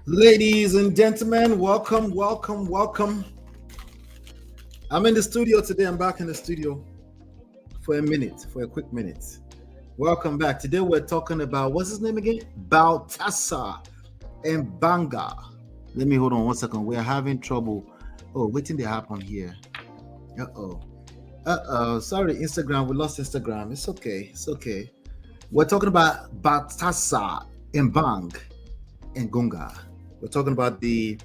Ladies and gentlemen, welcome, welcome, welcome. I'm in the studio today. I'm back in the studio for a quick minute. Welcome back. Today we're talking about, what's his name again? Baltasar and Banga. Let me hold on 1 second. We're having trouble. Oh, waiting to happen here. Sorry, Instagram. We lost Instagram. It's okay. We're talking about Baltasar and Bang and Gunga. We're talking about the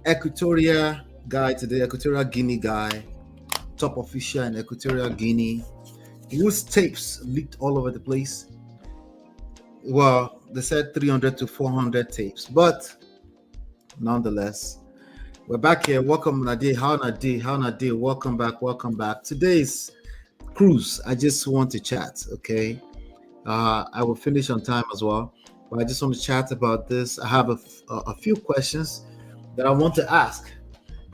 Equatorial guy today, Equatorial Guinea guy, top official in Equatorial Guinea, whose tapes leaked all over the place. Well, they said 300 to 400 tapes, but nonetheless, we're back here. Welcome, Nadir. How Nadir? Welcome back. Today's cruise, I just want to chat, okay? I will finish on time as well. But I just want to chat about this. I have a few questions that I want to ask.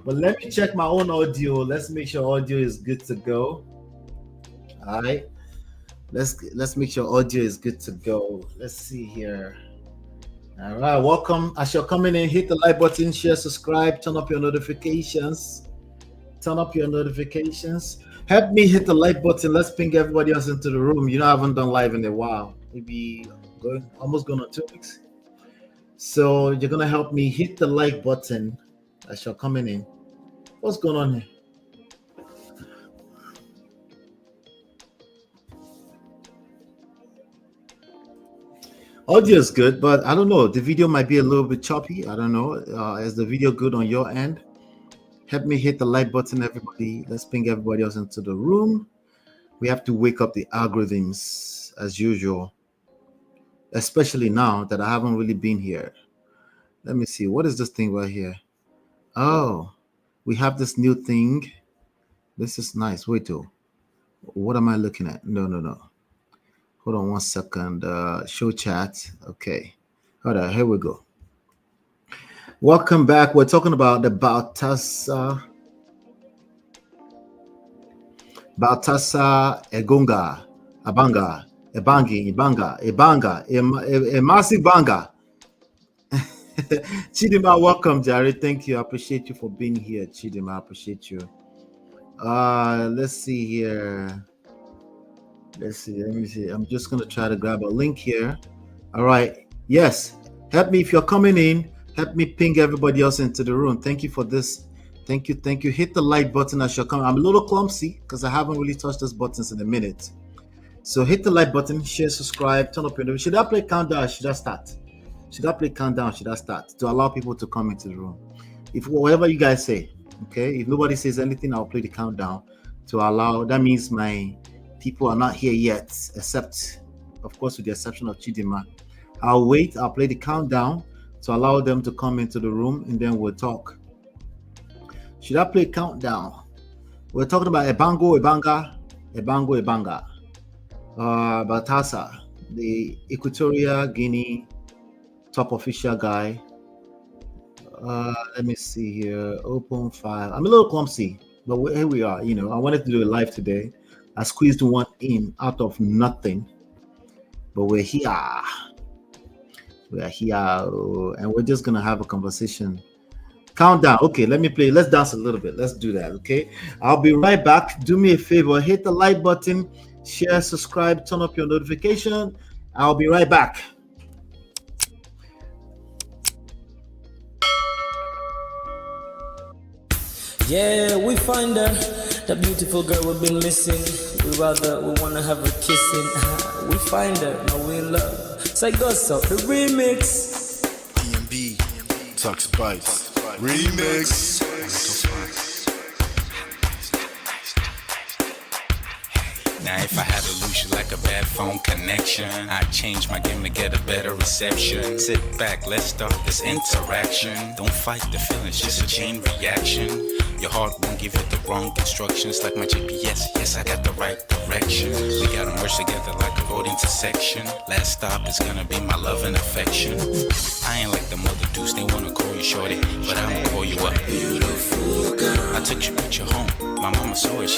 But let me check my own audio. Let's make sure audio is good to go. All right. Let's make sure audio is good to go. Let's see here. All right. Welcome. As you're coming in, hit the like button, share, subscribe, turn up your notifications. Help me hit the like button. Let's ping everybody else into the room. I haven't done live in a while. Maybe almost going on 2 weeks. So you're gonna help me hit the like button as you're coming in. What's going on here? Audio is good, but I don't know. The video might be a little bit choppy. I don't know. Is the video good on your end? Help me hit the like button, everybody. Let's ping everybody else into the room. We have to wake up the algorithms as usual. Especially now that I haven't really been here. Let me see. What is this thing right here? Oh, we have this new thing. This is nice. Wait, what am I looking at? No. Hold on 1 second. Show chat. Okay. Hold on. Here we go. Welcome back. We're talking about the Baltasar Engonga, Abanga. Ebanga, a massive banga. Chidima, welcome, Jared. Thank you. I appreciate you for being here, Chidima. I appreciate you. Let's see here. Let me see. I'm just gonna try to grab a link here. All right. Yes. Help me if you're coming in. Help me ping everybody else into the room. Thank you for this. Thank you. Hit the like button as you're coming. I'm a little clumsy because I haven't really touched those buttons in a minute. So hit the like button, share, subscribe, turn up your notifications. Should I play countdown? Should I start? To allow people to come into the room? If whatever you guys say, okay. If nobody says anything, I'll play the countdown to allow. That means my people are not here yet, except, of course, with the exception of Chidima. I'll wait. I'll play the countdown to allow them to come into the room, and then we'll talk. Should I play countdown? We're talking about Ebanga. Baltasar, the Equatorial Guinea top official guy. Let me see here. Open file. I'm a little clumsy, but here we are. I wanted to do it live today. I squeezed one in out of nothing, but we're here. And we're just gonna have a conversation. Countdown. Okay, let me play. Let's dance a little bit. Let's do that. Okay, I'll be right back. Do me a favor. Hit the like button. Share, subscribe, turn up your notification. I'll be right back. Yeah, we find her, the beautiful girl we've been missing. We wanna have her kissing. We find her, now we in love. Say Gosso, the remix. DMB, Tuck Spice, remix. Now if I had to lose you like a bad phone connection, I'd change my game to get a better reception. Sit back, let's start this interaction. Don't fight the feelings, just a chain reaction. Your heart won't give you the wrong instructions. Like my GPS, yes, I got the right direction. We gotta merge together like a road intersection. Last stop is gonna be my love and affection. I ain't like the mother dudes, they wanna call you shorty, but I'ma call you a beautiful girl. I took your picture home, my mama saw it,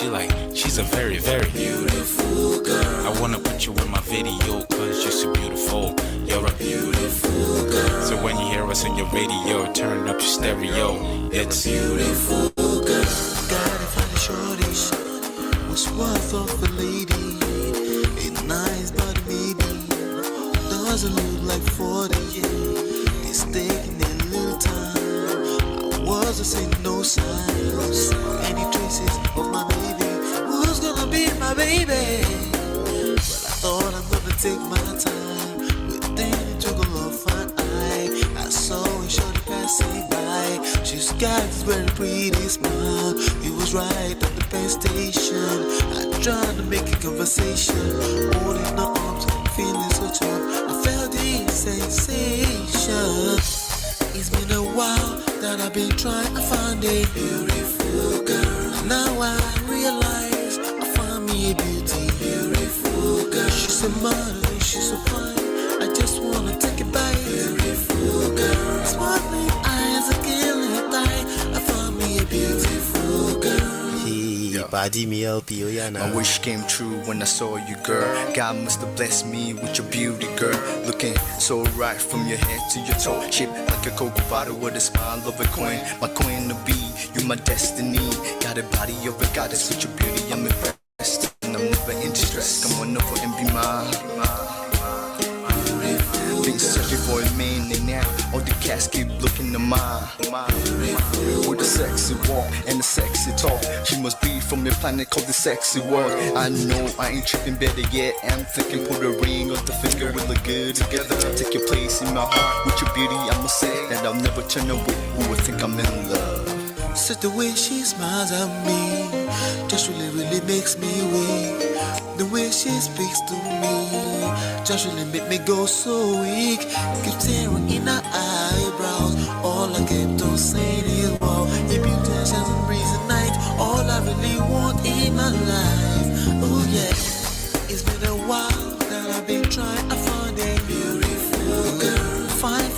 she's a very, very beautiful girl. I wanna put you in my video, cause you're so beautiful. You're a beautiful girl. So when you hear us on your radio, turn up your stereo. It's beautiful girl. Gotta find a shorty. What's worth of a lady? It's nice, but maybe doesn't look like 40. It's taking a little time. I wasn't seeing no signs, any traces of my baby. Who's gonna be my baby? But I thought I'm gonna take my time. Within it took a long fun eye. I saw a shorty passing by. She's got this very pretty smile. It was right at the bus station. I tried to make a conversation, holding her arms, feeling so charmed. I felt the sensation. It's been a while that I've been trying to find a beautiful girl. Now I realize I found me a beautiful girl. She's a model, she's so fine. I just wanna take it by. Beautiful girl, sparkling eyes, a killing eye. I found me a beautiful girl. Body me LP, My wish came true when I saw you, girl. God must have blessed me with your beauty, girl. Looking so right from your head to your toe, shaped like a cocoa bottle with a smile of a queen. My queen to be, you my destiny. Got a body of a goddess with your beauty, I'm impressed. And I'm never in distress. Come on over and be mine. Been searching for a man and now all the cats keep looking to mine. With a sexy walk and a sexy talk, she must be from a planet called the sexy world. I know I ain't tripping, better yet I'm thinking put a ring on the finger, we look good together. Take your place in my heart with your beauty, I'ma say that I'll never turn away. Who would think I'm in love? So the way she smiles at me just really makes me weak. The way she speaks to me just really make me go so weak. Keep tearing in her eyebrows. All I kept on saying is wow. Your beauty shines and breeze at night. All I really want in my life. Oh yeah. It's been a while that I've been trying to find a beautiful girl. Fine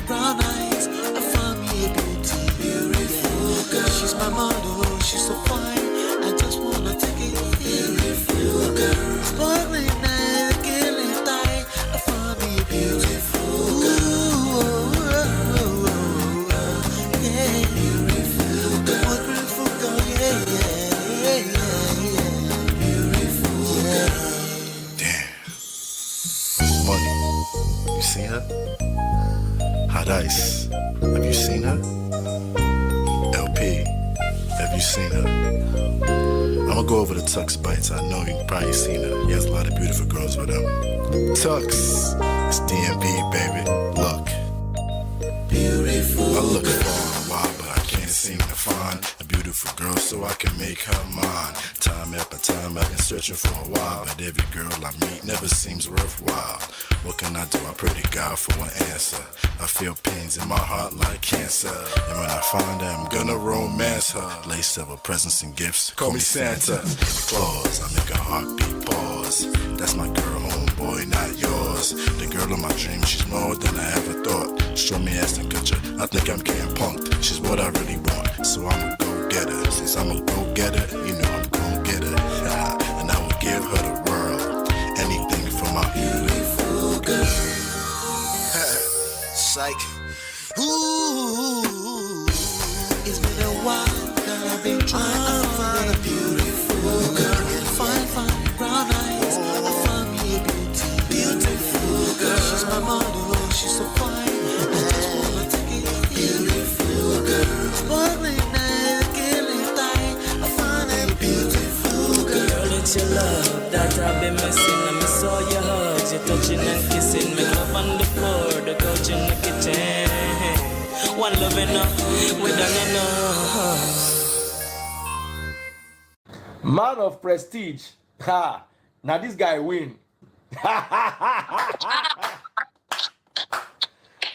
brown eyes. I found me a beautiful girl. She's my model, she's so fine. I just wanna take it. Beautiful girl, sparkling eyes, killing tie. I found me a beautiful girl. Yeah, beautiful girl, what beautiful girl, yeah. Beautiful girl. Damn. Money. You seen her? Hot Ice. Have you seen her? LP. Have you seen her? I'ma go over to Tux Bites. I know you've probably seen her. He has a lot of beautiful girls with him. Tux. It's DMB, baby. Look. Beautiful. I look for a while, but I can't seem to find a beautiful girl so I can make her mine. Time after time I've been searching for a while, but every girl I meet never seems worthwhile. What can I do? I pray to God for an answer. I feel pains in my heart like cancer, and when I find her, I'm gonna romance her. Lace several presents and gifts, call me Santa Claus. I make a heartbeat pause. That's my girl, homeboy, not yours. The girl of my dreams, she's more than I ever thought. Show me ass and culture, I think I'm getting punked. She's what I really want, so I'ma go get her. Since I'm a go getter, you know I'm gon' get her. And I will give her the world, anything for my beautiful girl. Psych. Ooh, it's been a while that I've been trying to find a beautiful girl. Fine brown eyes. I found me a beautiful girl. She's my model, she's so fine. I just wanna take it. Beautiful girl, sparkling eyes, killing tie. I found a beautiful girl. Girl, it's your love that I've been missing. I miss all your hugs, your touching and kissing. Make love on the floor, the couch in the kitchen. One love enough, we done enough. Man of prestige. Ha! Now this guy win.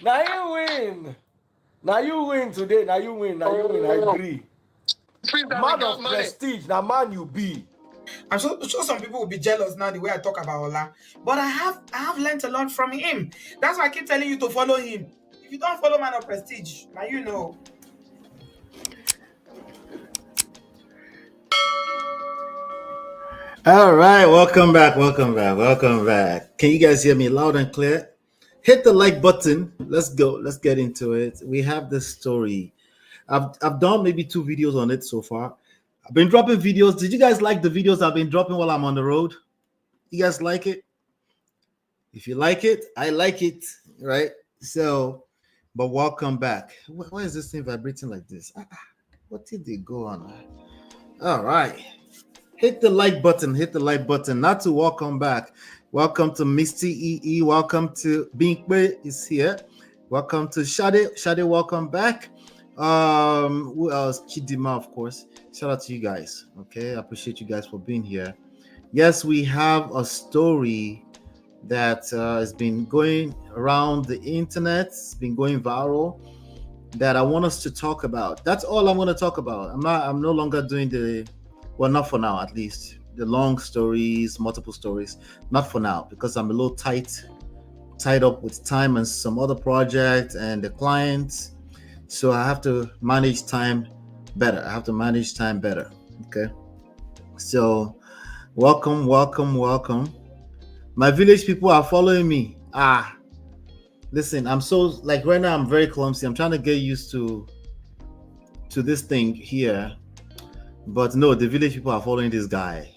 Now you win. Now you win today. Now you win. Now you win. I agree. Man of prestige. Now man you be. I'm sure some people will be jealous now the way I talk about Ola. But I have learned a lot from him. That's why I keep telling you to follow him. If you don't follow Man of Prestige, now you know. All right, welcome back. Can you guys hear me loud and clear? Hit the like button. Let's go. Let's get into it. We have this story. I've done maybe 2 videos on it so far. I've been dropping videos. Did you guys like the videos I've been dropping while I'm on the road? You guys like it? If you like it, I like it, right? So, but welcome back. Why is this thing vibrating like this? What did they go on? All right. Hit the like button. Hit the like button. Not to welcome back. Welcome to Misty EE. Welcome to Binkwe is here. Welcome to Shade. Shade, welcome back. Who else? Chidima, of course. Shout out to you guys. Okay, I appreciate you guys for being here. Yes, we have a story that has been going around the internet. It's been going viral that I want us to talk about. That's all I'm going to talk about. I'm no longer doing not for now, at least, the long stories, multiple stories. Not for now, because I'm a little tied up with time and some other projects and the clients. So I have to manage time better. Okay. So welcome. My village people are following me. Listen, I'm so, like, right now I'm very clumsy. I'm trying to get used to this thing here. But no, the village people are following this guy.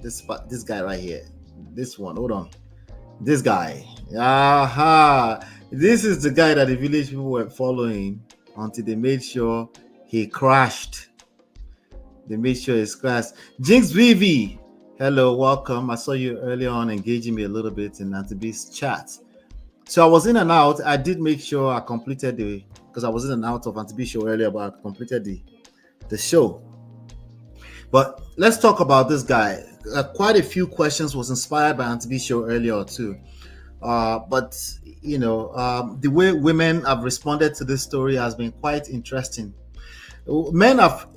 This guy right here. This one. Hold on. This guy. This is the guy that the village people were following until they made sure he crashed. Jinx Vivi. Hello, welcome. I saw you earlier on engaging me a little bit in Auntie B's chat. So I was in and out. I did make sure I completed because I was in and out of Auntie B's show earlier, but I completed the show. But let's talk about this guy. Quite a few questions was inspired by Auntie B's show earlier too. But the way women have responded to this story has been quite interesting. Men have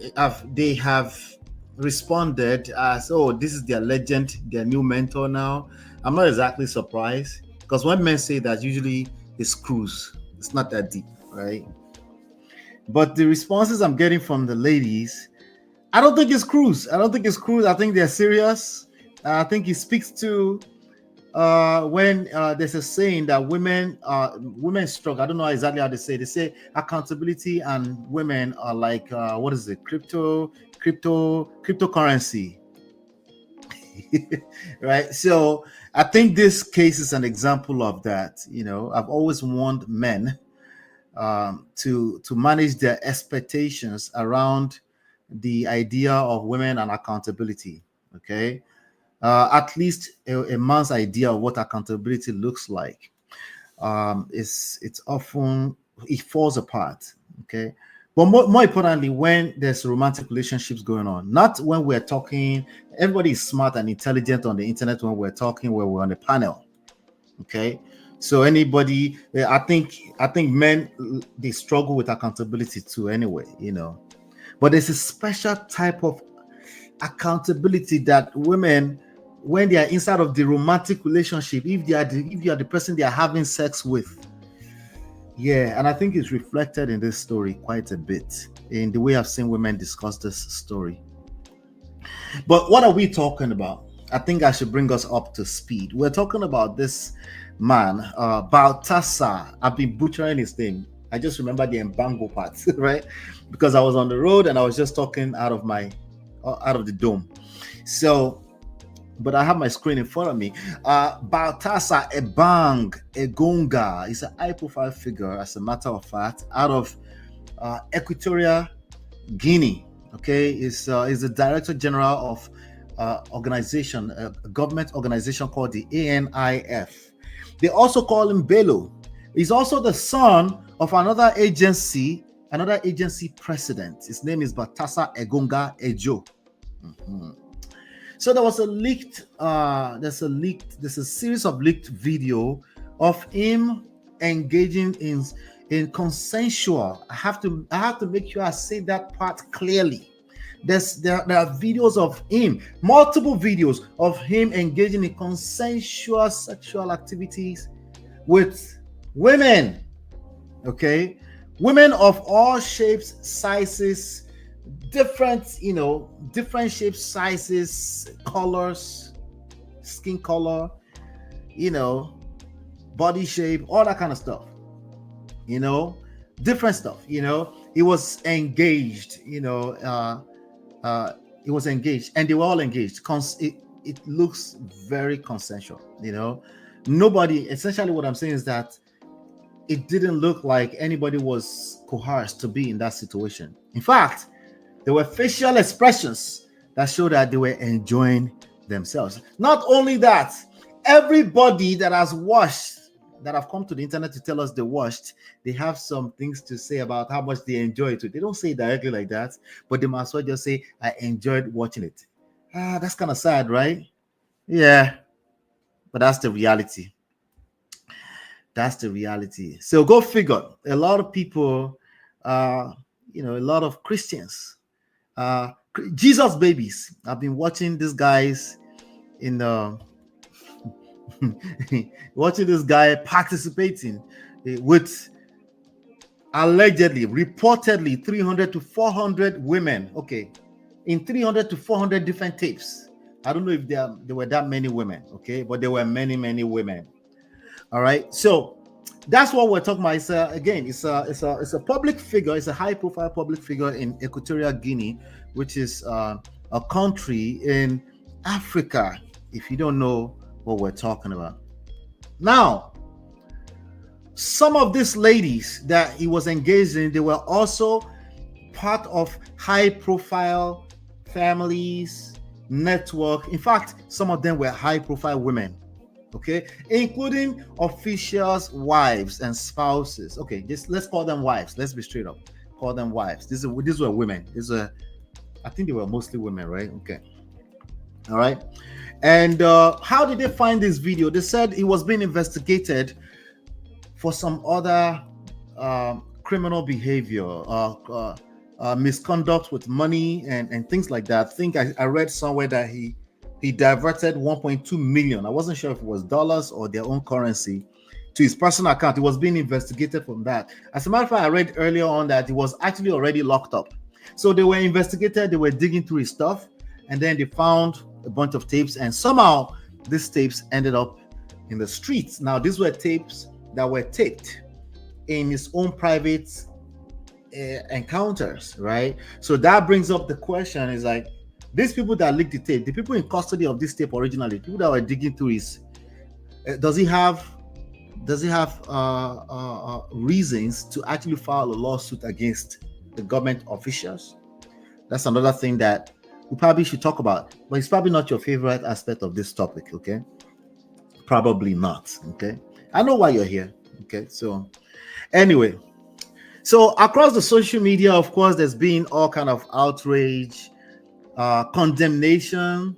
responded as, oh, this is their legend, their new mentor now. I'm not exactly surprised, because when men say that, usually it's cruise. It's not that deep, right? But the responses I'm getting from the ladies, I don't think it's cruise. I think they're serious. I think it speaks to when there's a saying that women struggle. I don't know exactly how they say. They say accountability and women are like what is it? Cryptocurrency. Right? So I think this case is an example of that. I've always warned men to manage their expectations around the idea of women and accountability. Okay. At least a man's idea of what accountability looks like it's often, it falls apart. Okay. But more importantly, when there's romantic relationships going on, not when we're talking, everybody is smart and intelligent on the internet when we're talking, where we're on a panel. Okay. So anybody, I think men, they struggle with accountability too anyway, but there's a special type of accountability that women, when they are inside of the romantic relationship, if you are the person they are having sex with, and I think it's reflected in this story quite a bit in the way I've seen women discuss this story. But what are we talking about? I think I should bring us up to speed. We're talking about this man, Baltasar. I've been butchering his name. I just remember the embango part, right? Because I was on the road and I was just talking out of the dome. So, but I have my screen in front of me. Baltasar Ebang Engonga is an high-profile figure, as a matter of fact, out of Equatorial Guinea. Okay, is the Director General of a government organization called the ANIF. They also call him Bello. He's also the son of another agency president. His name is Baltasar Engonga Ejo. So there was there's a series of leaked video of him engaging in consensual. I have to make sure I say that part clearly. There are videos of him, multiple videos of him engaging in consensual sexual activities with women. Okay, women of all shapes, sizes, different shapes, sizes, colors, skin color, body shape, all that kind of stuff. Different stuff. He was engaged. He was engaged, and they were all engaged. It looks very consensual. Nobody. Essentially, what I'm saying is that it didn't look like anybody was coerced to be in that situation. In fact, there were facial expressions that showed that they were enjoying themselves. Not only that, everybody that has watched, that have come to the internet to tell us they watched, they have some things to say about how much they enjoy it. They don't say it directly like that, but they might as well just say, I enjoyed watching it. That's kind of sad, right? Yeah, but that's the reality. That's the reality. So go figure. A lot of people, a lot of Christians, Jesus babies. I've been watching these guys watching this guy participating with allegedly, reportedly 300 to 400 women. Okay, in 300 to 400 different tapes. I don't know if there were that many women. Okay, but there were many women. All right, so that's what we're talking about. It's a public figure. It's a high-profile public figure in Equatorial Guinea, which is a country in Africa. If you don't know what we're talking about, now, some of these ladies that he was engaged in, they were also part of high-profile families, network. In fact, some of them were high-profile women. Okay, including officials' wives and spouses. Okay, let's call them wives. Let's be straight up. Call them wives. These were women. I think they were mostly women, right? Okay. All right. And how did they find this video? They said he was being investigated for some other criminal behavior, misconduct with money and things like that. I think I read somewhere that he diverted 1.2 million. I wasn't sure if it was dollars or their own currency to his personal account. He was being investigated from that. As a matter of fact, I read earlier on that he was actually already locked up. So they were investigated, they were digging through his stuff, and then they found a bunch of tapes, and somehow these tapes ended up in the streets. Now, these were tapes that were taped in his own private encounters, right? So that brings up the question, is like, these people that leaked the tape, the people in custody of this tape originally, people that were digging through his, does he have reasons to actually file a lawsuit against the government officials? That's another thing that we probably should talk about, but it's probably not your favorite aspect of this topic. Okay, probably not. Okay, I know why you're here. Okay, so anyway, so across the social media, of course, there's been all kind of outrage, condemnation,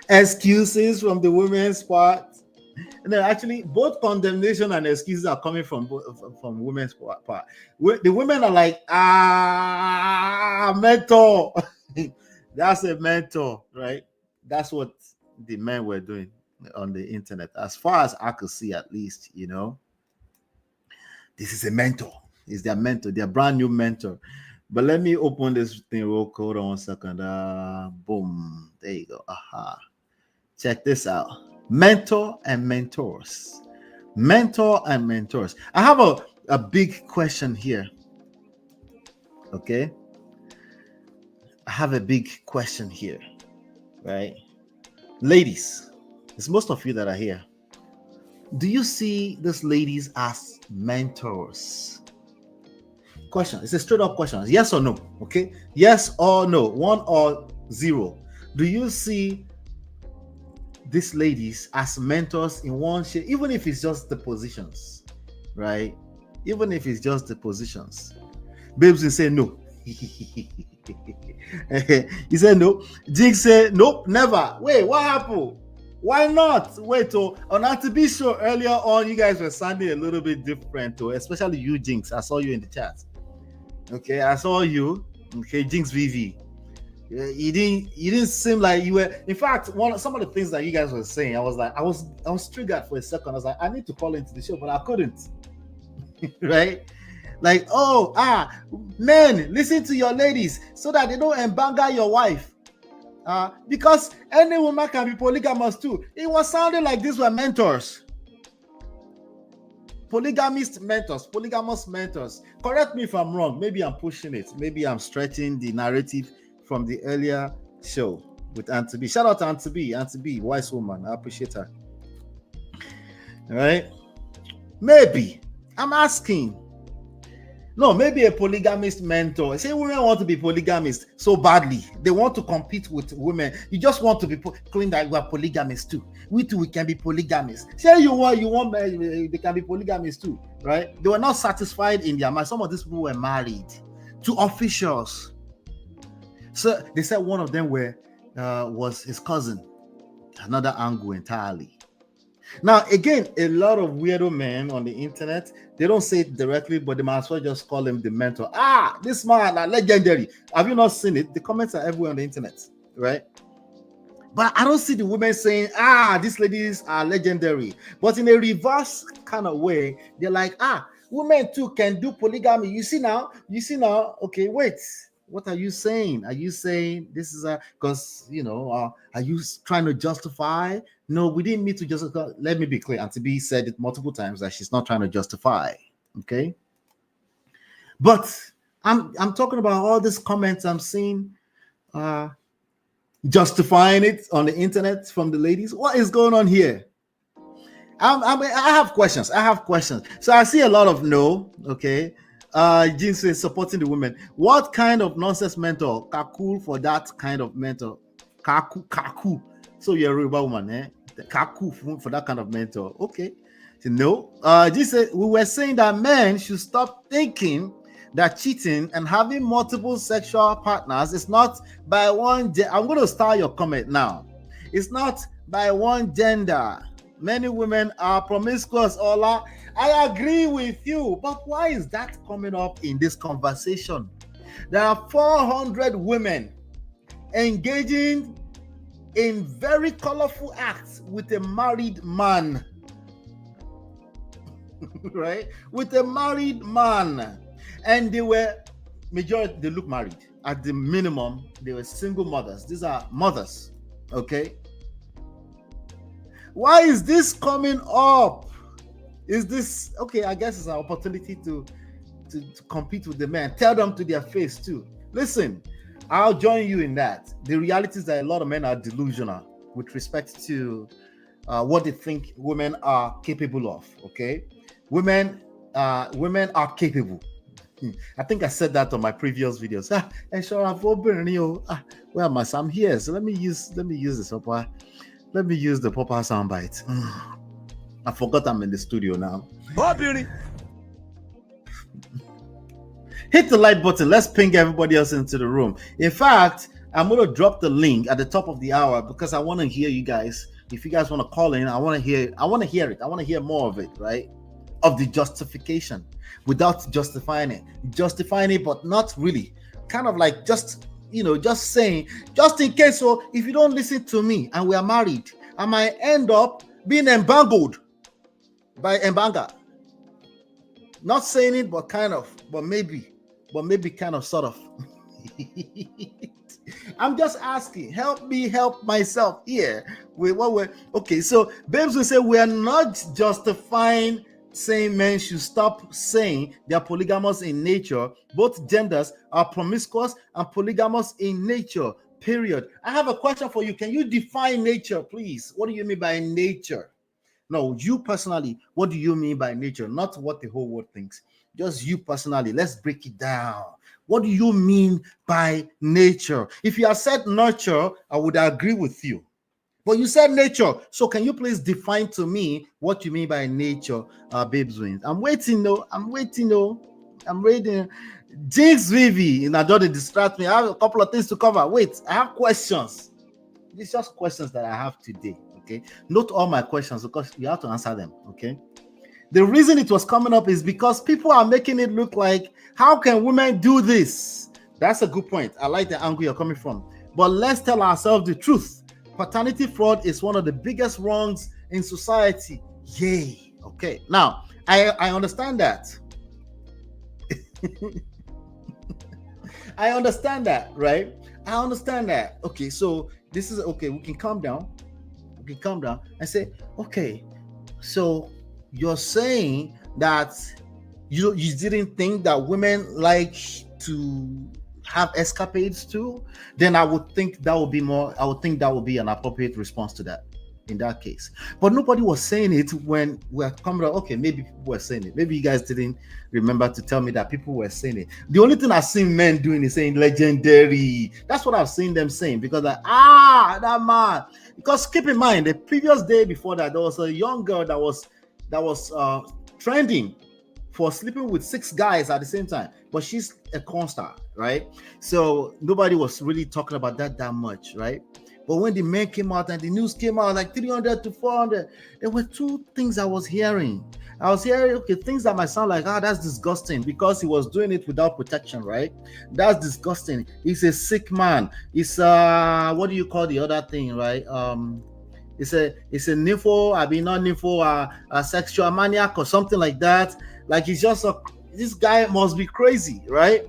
excuses from the women's part. And then actually both condemnation and excuses are coming from women's part. The women are like, mentor. That's a mentor, right? That's what the men were doing on the internet, as far as I could see, at least. This is a mentor. It's their mentor, their brand new mentor. But let me open this thing real quick. Hold on 1 second. Boom. There you go. Aha. Check this out. Mentor and mentors. Mentor and mentors. I have a big question here. Okay. I have a big question here. Right? Ladies, it's most of you that are here. Do you see these ladies as mentors? Question. It's a straight up question. Yes or no? Okay. Yes or no. 1 or 0. Do you see these ladies as mentors in one shape, even if it's just the positions, right? Even if it's just the positions. Babes will say no. He said no. Jig said nope, never. Wait, what happened? Why not? Wait, on RTB show earlier on, you guys were sounding a little bit different, especially you, Jinx. I saw you in the chat. Okay, I saw you. Okay, Jinx VV. You didn't seem like you were. In fact, some of the things that you guys were saying, I was triggered for a second. I was like, I need to call into the show, but I couldn't. Right? Like, men, listen to your ladies so that they don't embanga your wife. Because any woman can be polygamous too. It was sounding like these were mentors. polygamous mentors. Correct me if I'm wrong. Maybe I'm pushing it. Maybe I'm stretching the narrative from the earlier show with Auntie B. Shout out to Auntie B. Auntie B, wise woman. I appreciate her. All right. Maybe I'm asking. No, maybe a polygamist mentor. Say women want to be polygamist so badly. They want to compete with women. You just want to be claim that we are polygamist too. We too, we can be polygamist. Say you want, they can be polygamist too, right? They were not satisfied in their mind. Some of these people were married to officials. So they said one of them was his cousin. Another angle entirely. Now, again, a lot of weirdo men on the internet, they don't say it directly, but they might as well just call him the mentor. This man, legendary. Have you not seen it? The comments are everywhere on the internet, right? But I don't see the women saying, these ladies are legendary. But in a reverse kind of way, they're like, women too can do polygamy. You see now? Okay, wait. What are you saying? Are you saying this is because, are you trying to justify? No, we didn't mean to justify. Let me be clear. Auntie B said it multiple times that she's not trying to justify. Okay. But I'm talking about all these comments I'm seeing justifying it on the internet from the ladies. What is going on here? I have questions. So I see a lot of no. Okay. Jean says supporting the women. What kind of nonsense mentor? Kaku for that kind of mentor. Kaku. So you're a Yoruba woman, eh? Kaku for that kind of mentor. Okay. No. Jean said we were saying that men should stop thinking that cheating and having multiple sexual partners is not by one. I'm going to start your comment now. It's not by one gender. Many women are promiscuous. Ola, I agree with you, but why is that coming up in this conversation? There are 400 women engaging in very colorful acts with a married man, right? With a married man, and they look married. At the minimum, they were single mothers. These are mothers, okay? Why is this coming up? Is this okay? I guess it's an opportunity to compete with the men. Tell them to their face too. Listen, I'll join you in that. The reality is that a lot of men are delusional with respect to what they think women are capable of. Okay, women are capable. I think I said that on my previous videos. And sure, where am I? I'm here. So let me use this Papa. Let me use the Papa soundbite. I forgot I'm in the studio now. Oh, beauty. Hit the like button. Let's ping everybody else into the room. In fact, I'm going to drop the link at the top of the hour because I want to hear you guys. If you guys want to call in, I want to hear it. I want to hear more of it, right? Of the justification without justifying it, but not really. Kind of like just saying, just in case, so if you don't listen to me and we are married, I might end up being embangled by embanga. Not saying it, but kind of, but maybe kind of, sort of. I'm just asking, help me help myself here with what we're okay. So babes will say we are not justifying saying men should stop saying they are polygamous in nature. Both genders are promiscuous and polygamous in nature, period. I have a question for you. Can you define nature, please? What do you mean by nature? No, you personally, what do you mean by nature? Not what the whole world thinks. Just you personally. Let's break it down. What do you mean by nature? If you had said nurture, I would agree with you. But you said nature. So can you please define to me what you mean by nature, babes wins? I'm waiting. Jinx Vivi, don't distract me. I have a couple of things to cover. Wait, I have questions. These are just questions that I have today. Okay. Not all my questions because you have to answer them. Okay. The reason it was coming up is because people are making it look like, how can women do this? That's a good point. I like the angle you're coming from. But let's tell ourselves the truth. Paternity fraud is one of the biggest wrongs in society. Yay. Okay. Now, I understand that. I understand that, right? I understand that. Okay, so this is okay. We can calm down. And say, okay, so you're saying that you didn't think that women like to have escapades too, then I would think that would be an appropriate response to that in that case. But nobody was saying it when we're coming up. Okay, maybe people were saying it. Maybe you guys didn't remember to tell me that people were saying it. The only thing I've seen men doing is saying legendary. That's what I've seen them saying, because that man. Because keep in mind, the previous day before that, there was a young girl that was trending for sleeping with 6 guys at the same time, but she's a porn star, right? So nobody was really talking about that much, right? But when the men came out and the news came out, like 300 to 400, there were 2 things I was hearing. I was hearing, okay, things that might sound like, that's disgusting, because he was doing it without protection, right? That's disgusting. He's a sick man. It's what do you call the other thing, right? It's a nympho, not nympho, a sexual maniac or something like that. Like, he's just this guy must be crazy, right?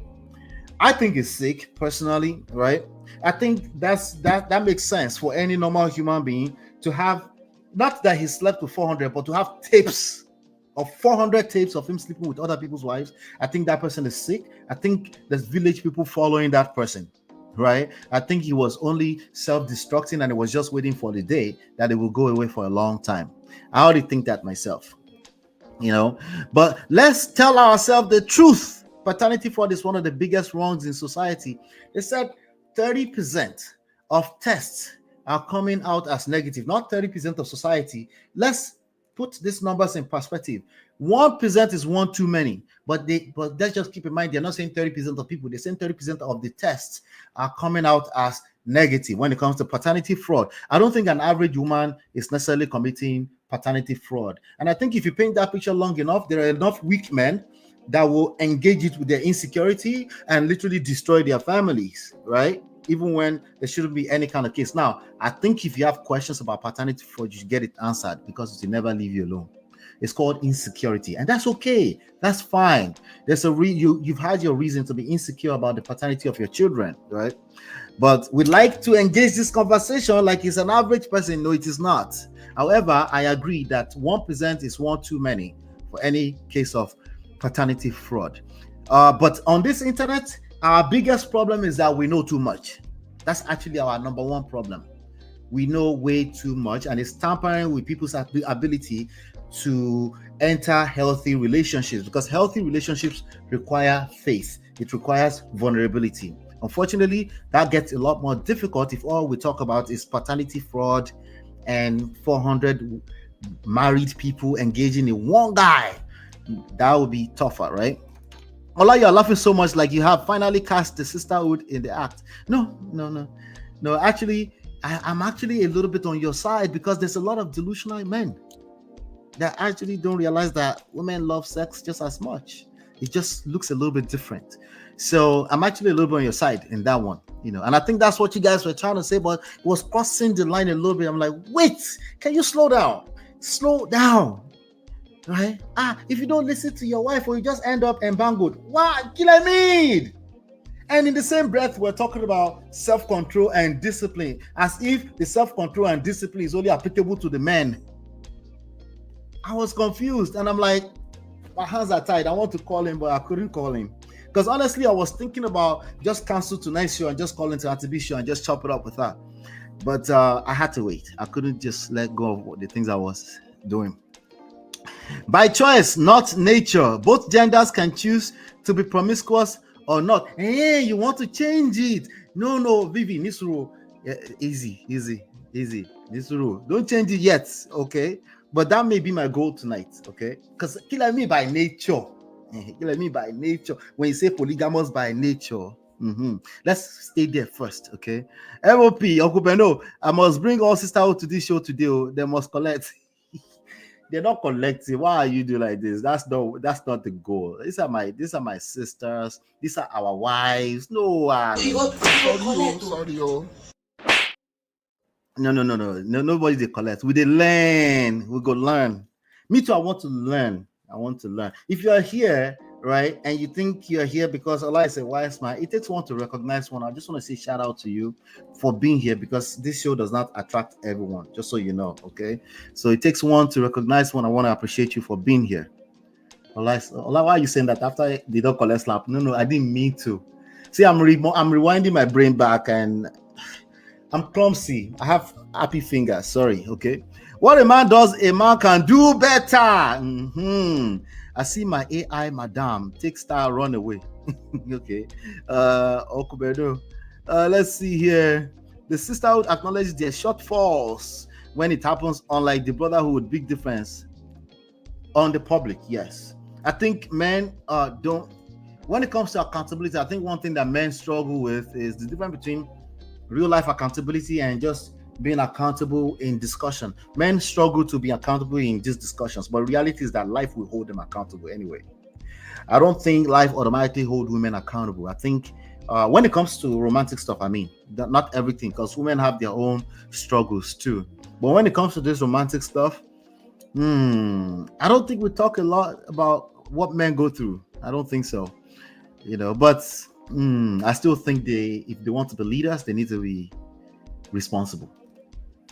I think he's sick personally, right? I think that makes sense for any normal human being to have, not that he slept with 400, but to have tapes of 400 tapes of him sleeping with other people's wives. I think that person is sick. I think there's village people following that person, right? I think he was only self-destructing, and it was just waiting for the day that it will go away for a long time. I already think that myself, but let's tell ourselves the truth. Paternity fraud is one of the biggest wrongs in society. They said 30% of tests are coming out as negative, not 30% of society. Let's put these numbers in perspective. 1% is one too many, but let's just keep in mind, they're not saying 30% of people, they're saying 30% of the tests are coming out as negative when it comes to paternity fraud. I don't think an average woman is necessarily committing paternity fraud. And I think if you paint that picture long enough, there are enough weak men that will engage it with their insecurity and literally destroy their families, right? Even when there shouldn't be any kind of case. Now, I think if you have questions about paternity fraud, you should get it answered, because it will never leave you alone. It's called insecurity, and that's okay. That's fine. There's you've had your reason to be insecure about the paternity of your children, right? But we'd like to engage this conversation like it's an average person. No, it is not. However, I agree that 1% is one too many for any case of paternity fraud. But on this internet, our biggest problem is that we know too much. That's actually our number one problem. We know way too much, and it's tampering with people's ability to enter healthy relationships, because healthy relationships require faith. It requires vulnerability. Unfortunately, that gets a lot more difficult if all we talk about is paternity fraud and 400 married people engaging in one guy. That would be tougher, right? Ola, you're laughing so much like you have finally cast the sisterhood in the act. No. Actually, I'm actually a little bit on your side, because there's a lot of delusional men that actually don't realize that women love sex just as much. It just looks a little bit different. So I'm actually a little bit on your side in that one, and I think that's what you guys were trying to say, but it was crossing the line a little bit. I'm like, wait, can you slow down? Slow down, right? If you don't listen to your wife, or you just end up embangled. What? Kill I mean? And in the same breath, we're talking about self-control and discipline, as if the self-control and discipline is only applicable to the men. I was confused, and I'm like, my hands are tied. I want to call him, but I couldn't call him. Because honestly, I was thinking about just cancel tonight's show and just call into Auntie B show and just chop it up with her. But I had to wait. I couldn't just let go of the things I was doing. By choice, not nature. Both genders can choose to be promiscuous or not. Hey, you want to change it? No, Vivi, Nisuru, easy. Nisuru, don't change it yet, okay? But that may be my goal tonight, okay? Because kill me by nature. Kill me by nature. When you say polygamous by nature, let's stay there first, okay? MOP, Uncle Beno, I must bring all sisterhood to this show today. They must collect. They're not collecting. Why are you doing like this? That's not the goal. These are my sisters. These are our wives. No, sorry. No. Nobody they collect. We they learn. We go learn. Me too. I want to learn. If you are here, right, and you think you're here because Allah is a wise man, it takes one to recognize one. I just want to say shout out to you for being here, because this show does not attract everyone, just so you know, okay? So it takes one to recognize one. I want to appreciate you for being here. Ola, why are you saying that after they don't collect slap? No, I didn't mean to. See, I'm rewinding my brain back, and I'm clumsy. I have happy fingers. Sorry. Okay. What a man does, a man can do better. I see my AI madam take style, run away. Okay. Okubedo. Let's see here. The sisterhood acknowledges their shortfalls when it happens, unlike the brotherhood. Big difference on the public. Yes. I think men don't. When it comes to accountability, I think one thing that men struggle with is the difference between real life accountability and just being accountable in discussion. Men struggle to be accountable in these discussions, but reality is that life will hold them accountable anyway. I don't think life automatically holds women accountable. I think when it comes to romantic stuff, I mean, not everything, because women have their own struggles too. But when it comes to this romantic stuff, I don't think we talk a lot about what men go through. I don't think so. But I still think if they want to be leaders, they need to be responsible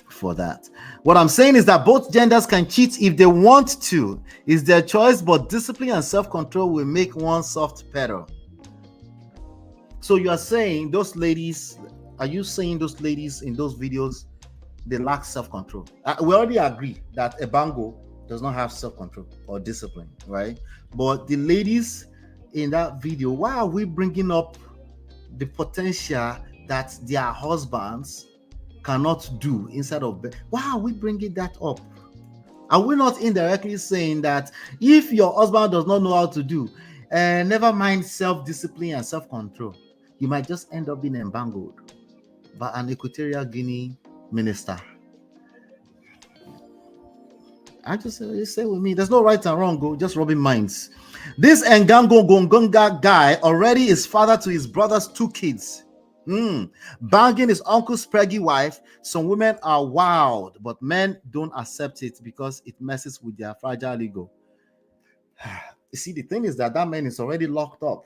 for that. What I'm saying is that both genders can cheat if they want to. It's their choice, but discipline and self-control will make one soft pedal. So you are saying those ladies, are you saying those ladies in those videos, they lack self-control? We already agree that Ebango does not have self-control or discipline, right? But the ladies in that video, why are we bringing up the potential that their husbands cannot do inside of bed? Why are we bringing that up? Are we not indirectly saying that if your husband does not know how to do, never mind self-discipline and self-control, you might just end up being embangled by an Equatorial Guinea minister? I just say with me, there's no right and wrong, go just rubbing minds. This Ngonga guy already is father to his brother's 2 kids. Banging his uncle's preggy wife. Some women are wild, but men don't accept it because it messes with their fragile ego. You see, the thing is that man is already locked up,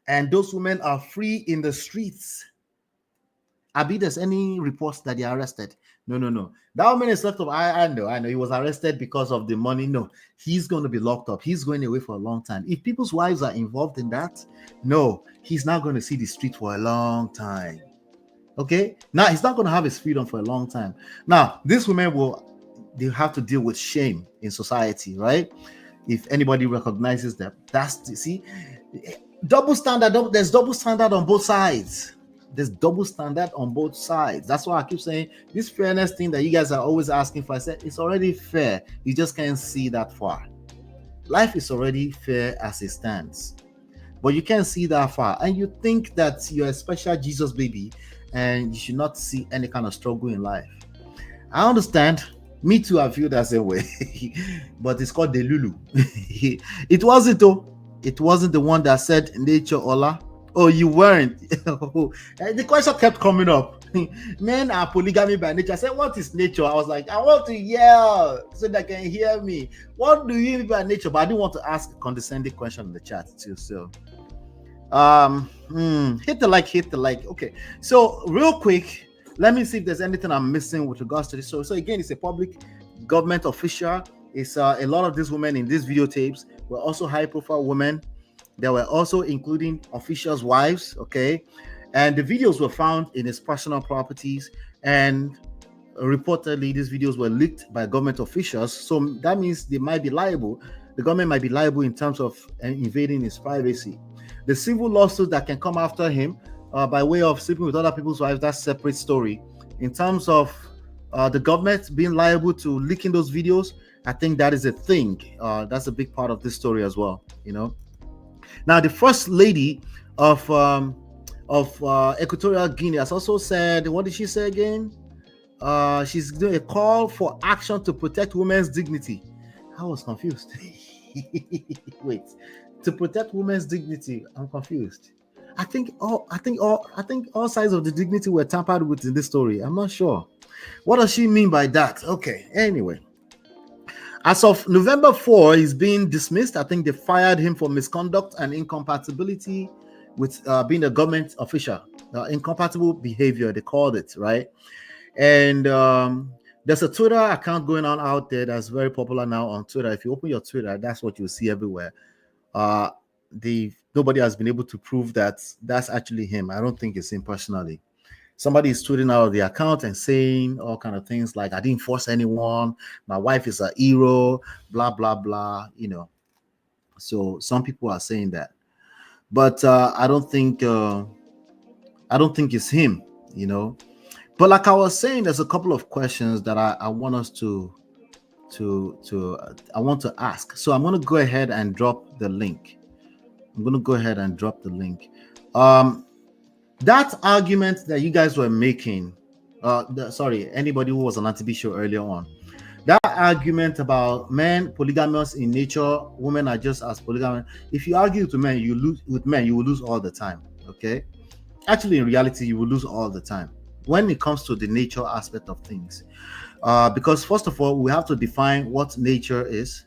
and those women are free in the streets. Abi, there's any reports that they are arrested? No. That man is locked up. I know. He was arrested because of the money. No, he's going to be locked up. He's going away for a long time. If people's wives are involved in that, no, he's not going to see the street for a long time. Okay? Now, he's not going to have his freedom for a long time. Now, these women they have to deal with shame in society, right? If anybody recognizes that, see, double standard. There's double standard on both sides. There's double standard on both sides. That's why I keep saying this fairness thing that you guys are always asking for. I said it's already fair. You just can't see that far. Life is already fair as it stands, but you can't see that far. And you think that you're a special Jesus baby and you should not see any kind of struggle in life. I understand. Me too, I feel that same way. But it's called the Lulu. It wasn't though. It wasn't the one that said nature Ola. Oh, you weren't. The question kept coming up. Men are polygamy by nature. I said, what is nature? I was like, I want to yell so they can hear me. What do you mean by nature? But I didn't want to ask a condescending question in the chat too. So hit the like. Okay. So real quick, let me see if there's anything I'm missing with regards to this. So again, it's a public government official. It's a lot of these women in these videotapes were also high profile women. There were also including officials' wives, okay? And the videos were found in his personal properties, and reportedly these videos were leaked by government officials. So that means they might be liable. The government might be liable in terms of invading his privacy. The civil lawsuit that can come after him by way of sleeping with other people's wives, that's a separate story. In terms of the government being liable to leaking those videos, I think that is a thing. That's a big part of this story as well, Now, the first lady of Equatorial Guinea has also said, what did she say again? She's doing a call for action to protect women's dignity. I was confused. Wait, to protect women's dignity? I'm confused. I think all sides of the dignity were tampered with in this story. I'm not sure. What does she mean by that? Okay, anyway. As of November 4, he's being dismissed. I think they fired him for misconduct and incompatibility with being a government official. Incompatible behavior, they called it, right? And There's a Twitter account going on out there that's very popular now on Twitter. If you open your Twitter, that's what you'll see everywhere. Nobody has been able to prove that that's actually him. I don't think it's him personally. Somebody is tweeting out of the account and saying all kind of things like, I didn't force anyone, my wife is a hero, blah blah blah, you know. So some people are saying that, but I don't think it's him, you know. But like I was saying, there's a couple of questions that I want us to I want to ask. So I'm going to go ahead and drop the link. That argument that you guys were making, anybody who was on TAPES show earlier on, that argument about men polygamous in nature, women are just as polygamous. If you argue with men, you will lose all the time. Okay, actually, in reality, you will lose all the time when it comes to the nature aspect of things, because first of all, we have to define what nature is.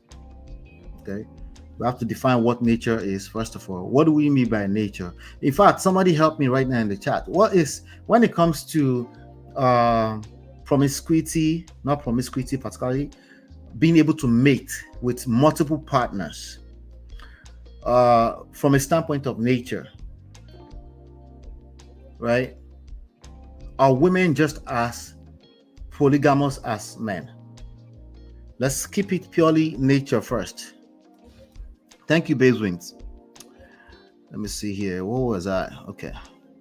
Okay, we have to define what nature is. First of all, what do we mean by nature? In fact, somebody help me right now in the chat. What is, when it comes to promiscuity, not promiscuity particularly, being able to mate with multiple partners, from a standpoint of nature, right? Are women just as polygamous as men? Let's keep it purely nature first. Thank you, Babes Wings. Let me see here. What was that? Okay.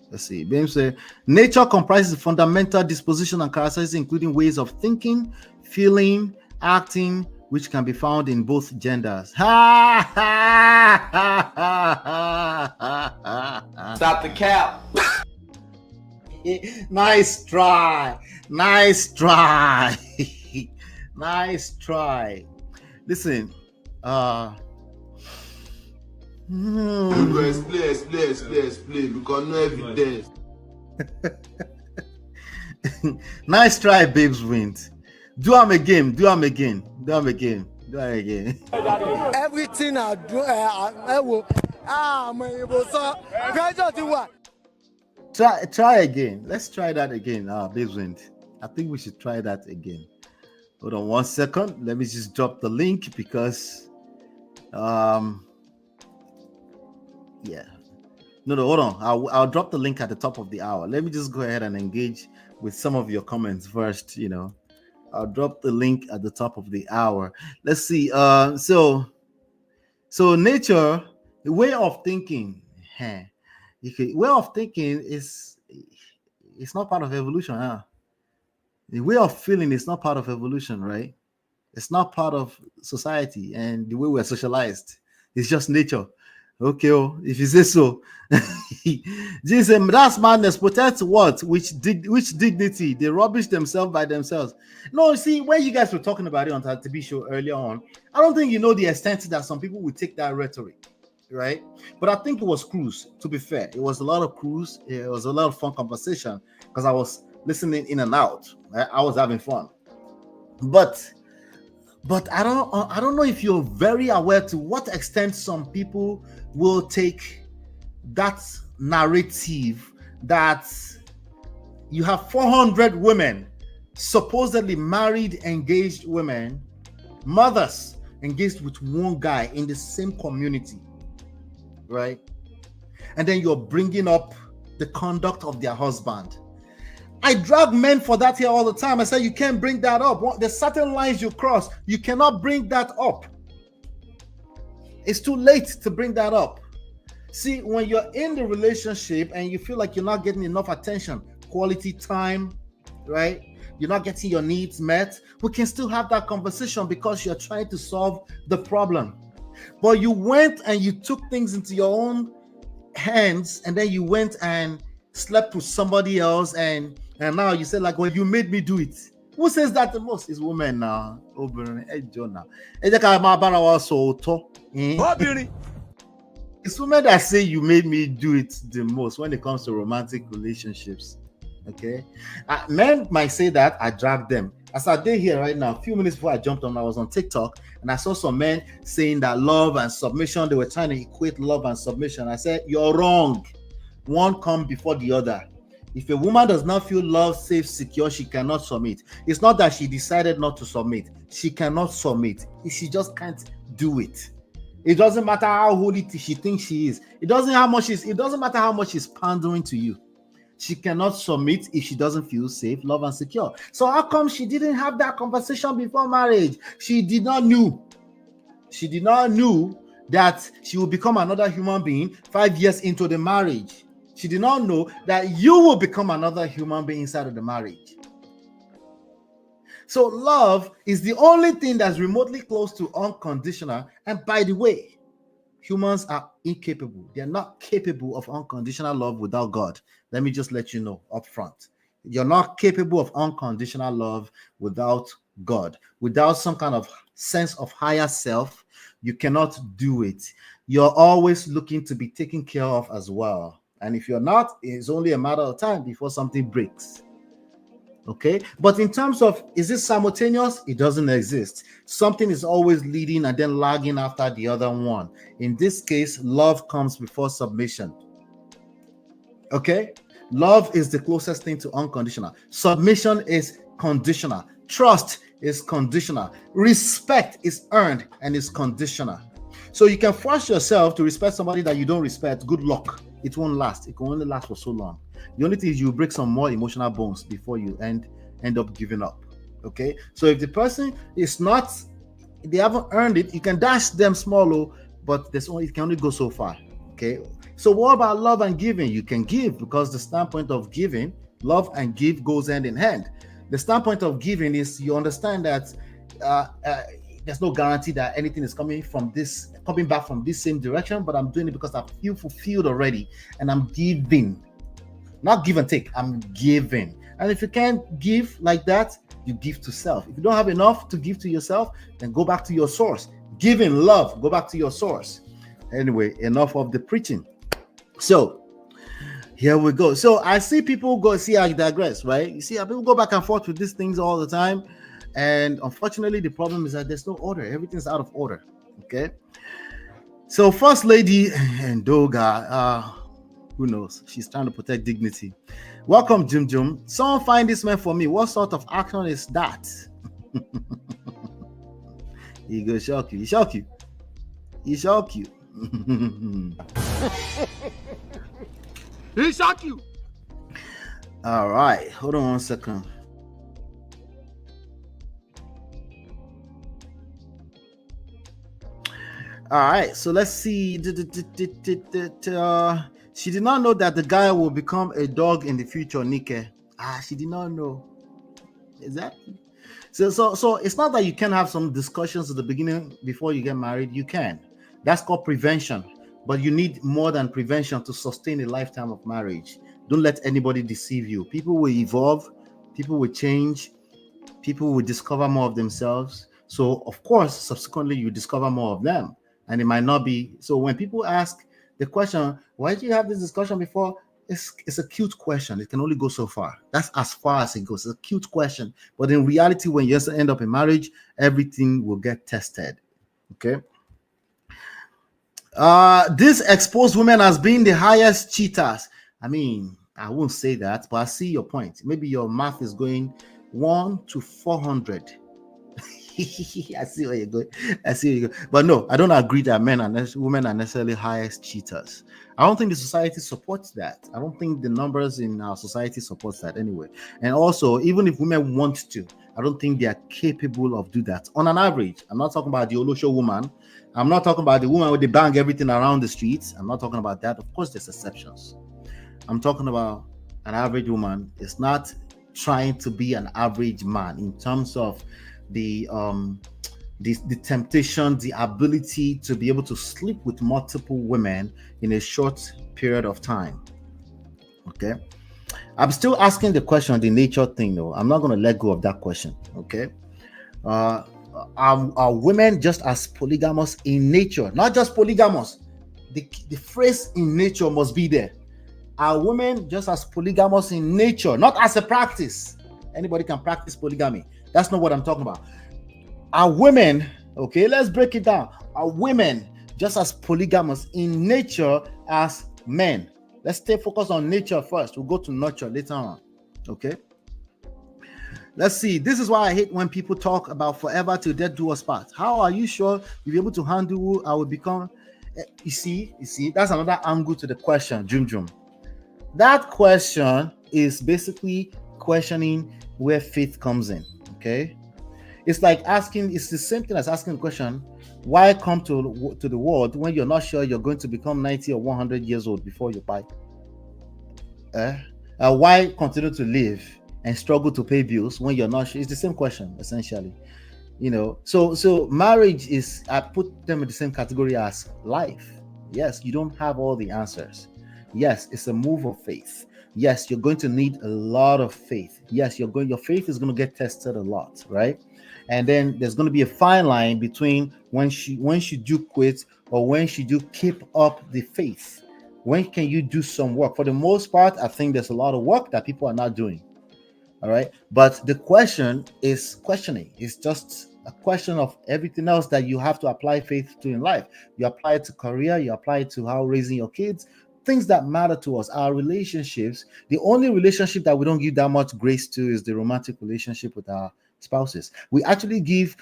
Let's see. Babes say nature comprises fundamental disposition and characteristics, including ways of thinking, feeling, acting, which can be found in both genders. Ha ha ha ha. Stop the cap. Nice try. Nice try. Nice try. Listen, Explain, because no evidence. Nice try, Babes Wins. Do them again. Everything I do, I will. Try again. Let's try that again. Babes Wins. I think we should try that again. Hold on 1 second. Let me just drop the link because yeah. No, hold on. I'll drop the link at the top of the hour. Let me just go ahead and engage with some of your comments first, you know. I'll drop the link at the top of the hour. Let's see. So nature, the way of thinking, way of thinking is, it's not part of evolution, huh? The way of feeling is not part of evolution, right? It's not part of society and the way we're socialized. It's just nature. Okay, if you say so. Jesus, that's madness. Protect what? Which dignity? They rubbish themselves by themselves. No, see, when you guys were talking about it on the TAPES show earlier on, I don't think you know the extent that some people would take that rhetoric, right? But I think it was cruise, to be fair. It was a lot of cruise. It was a lot of fun conversation because I was listening in and out. Right? I was having fun. But I don't know if you're very aware to what extent some people will take that narrative that you have 400 women, supposedly married, engaged women, mothers engaged with one guy in the same community, right? And then you're bringing up the conduct of their husband. I drag men for that here all the time. I say you can't bring that up. There's certain lines you cross. You cannot bring that up. It's too late to bring that up. See, when you're in the relationship and you feel like you're not getting enough attention, quality time, right? You're not getting your needs met, we can still have that conversation because you're trying to solve the problem. But you went and you took things into your own hands, and then you went and slept with somebody else, and now you say like, well, you made me do it. Who says that the most? Is women now. It's women that say you made me do it the most when it comes to romantic relationships. Okay, men might say that I dragged them. As I did here right now, a few minutes before I jumped on, I was on TikTok and I saw some men saying that love and submission, they were trying to equate love and submission. I said, you're wrong. One come before the other. If a woman does not feel loved, safe, secure, she cannot submit. It's not that she decided not to submit. She cannot submit. She just can't do it. It doesn't matter how holy she thinks she is. It doesn't matter how much she's pandering to you. She cannot submit if she doesn't feel safe, love, and secure. So how come she didn't have that conversation before marriage? She did not know. She did not know that she will become another human being 5 years into the marriage. She did not know that you will become another human being inside of the marriage. So love is the only thing that's remotely close to unconditional. And by the way, humans are incapable. They're not capable of unconditional love without God. Let me just let you know up front. You're not capable of unconditional love without God. Without some kind of sense of higher self, you cannot do it. You're always looking to be taken care of as well. And if you're not, it's only a matter of time before something breaks. Okay? But in terms of, is it simultaneous? It doesn't exist. Something is always leading and then lagging after the other one. In this case, love comes before submission. Okay? Love is the closest thing to unconditional. Submission is conditional. Trust is conditional. Respect is earned and is conditional. So you can force yourself to respect somebody that you don't respect. Good luck. It won't last. It can only last for so long. The only thing is you break some more emotional bones before you end up giving up. Okay? So if the person is not, they haven't earned it, you can dash them small, but it can only go so far. Okay? So what about love and giving? You can give, because the standpoint of giving, love and give goes hand in hand. The standpoint of giving is you understand that there's no guarantee that anything is coming back from this same direction, but I'm doing it because I feel fulfilled already, and I'm giving. Not give and take, I'm giving. And if you can't give like that, you give to self. If you don't have enough to give to yourself, then go back to your source. Giving love, go back to your source. Anyway, enough of the preaching. So here we go. So I see people go, see, I digress, right? You see how people go back and forth with these things all the time. And unfortunately, the problem is that there's no order. Everything's out of order. Okay. So First Lady Engonga, who knows? She's trying to protect dignity. Welcome, Jim Jim. Someone find this man for me. What sort of action is that? He go shock you. He shock you. He shock you. He shock you. All right. Hold on 1 second. All right. So let's see. She did not know that the guy will become a dog in the future, Nike. She did not know. Exactly. So it's not that you can have some discussions at the beginning before you get married. You can. That's called prevention. But you need more than prevention to sustain a lifetime of marriage. Don't let anybody deceive you. People will evolve. People will change. People will discover more of themselves. So, of course, subsequently, you discover more of them. And it might not be. So when people ask the question, why did you have this discussion before? It's a cute question. It can only go so far. That's as far as it goes. It's a cute question. But in reality, when you end up in marriage, everything will get tested. Okay? This exposed women as being the highest cheaters. I mean, I won't say that, but I see your point. Maybe your math is going 1 to 400. I see where you're going. But no, I don't agree that women are necessarily highest cheaters. I don't think the society supports that. I don't think the numbers in our society supports that anyway. And also, even if women want to, I don't think they are capable of do that. On an average, I'm not talking about the Olosho woman. I'm not talking about the woman with the bang everything around the streets. I'm not talking about that. Of course, there's exceptions. I'm talking about an average woman is not trying to be an average man in terms of the temptation, the ability to be able to sleep with multiple women in a short period of time. Okay, I'm still asking the question on the nature thing, though. I'm not going to let go of that question. Okay, are women just as polygamous in nature? Not just polygamous. The phrase in nature must be there. Are women just as polygamous in nature, not as a practice? Anybody can practice polygamy. That's not what I'm talking about. Are women, okay, let's break it down. Are women just as polygamous in nature as men? Let's stay focused on nature first. We'll go to nurture later on. Okay. Let's see. This is why I hate when people talk about forever till death do us part. How are you sure you'll be able to handle who I will become? You see, that's another angle to the question, Jum. That question is basically questioning where faith comes in. Okay. It's like asking, it's the same thing as asking the question, why come to the world when you're not sure you're going to become 90 or 100 years old before you die? Why continue to live and struggle to pay bills when you're not sure? It's the same question, essentially. So marriage is, I put them in the same category as life. Yes, you don't have all the answers. Yes, it's a move of faith. Yes, you're going to need a lot of faith. Yes, your faith is going to get tested a lot, right? And then there's going to be a fine line between when should you quit or when should you keep up the faith. When can you do some work? For the most part, I think there's a lot of work that people are not doing. All right. But the question is questioning. It's just a question of everything else that you have to apply faith to in life. You apply it to career, you apply it to how raising your kids, things that matter to us, our relationships. The only relationship that we don't give that much grace to is the romantic relationship with our spouses. We actually give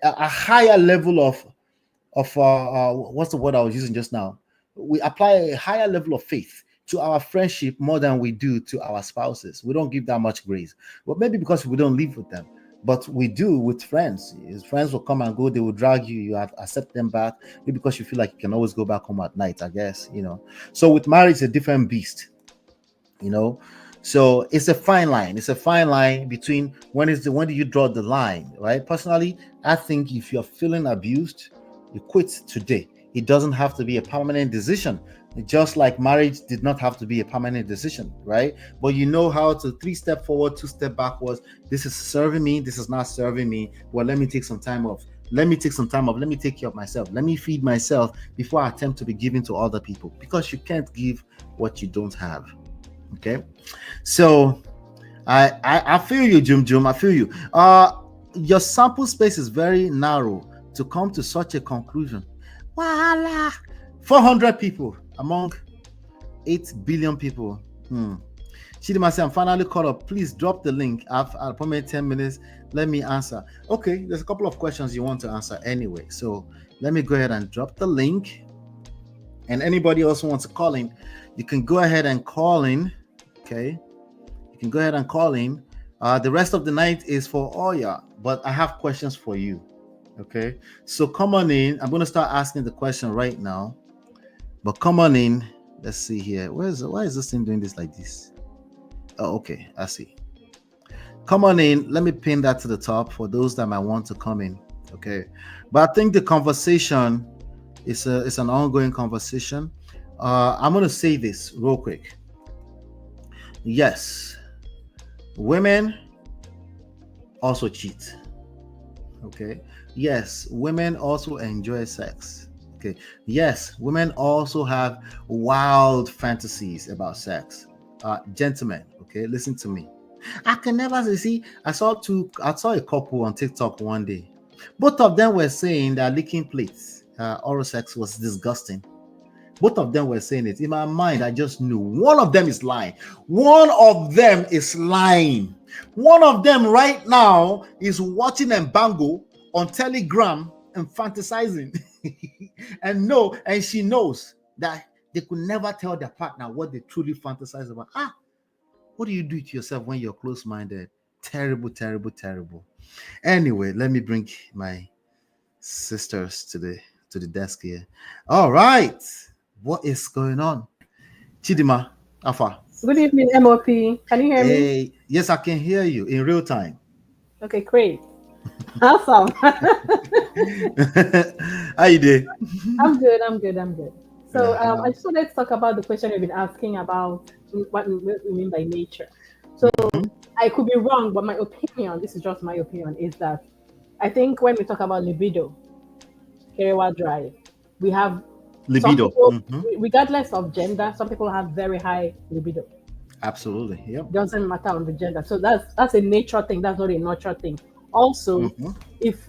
a higher level of what's the word I was using just now? We apply a higher level of faith to our friendship more than we do to our spouses. We don't give that much grace. Well, maybe because we don't live with them, but we do with friends. His friends will come and go, they will drag you, you have to accept them back, maybe because you feel like you can always go back home at night, I guess, So with marriage, it's a different beast, So it's a fine line. It's a fine line between when do you draw the line, right? Personally, I think if you're feeling abused, you quit today. It doesn't have to be a permanent decision. Just like marriage did not have to be a permanent decision, right? But you know how to 3 step forward, 2 step backwards. This is serving me. This is not serving me. Well, let me take some time off. Let me take care of myself. Let me feed myself before I attempt to be giving to other people, because you can't give what you don't have. Okay. So I feel you, Jum. I feel you. Your sample space is very narrow to come to such a conclusion. Voila! 400 people among 8 billion people. Chidima said, I'm finally caught up. Please drop the link. I'll probably 10 minutes. Let me answer. Okay, there's a couple of questions you want to answer anyway. So let me go ahead and drop the link. And anybody else who wants to call in, you can go ahead and call in. Okay. You can go ahead and call in. The rest of the night is for Oya, but I have questions for you. Okay, so come on in. I'm going to start asking the question right now, but come on in. Let's see here. Why is this thing doing this like this? Oh, okay, I see. Come on in. Let me pin that to the top for those that might want to come in. Okay, but I think the conversation is an ongoing conversation. I'm going to say this real quick. Yes, women also cheat. Okay. Yes, women also enjoy sex. Okay. Yes, women also have wild fantasies about sex. Gentlemen, okay, listen to me. I can never see. I saw a couple on TikTok one day. Both of them were saying that licking plates, oral sex was disgusting. Both of them were saying it. In my mind, I just knew one of them is lying. One of them is lying. One of them right now is watching Mbango on Telegram and fantasizing. and she knows that they could never tell their partner what they truly fantasize about. What do you do to yourself when you're close-minded? Terrible, terrible, terrible. Anyway, let me bring my sisters to the desk here. All right. What is going on? Chidima, Afa. Good evening, MOP. Can you hear me? Yes, I can hear you in real time. Okay, great. Awesome. How you doing? I'm good. So I just wanted to talk about the question you've been asking about what we mean by nature. So I could be wrong, but my opinion, this is just my opinion, is that I think when we talk about libido, Kerewa drive, we have libido. People, regardless of gender, some people have very high libido. Absolutely. Yep. Doesn't matter on the gender. So that's a nature thing. That's not a nurture thing. Also, if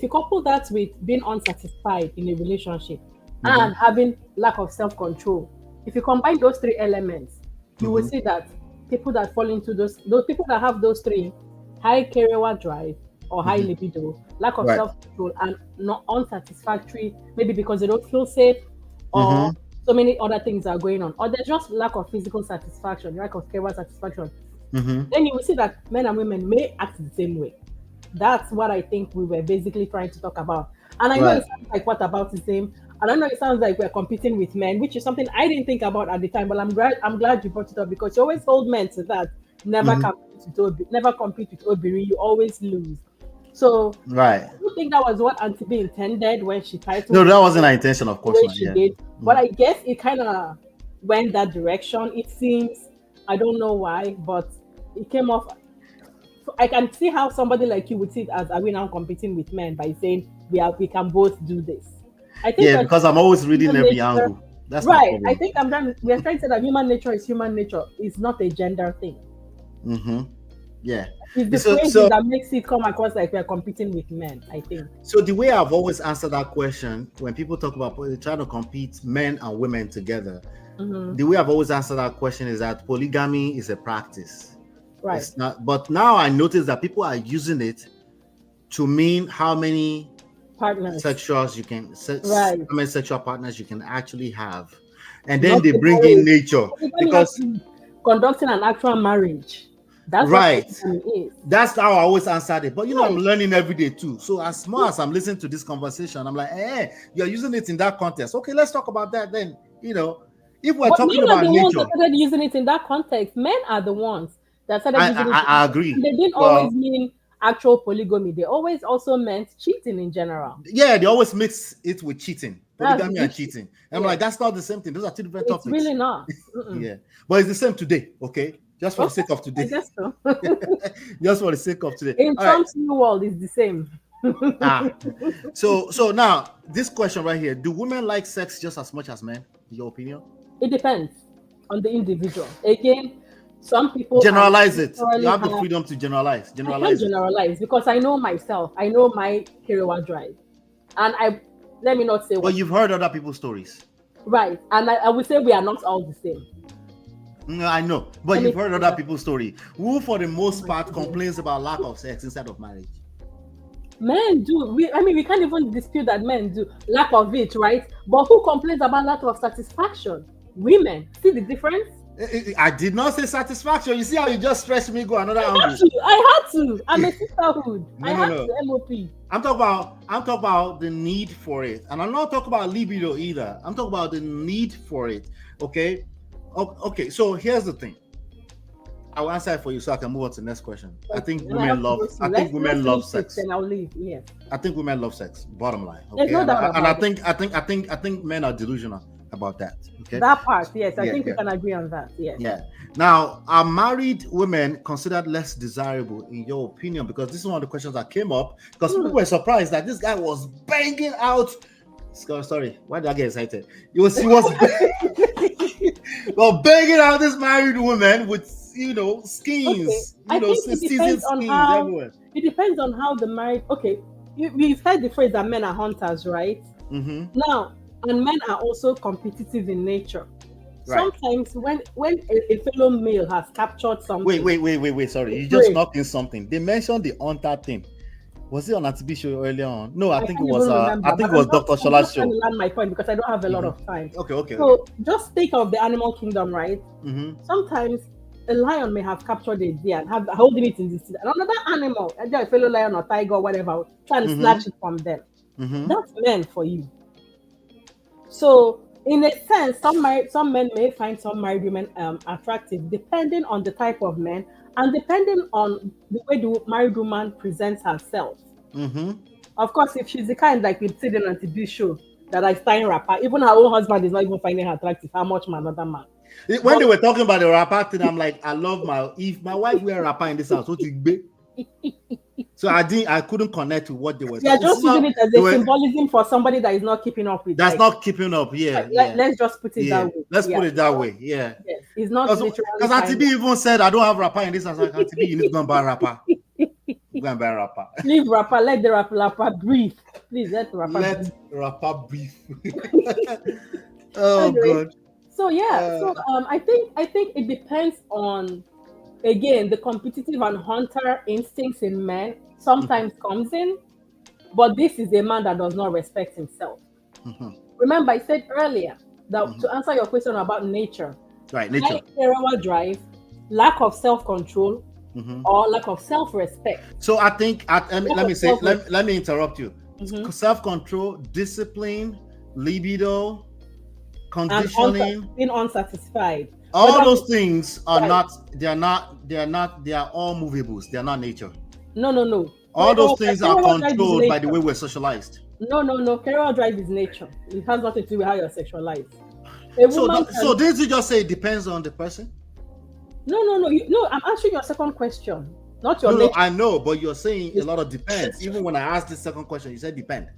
you couple that with being unsatisfied in a relationship and having lack of self-control, if you combine those three elements, you will see that people that fall into those people that have those three, high career drive or high libido, lack of self-control, and not unsatisfactory, maybe because they don't feel safe, or so many other things are going on, or there's just lack of physical satisfaction, lack of career satisfaction. Then you will see that men and women may act the same way. That's what I think we were basically trying to talk about. And I know it sounds like whataboutism, and I know it sounds like we're competing with men, which is something I didn't think about at the time. But I'm glad you brought it up, because you always hold men to that. Never compete with Obiri. You always lose. So I don't think that was what Auntie B intended when she tried to. No, that wasn't her intention, of course. She did. But I guess it kind of went that direction. It seems, I don't know why, but it came off. I can see how somebody like you would see it as, are we now competing with men by saying we can both do this? I think because I'm always reading every angle. That's right. I think we're trying to say that human nature is human nature. It's not a gender thing. Yeah. It's the phrasing that makes it come across like we're competing with men, I think. So the way I've always answered that question, when people talk about trying to compete men and women together, the way I've always answered that question is that polygamy is a practice. Right. It's not, but now I notice that people are using it to mean how many partners, sexuals you can, how many sexual partners you can actually have, and then they bring in nature, because conducting an actual marriage. That's right. Is. That's how I always answered it. But I'm learning every day too. So as more as I'm listening to this conversation, I'm like, you're using it in that context. Okay, let's talk about that then. If we're talking about nature, ones that started using it in that context. Men are the ones that started using it. I agree. They didn't always mean actual polygamy. They always also meant cheating in general. Yeah, they always mix it with cheating. Polygamy and cheating. And I'm like, that's not the same thing. Those are two different topics. It's really not. Yeah. But it's the same today, okay? Just for the sake of today. I guess so. Just for the sake of today. In Trump's new world, it's the same. So now, this question right here. Do women like sex just as much as men, in your opinion? It depends on the individual. Again, some people generalize it. You have the freedom to generalize. I can't generalize because I know myself. I know my career drive. And let me not say But you've heard other people's stories. Right. And I would say we are not all the same. No, I know, but you've heard other people's story. Who, for the most part, complains about lack of sex instead of marriage? Men do. We can't even dispute that men do. Lack of it, right? But who complains about lack of satisfaction? Women. See the difference? I did not say satisfaction. You see how you just stretched me go another angle? I had to. I'm a sisterhood. I had to MOP. I'm talking about the need for it, and I'm not talking about libido either. I'm talking about the need for it. Okay. Okay, so here's the thing. I'll answer it for you so I can move on to the next question. I think women love sex. And I'll leave. Yeah. I think women love sex. Bottom line. Okay. And I think men are delusional about that. Okay. That part, yes. I think we can agree on that. Yes. Yeah. Now, are married women considered less desirable in your opinion? Because this is one of the questions that came up. Because people were surprised that this guy was banging out. Sorry, why did I get excited? He was well, begging out this married woman with schemes, it depends on how the married. Okay, we've heard the phrase that men are hunters, right? Now, and men are also competitive in nature. Right. Sometimes when a fellow male has captured something. Wait, sorry, you just knocked in something. They mentioned the hunter thing. Was it on a TV show earlier on? No, I think it was Dr. Shola's show. I'm land my point because I don't have a lot of time. Okay. So just think of the animal kingdom, right? Sometimes a lion may have captured a deer and have holding it in the sea. And another animal, a fellow lion or tiger or whatever, trying to snatch it from them. That's men for you. So in a sense, some men may find some married women attractive, depending on the type of men and depending on the way the married woman presents herself. Of course, if she's the kind like we've seen on the TV show that I find rapper, even her own husband is not even finding her attractive. How much my another man? When they were talking about the rapper thing, I'm like, I love if my wife wear a rapper in this house, what you be? So I couldn't connect to what they were. They're just using it as a symbolism for somebody that is not keeping up with. That's not keeping up. Yeah. Let's just put it that way. Let's put it that way. Yeah. Yes. It's not literally. Because Auntie B even said, I don't have rapper in this house. Like, Auntie B, you need to go and buy a rapper. Go and buy a rapper. Leave rapper. Let the rapper breathe. Please let the rapper breathe. Rapper breathe. Oh, anyway, God. So yeah, I think it depends on, again, the competitive and hunter instincts in men sometimes comes in, but this is a man that does not respect himself. Remember, I said earlier that to answer your question about nature, Right, nature. high drive, lack of self-control, or lack of self-respect. So I think let me interrupt you. Self-control, discipline, libido, conditioning, being unsatisfied. all those things are they are all movables. They are not nature. No. All those things are controlled by the way we're socialized. No. Career drive is nature. It has nothing to do with how you're sexualized. So didn't you just say it depends on the person? No. I'm answering your second question, not your. No, I know, but you're saying a lot of depends. Even when I asked the second question, you said depend.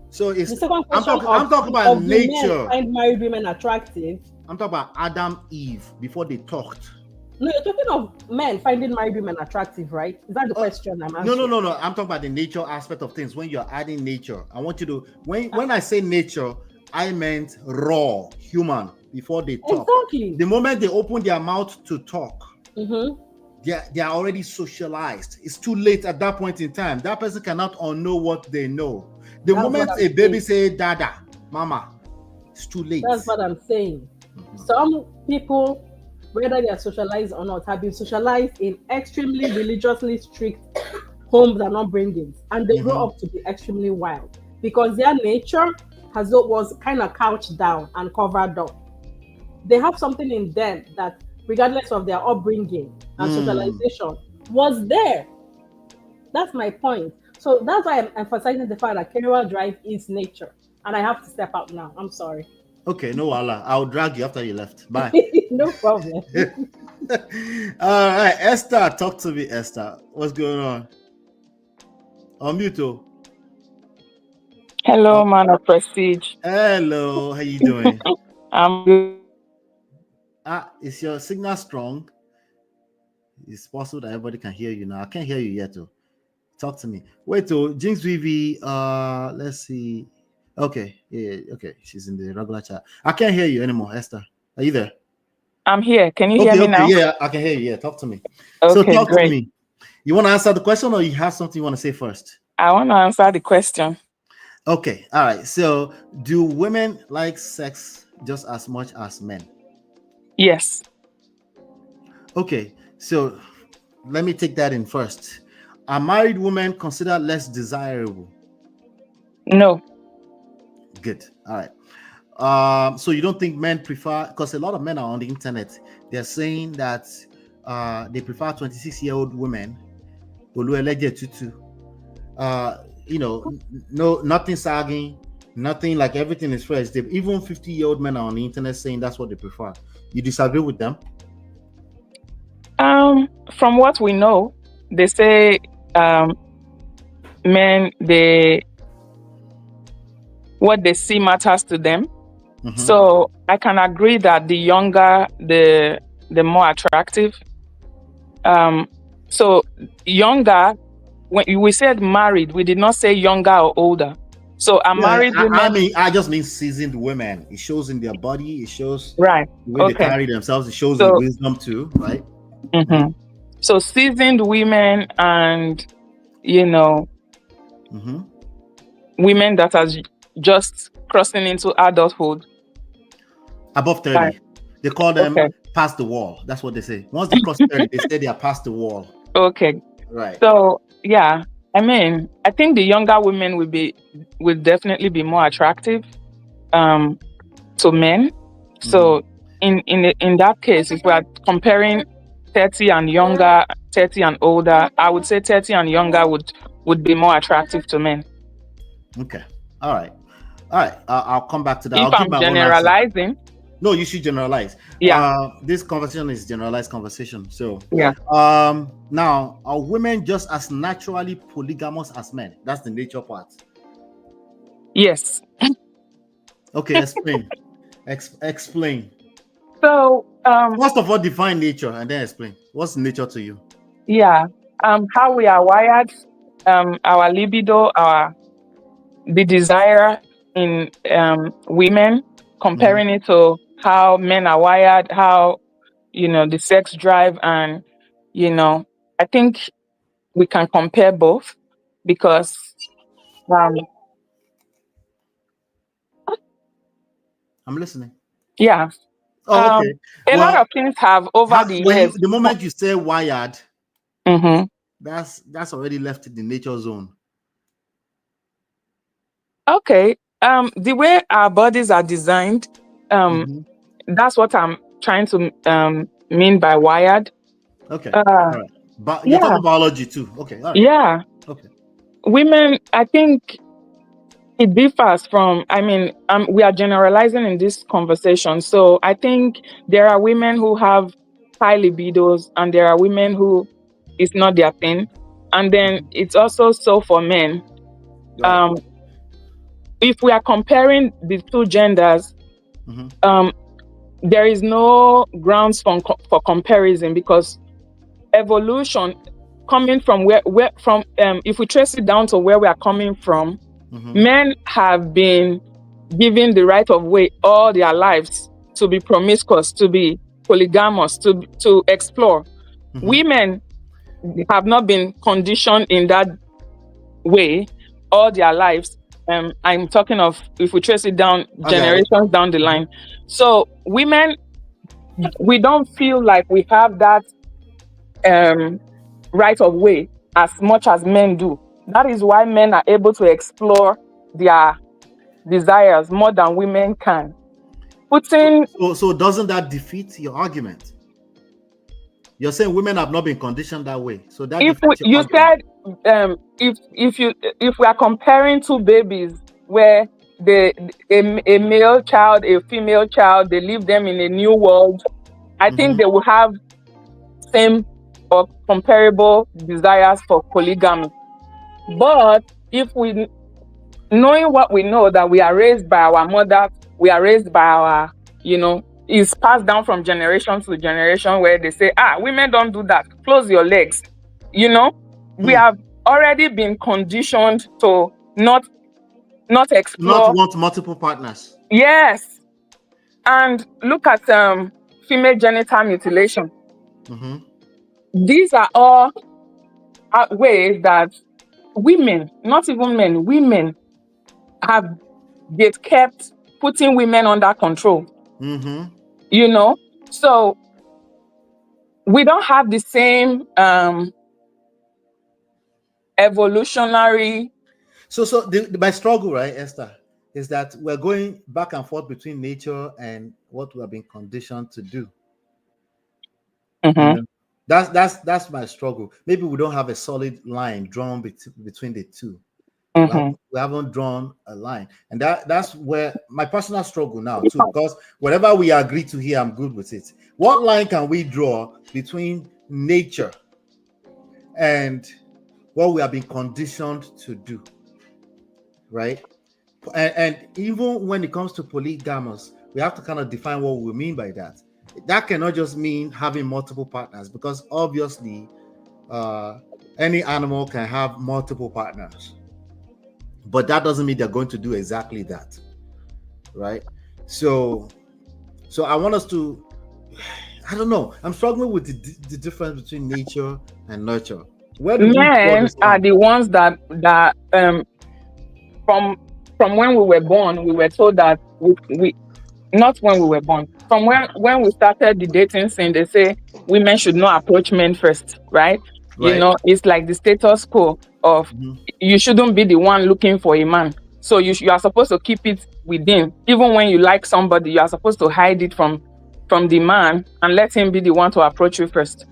So it's the second question. I'm talking about nature. Find married women attractive. I'm talking about Adam, Eve before they talked. No, you're talking of men finding married women attractive, right? Is that the question I'm answering? No. I'm talking about the nature aspect of things. When you're adding nature, I want you to when I say nature, I meant raw human before they talk. Exactly. The moment they open their mouth to talk, they are already socialized. It's too late at that point in time. That person cannot unknow what they know. The moment a baby say dada, mama, it's too late. That's what I'm saying. Some people, whether they are socialized or not, have been socialized in extremely religiously strict homes and upbringings, and they grow up to be extremely wild because their nature was kind of couched down and covered up. They have something in them that, regardless of their upbringing and socialization, was there. That's my point. So that's why I'm emphasizing the fact that career drive is nature, and I have to step out now. I'm sorry. Okay, no Allah. I'll drag you after you left. Bye. No problem. All right, Esther, talk to me, Esther. What's going on? Unmute. Hello, man of prestige. Hello, how you doing? I'm good. Is your signal strong? It's possible that everybody can hear you now. I can't hear you yet, though. Talk to me. Wait, Jinx Vivi. Let's see. Okay, yeah, okay. She's in the regular chat. I can't hear you anymore, Esther. Are you there? I'm here. Can you hear me now? Yeah, I can hear you. Yeah, talk to me. Okay, so talk great. to me. You want to answer the question, or you have something you want to say first? I want to answer the question. Okay, all right. So, do women like sex just as much as men? Yes. Okay, so let me take that in first. Are married women considered less desirable? No. Good. All right. So you don't think men prefer, because a lot of men are on the internet, they're saying that they prefer 26-year-old women, nothing sagging, nothing, like everything is fresh. Even 50-year-old men are on the internet saying that's what they prefer. You disagree with them? From what we know, they say men, what they see matters to them. So I can agree that the younger, the more attractive. So younger, when we said married, we did not say younger or older. So married women. I just mean seasoned women. It shows in their body. It shows right the way they carry themselves. It shows in wisdom too, right? So seasoned women and women that are just crossing into adulthood. Above 30. Right. They call them past the wall. That's what they say. Once they cross 30, they say they are past the wall. Okay. Right. So yeah, I mean, I think the younger women will definitely be more attractive to men. So in that case, if we are comparing 30 and younger, 30 and older, I would say 30 and younger would be more attractive to men. Okay. All right. I'll come back to that. If I'm generalizing. No, you should generalize. Yeah. This conversation is generalized conversation. So yeah. Now, are women just as naturally polygamous as men? That's the nature part. Yes. Okay, explain. Explain. So first of all, define nature and then explain. What's nature to you? Yeah. How we are wired, our libido, the desire in women, comparing it to how men are wired, how, the sex drive, and, I think we can compare both because, um, I'm listening. yeah, Oh, okay. a lot Well, of things have over the years. the moment you say wired, Mm-hmm. that's already left in the nature zone. Okay. The way our bodies are designed, that's what I'm trying to mean by wired. Okay. All right. But you're talking biology too. Okay. All right. Yeah. Okay. Women, I think it differs from, we are generalizing in this conversation. So I think there are women who have high libidos and there are women who it's not their thing. And then it's also so for men. Right. If we are comparing the two genders, there is no grounds for comparison because evolution coming from where if we trace it down to where we are coming from, men have been given the right of way all their lives to be promiscuous, to be polygamous, to explore. Women have not been conditioned in that way all their lives. I'm talking of if we trace it down generations down the line. So women, we don't feel like we have that right of way as much as men do. That is why men are able to explore their desires more than women can. So doesn't that defeat your argument? You're saying women have not been conditioned that way. So that if we are comparing two babies where a male child, a female child, they leave them in a new world, I think they will have same or comparable desires for polygamy. But if we, knowing what we know, that we are raised by our mother, we are raised by our, it's passed down from generation to generation where they say, women don't do that. Close your legs. We have already been conditioned to not explore. Not want multiple partners. Yes. And look at female genital mutilation. These are all ways that women, not even men, women have kept putting women under control. So we don't have the same evolutionary. So my struggle, right, Esther, is that we're going back and forth between nature and what we have been conditioned to do. That's my struggle. Maybe we don't have a solid line drawn between the two. We haven't drawn a line, and that's where my personal struggle now too. Because whatever we agree to here, I'm good with it. What line can we draw between nature and what we have been conditioned to do, right? And even when it comes to polygamous, we have to kind of define what we mean by that. That cannot just mean having multiple partners, because obviously any animal can have multiple partners, but that doesn't mean they're going to do exactly that, right? So I want us to, I don't know, I'm struggling with the difference between nature and nurture. Men are the ones that from when we were born, we were told that we not when we were born, from when we started the dating scene, they say women should not approach men first, right? It's like the status quo of you shouldn't be the one looking for a man. So you are supposed to keep it within. Even when you like somebody, you are supposed to hide it from the man and let him be the one to approach you first.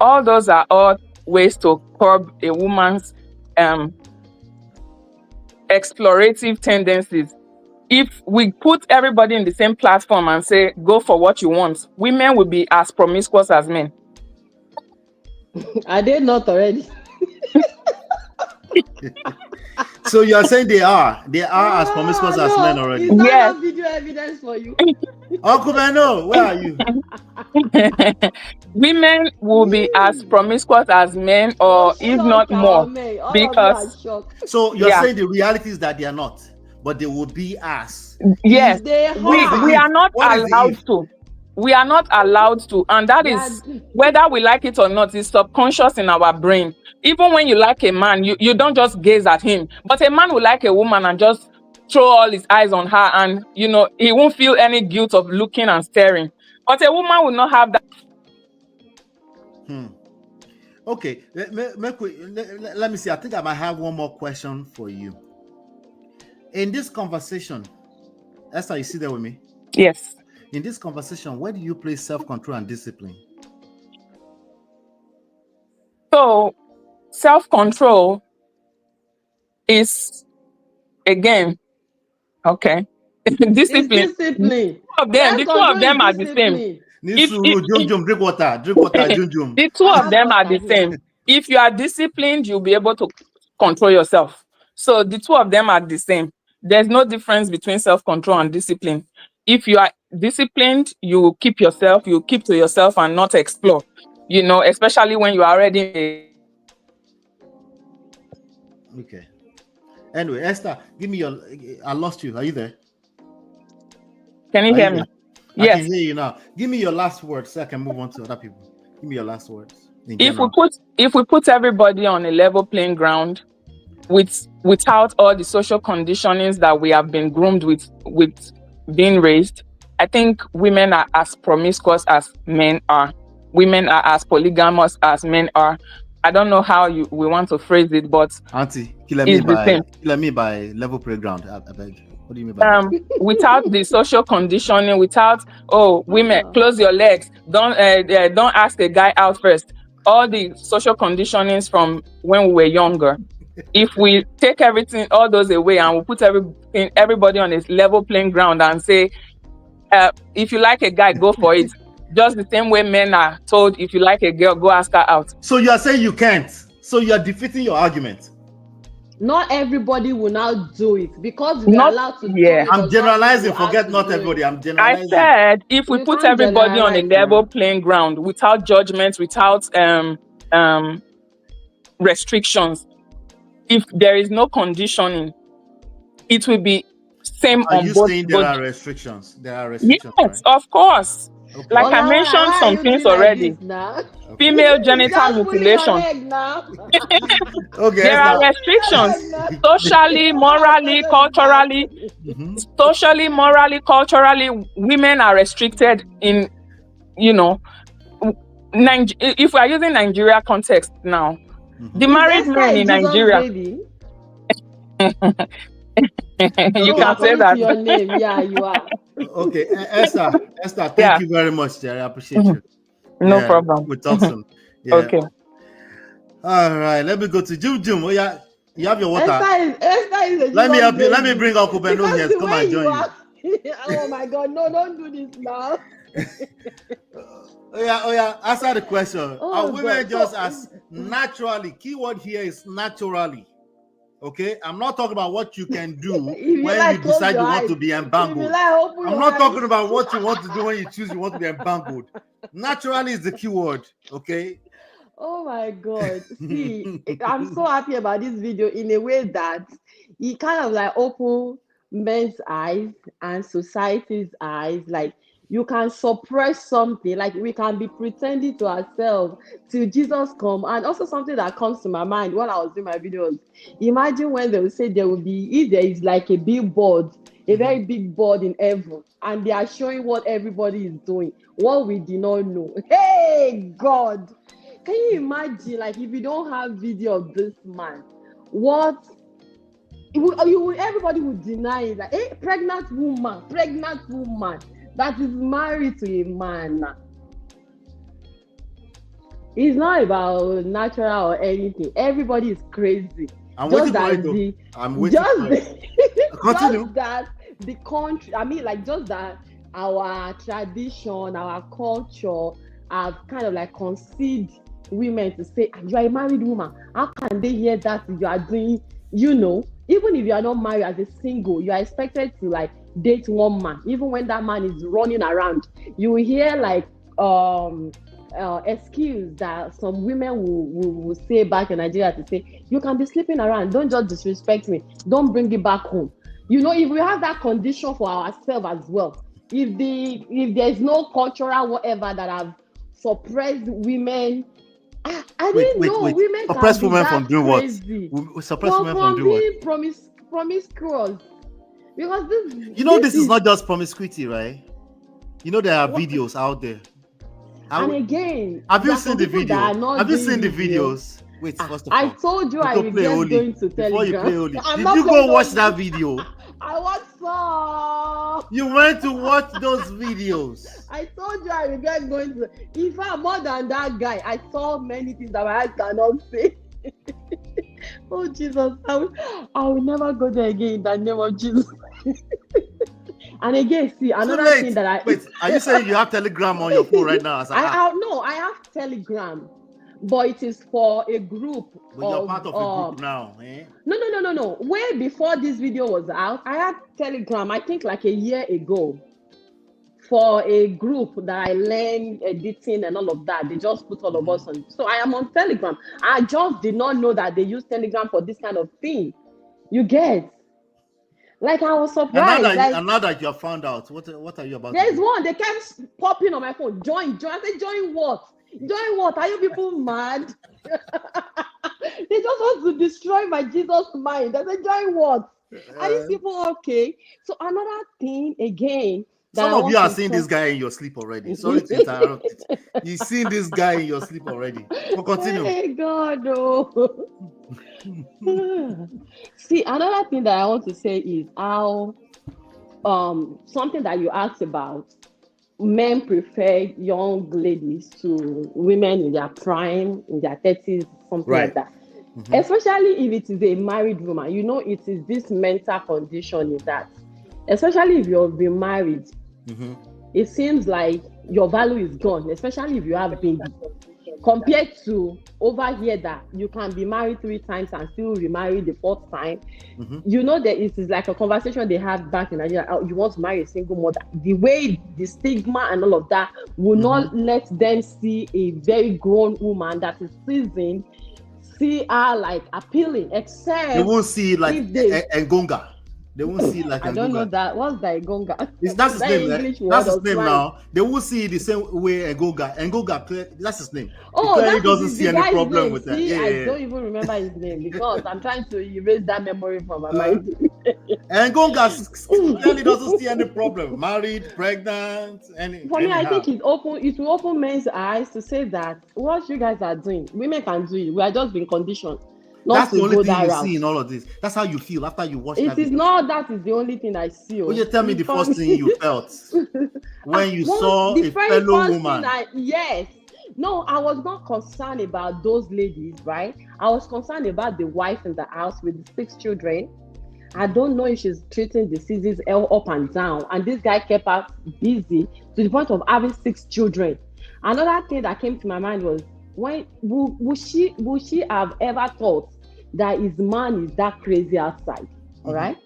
All those are all ways to curb a woman's explorative tendencies. If we put everybody in the same platform and say, go for what you want, women will be as promiscuous as men. Are they not already? So you're saying they are as promiscuous as men already? Is that not video evidence for you? Uncle Beno, where are you? Women will be as promiscuous as men, or if not more, because so you're saying the reality is that they are not. but they will be as. Yes, They we are not allowed to. We are not allowed to, and that is whether we like it or not. It's subconscious in our brain. Even when you like a man, you don't just gaze at him. But a man will like a woman and just throw all his eyes on her, and he won't feel any guilt of looking and staring. But a woman will not have that. Okay, let me see. I think I might have one more question for you. In this conversation, Esther, you see there with me? Yes. In this conversation, where do you place self-control and discipline? So, self-control is, again, okay, discipline. Discipline. The two of them are the same. Drink water. The two of them are the same. If you are disciplined, you'll be able to control yourself. So the two of them are the same. There's no difference between self-control and discipline. If you are disciplined, you will keep yourself, you keep to yourself and not explore, especially when you are already. Okay. Anyway, Esther, give me I lost you. Are you there? Can you hear me? Yes. I can hear you now. Give me your last words so I can move on to other people. Give me your last words. If we put everybody on a level playing ground, without all the social conditionings that we have been groomed with being raised, I think women are as promiscuous as men are. Women are as polygamous as men are. I don't know how we want to phrase it, but Auntie, kill me by level playground. I beg. What do you mean by that? Without the social conditioning, without women, close your legs, don't ask a guy out first. All the social conditionings from when we were younger. If we take all those away and we put everybody on a level playing ground and say, if you like a guy, go for it. Just the same way men are told, if you like a girl, go ask her out. So you are saying you can't. So you are defeating your argument. Not everybody will now do it because we are allowed to do it. I'm generalizing. Forget not everybody. I'm generalizing. I said if we put everybody on a level playing ground without judgments, without restrictions, if there is no conditioning, it will be same Are on you both. saying there are restrictions? There are restrictions. Yes, right? Of course. Okay. Like I mentioned some things already. Female genital mutilation. Okay, there are restrictions socially, morally, culturally. Socially, morally, culturally, women are restricted in, if we are using Nigeria context now, the married men in Nigeria. You can say that. Your name. Yeah, you are. Okay, Esther, thank you very much, Jerry. I appreciate you. No problem. We'll talk soon. Yeah. Okay. All right, let me go to Jum. Oh, yeah, you have your water. Esther is let me help you. Let me bring Uncle Beno here. Come and join you. Oh my God! No, don't do this now. Oh yeah. Answer the question. Are women just as naturally? Keyword here is naturally. Okay, I'm not talking about what you can do when you decide you want to be embangled. I'm not talking about what you want to do when you choose you want to be embangled. Naturally is the keyword. Okay. Oh my God. See, I'm so happy about this video in a way that it kind of like open men's eyes and society's eyes. Like you can suppress something, like we can be pretending to ourselves till Jesus come. And also something that comes to my mind while I was doing my videos. Imagine when they will say there will be, if there is like a billboard, a very big board in heaven, and they are showing what everybody is doing, what we did not know. Hey God, can you imagine, like if you don't have video of this man, what everybody would deny it, like a pregnant woman that is married to a man. It's not about natural or anything. Everybody is crazy. I'm waiting for it. I'm waiting for it. Continue. Just that the country, I mean, like just that our tradition, our culture have kind of like conceded women to say, you are a married woman. How can they hear that you are doing, even if you are not married as a single, you are expected to like date one man. Even when that man is running around, you will hear like excuse that some women will say back in Nigeria to say, you can be sleeping around, don't just disrespect me, don't bring it back home. You know, if we have that condition for ourselves as well, if there's no cultural whatever that have suppressed women, I didn't know women Suppress can be women that from doing crazy. what? Suppress women from doing being what? promiscuous. Because this is not just promiscuity, right? You know, there are videos out there. And again, have you seen the video? Have you seen the videos? Wait, first of all, I told you I regret going to Telegram. Before you play Holy, did you go watch that video? I watched some. You went to watch those videos. I told you I regret going to. In fact, more than that guy, I saw many things that my eyes cannot say. Oh Jesus, I will never go there again in the name of Jesus. And again, see another thing that I wait. Are you saying you have Telegram on your phone right now? No, I have Telegram, but it is for a group. But you're part of a group now, eh? No. Way before this video was out, I had Telegram. I think like a year ago, for a group that I learned editing and all of that. They just put all of us on. So I am on Telegram. I just did not know that they use Telegram for this kind of thing. You get? Like I was surprised. And now that you have found out, what are you about? There's one. They kept popping on my phone. Join. I said, join what? Join what? Are you people mad? They just want to destroy my Jesus mind. I said, join what? Are these people okay? So another thing again. Some of you are seeing this guy in your sleep already. Sorry to interrupt. You've seen this guy in your sleep already. So continue. Hey God, no. See, another thing that I want to say is how something that you asked about, men prefer young ladies to women in their prime, in their 30s, something like that. Especially if it is a married woman, you know, it is this mental condition is that, especially if you've been married, it seems like your value is gone, especially if you have baby. Compared to over here that you can be married 3 times and still remarry the 4th time. You know that it is like a conversation they have back in Nigeria. You want to marry a single mother. The way the stigma and all of that will not let them see a very grown woman that is seasoned, see her like appealing, except they won't see like engonga. They won't see like I don't know that. What's the engonga? That's his name. That's his name now. They won't see the same way engonga. Engonga, that's his name. Oh, he doesn't see any problem with that. I don't even remember his name because I'm trying to erase that memory from my mind. Engonga clearly doesn't see any problem. Married, pregnant, For me, I think it will open men's eyes to say that what you guys are doing, women can do it. We are just being conditioned. That's the only thing you see in all of this. That's how you feel after you watch that. It is not that is the only thing I see. Will you tell me the first thing you felt when you saw a fellow woman? Yes. No, I was not concerned about those ladies, right? I was concerned about the wife in the house with the 6 children. I don't know if she's treating diseases up and down. And this guy kept her busy to the point of having 6 children. Another thing that came to my mind was, would she have ever thought that his man is that crazy outside? All right.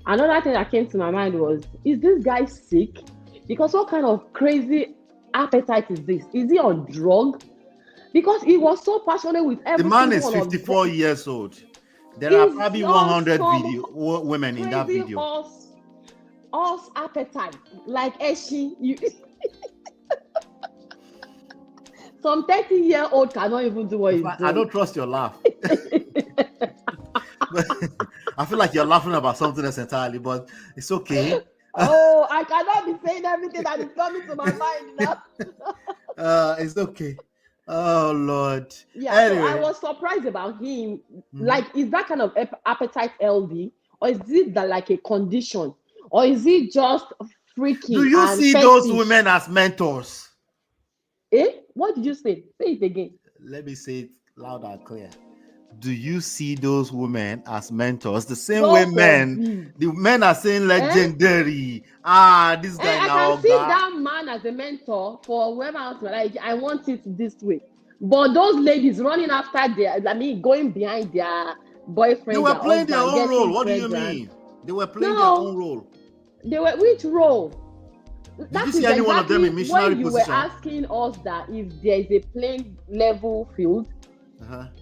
Another thing that came to my mind was, is this guy sick? Because what kind of crazy appetite is this? Is he on drug? Because he was so passionate with everything. The man is 54 years old. There are probably 100 women in that video. Us appetite, like Eshi. Some 30-year-old cannot even do what he's doing. I don't trust your laugh. I feel like you're laughing about something else entirely, but it's okay. Oh, I cannot be saying everything that is coming to my mind now. It's okay. Oh Lord. Yeah, anyway. So I was surprised about him. Like, is that kind of appetite LD, or is it that like a condition, or is it just freaky? Do you see those women as mentors? What did you say? Say it again. Let me say it loud and clear. Do you see those women as mentors? The same way the men are saying legendary. This guy now. I can see that man as a mentor for whoever else. Like, I want it this way. But those ladies running after going behind their boyfriend. They were playing their own role. What do you mean? They were playing their own role. They were which role? Did you see any one of them in missionary position? You were asking us that if there is a plain level field,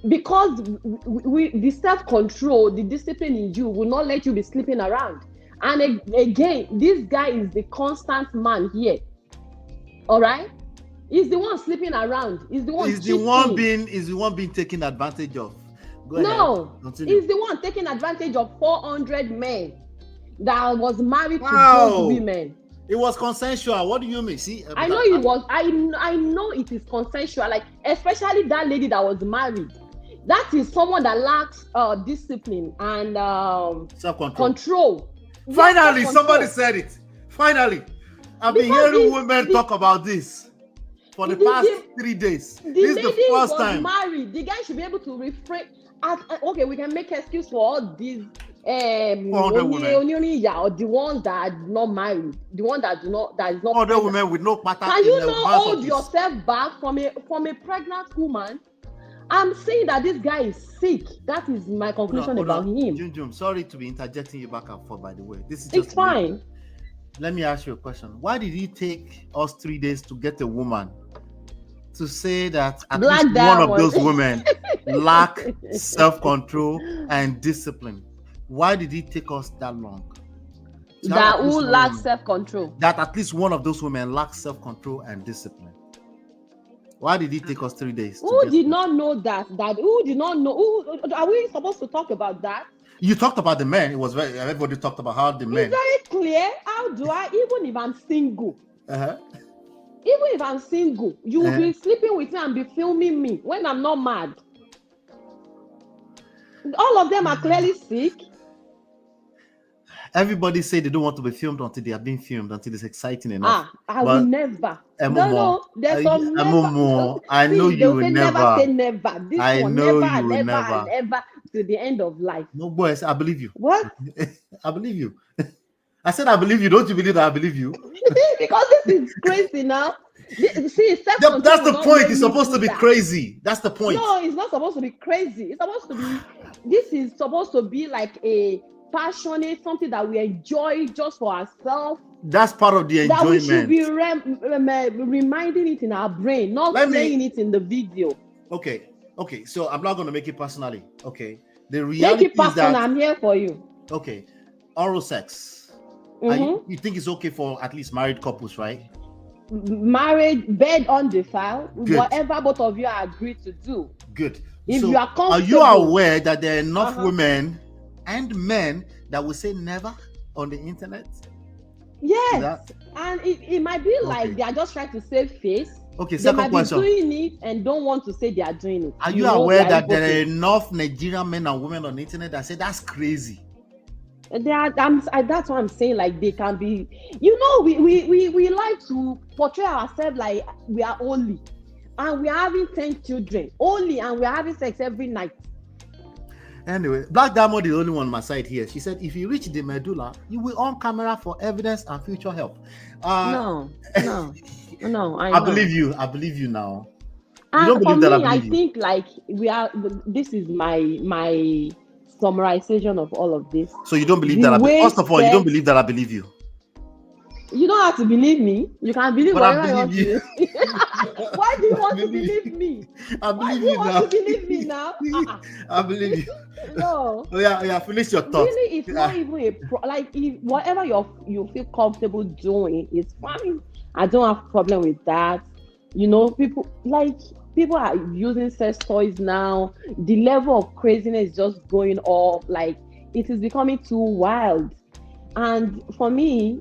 because the self-control, the discipline in you will not let you be sleeping around. And again, this guy is the constant man here. All right, he's the one sleeping around. He's the one. Is the one being taken advantage of. Go no, ahead. Continue. He's the one taking advantage of 400 men that was married to those women. It was consensual. What do you mean? See, I know it was. I know it is consensual. Like, especially that lady that was married. That is someone that lacks discipline and self-control. Finally, somebody said it. Finally, I've been hearing women talk about this for the past 3 days. This is the first time. Married. The guy should be able to refrain. Okay, we can make excuse for all these or the ones that are not married, the ones that is not other women with no pattern. Can you not hold yourself back from a pregnant woman? I'm saying that this guy is sick. That is my conclusion about him. Junjun, sorry to be interjecting you back and forth, by the way. This is just it's fine. Let me ask you a question. Why did it take us 3 days to get a woman to say that at least one of those women lack self-control and discipline? Why did it take us that long? That who lacks self-control? That at least one of those women lacks self-control and discipline. Why did it take us 3 days? Who did not know that? Who did not know? Are we supposed to talk about that? You talked about the men. It was everybody talked about how the men. It's very clear. How do I, even if I'm single, even if I'm single, you will be sleeping with me and be filming me when I'm not mad. All of them are clearly sick. Everybody say they don't want to be filmed until they are being filmed, until it's exciting enough. I will never. No, there's some never. I know you will never say never. This I one, know never, you will never, never to the end of life. No, boys, I believe you. What? I believe you. I said I believe you. Don't you believe that I believe you? Because this is crazy now. See, that's the point. It's supposed to be crazy. That's the point. No, it's not supposed to be crazy. It's supposed to be. This is supposed to be like a passionate, something that we enjoy just for ourselves. That's part of the enjoyment. That we should be reminding it in our brain, not saying it in the video. Okay. So I'm not going to make it personally. Okay. The reality make it personal. Is that I'm here for you. Okay. Oral sex. You think it's okay for at least married couples, right? Married, bed undefiled, whatever both of you are agreed to do. Good. If you are comfortable. Are you aware that there are enough women and men that will say never on the internet? Yes, and it might be like they are just trying to save face. Okay, second question. They might be doing it and don't want to say they are doing it. Are you aware that there are enough Nigerian men and women on the internet that say that's crazy? That's what I'm saying. Like, they can be, we like to portray ourselves like we are only, and we are having 10 children only, and we are having sex every night. Anyway, Black Diamond is the only one on my side here. She said, if you reach the medulla, you will on camera for evidence and future help. No. I believe you. I believe you now. You don't believe that? I think like we are. This is my summarization of all of this. So you don't believe that? First of all, you don't believe that I believe you. You don't have to believe me. You can believe whatever you want to. Why do you want to believe me? I believe you now. Why do you want to believe me now? I believe you. No. Yeah. Finish your thoughts. Really, it's not even if whatever you feel comfortable doing is fine. I don't have a problem with that. People are using sex toys now. The level of craziness is just going up. Like, it is becoming too wild. And for me,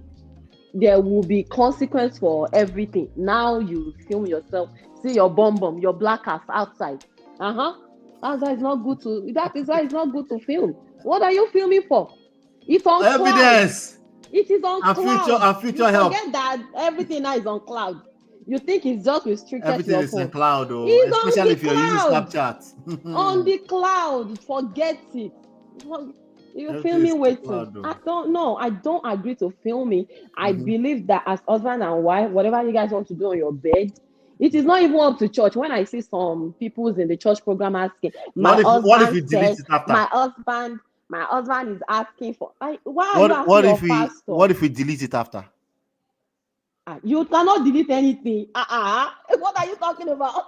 there will be consequence for everything. Now you film yourself, see your bum, your black ass outside. Outside is not good to. That is why it's not good to film. What are you filming for? It's on evidence. Cloud. It is on cloud. And future help. Forget that everything now is on cloud. You think it's just restricted everything to your is phone. In cloud, especially if you're using Snapchat. On the cloud, forget it. You're filming waiting. I don't know. I don't agree to filming. I believe that as husband and wife, whatever you guys want to do on your bed, it is not even up to church. When I see some people in the church program asking, what if you delete it after? My husband is asking for. What if we delete it after? You cannot delete anything. What are you talking about?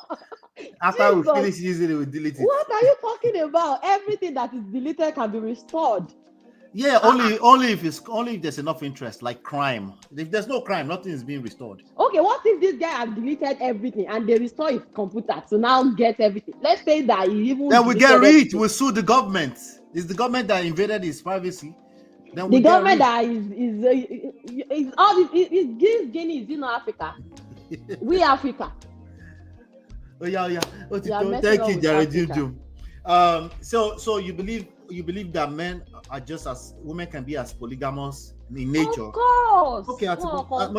After we finish using it, we delete it. What are you talking about? Everything that is deleted can be restored. Yeah, only if there's enough interest, like crime. If there's no crime, nothing is being restored. Okay, what if this guy has deleted everything and they restore his computer to now get everything? Let's say that he even then we get deleted rich. everything. We sue the government. It's the government that invaded his privacy. Then The we government get that is all this is Guinea is in Africa. We Africa. Oh yeah. We are messing Thank up you, with Jared Africa. So you believe that men are just as women can be as polygamous in nature? Of course. Okay,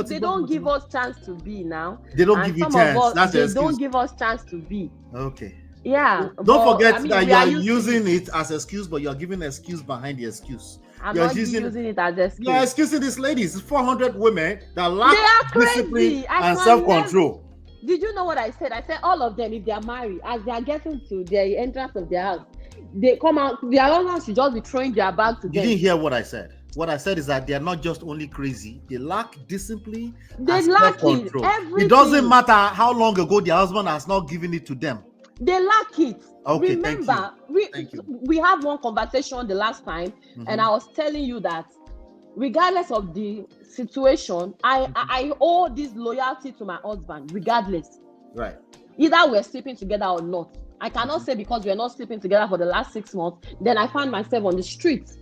They don't give us chance to be now. They don't And give you some chance. of us, That's the they excuse. don't give us chance to be. Okay. Yeah. Don't forget that we you are used to using be. it as excuse, but you are giving excuse behind the excuse. I'm You're not using it as excuse. You're excusing these ladies. It's 400 women that lack They are crazy. discipline I and can self-control. Did you know what I said? I said all of them, if they are married, as they are getting to the entrance of their house, they come out. Their husband should just be throwing their bag to You them. didn't hear what I said. What I said is that they are not just only crazy; they lack discipline. They and lack it. self-control. Everything. It doesn't matter how long ago their husband has not given it to them. They lack it. Okay, Remember, Thank you. we had one conversation the last time, and I was telling you that regardless of the situation, I owe this loyalty to my husband, regardless. Right. Either we're sleeping together or not. I cannot say because we're not sleeping together for the last 6 months, then I find myself on the streets.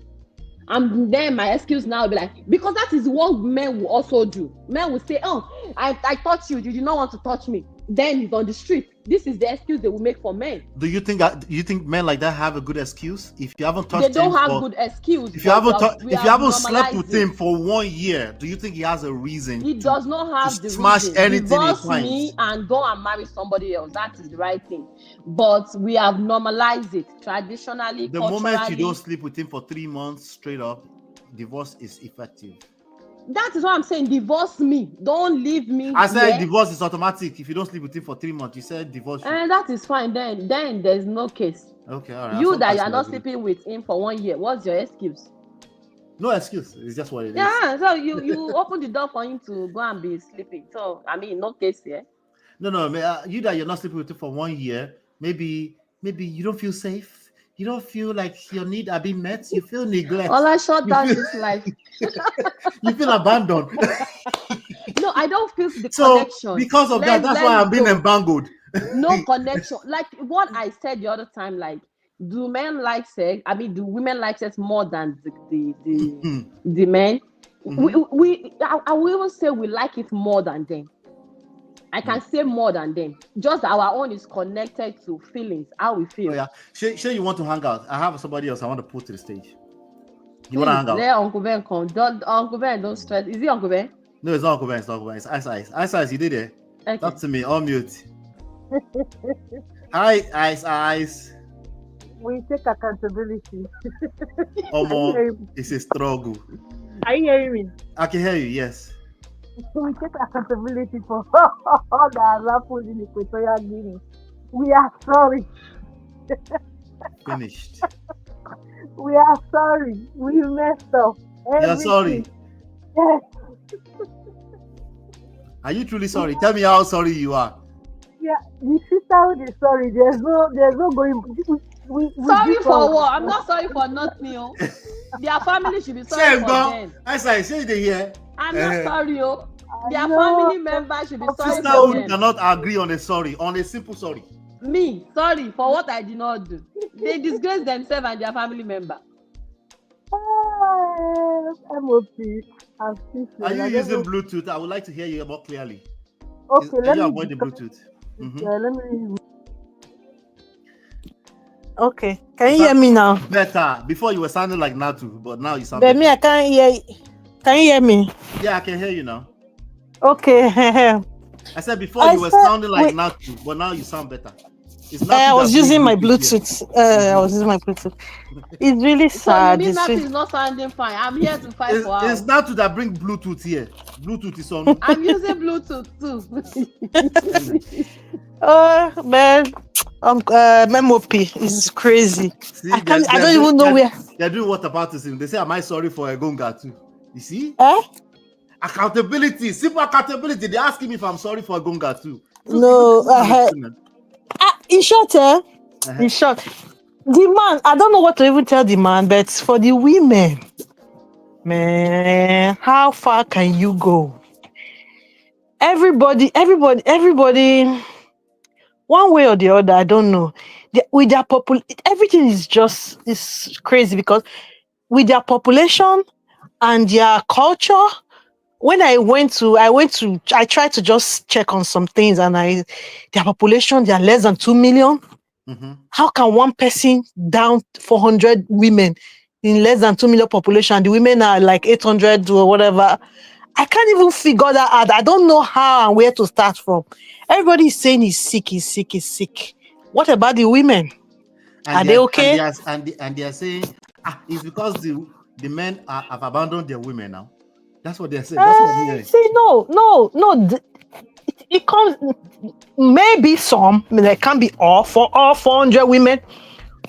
And then my excuse now will be like, because that is what men will also do. Men will say, oh, I touched you. You did not want to touch me. Then he's on the street. This is the excuse they will make for men. Do you think men like that have a good excuse? If you haven't touched They don't him have good excuse. If you haven't slept normalized with him for 1 year, do you think he has a reason? He does not have the smash reason. anything he Divorce finds? me and go and marry somebody else. That is the right thing. But we have normalized it traditionally. The culturally. moment you don't sleep with him for 3 months straight up, divorce is effective. That is what I'm saying. Divorce me. Don't leave me. I said here. divorce is automatic. If you don't sleep with him for 3 months, you said divorce. And that is fine. Then there's no case. Okay, all right. You that you are not sleeping with him for 1 year. What's your excuse? No excuse. It's just what it is. Yeah. So you open the door for him to go and be sleeping. So I mean, no case here. No. You that you're not sleeping with him for 1 year, maybe you don't feel safe. You don't feel like your need are being met. You feel neglect. All I shut down this life. You feel abandoned. No, I don't feel the So connection. because of that, that's why I'm being embangled. No connection. Like what I said the other time, like, do men like sex? I mean, do women like sex more than the men? I will even say we like it more than them. I can say more than them. Just our own is connected to feelings, how we feel. Oh, yeah. Sure, you want to hang out? I have somebody else I want to put to the stage. You want to hang out? Let Uncle Ben come. Uncle Ben, don't stress. Is it Uncle Ben? No, it's not Uncle Ben. It's not Uncle Ben. It's Ice. Ice, you did it. Okay. Talk to me. On mute. Hi, Ice. We take accountability. It's a struggle. Are you hearing me? I can hear you, yes. We take accountability for all that has happened in Equatorial Guinea. We are sorry. Finished. We are sorry. We messed up. You're sorry. Yes. Are you truly sorry? Tell me how sorry you are. Yeah, the sisterhood is sorry. There's no going. We sorry for what? I'm not sorry for nothing. Their family should be sorry for them. I say they here. I'm not sorry. Their family members should be sorry for them. Cannot agree on a sorry, on a simple sorry. Me, sorry for what I did not do. They disgrace themselves and their family member. MOP. Are you using Bluetooth? I would like to hear you more clearly. Okay, let me avoid the Bluetooth. Yeah, let me. Okay, can you hear me now? Better. Before you were sounding like Natu, but now you sound. But me, I can't hear. Can you hear me? Yeah, I can hear you now. Okay. I said before you were sounding like Natu, but now you sound better. I was using my Bluetooth. It's really sad. So you mean Natu is not sounding fine? I'm here to fight for us. It's Natu that bring Bluetooth here. Bluetooth is on. I'm using Bluetooth too. Man. MOP is crazy. See, I don't even know where. They're doing what about this? They say, am I sorry for Engonga too? You see? Accountability, simple accountability. They're asking me if I'm sorry for Engonga too. No, in short, in short, the man, I don't know what to even tell the man, but for the women, Man, how far can you go? Everybody, one way or the other, I don't know. With their everything is crazy because with their population and their culture. When I tried to just check on some things, and their population, they are less than 2 million. Mm-hmm. How can one person down 400 women in less than 2 million population, and the women are like 800 or whatever? I can't even figure that out. I don't know how and where to start from. Everybody is saying he's sick. What about the women? Are they okay? And they are saying it's because the men have abandoned their women now. That's what they're saying. That's what I'm hearing. See, no. It comes maybe some. I mean, there can be all 400 women.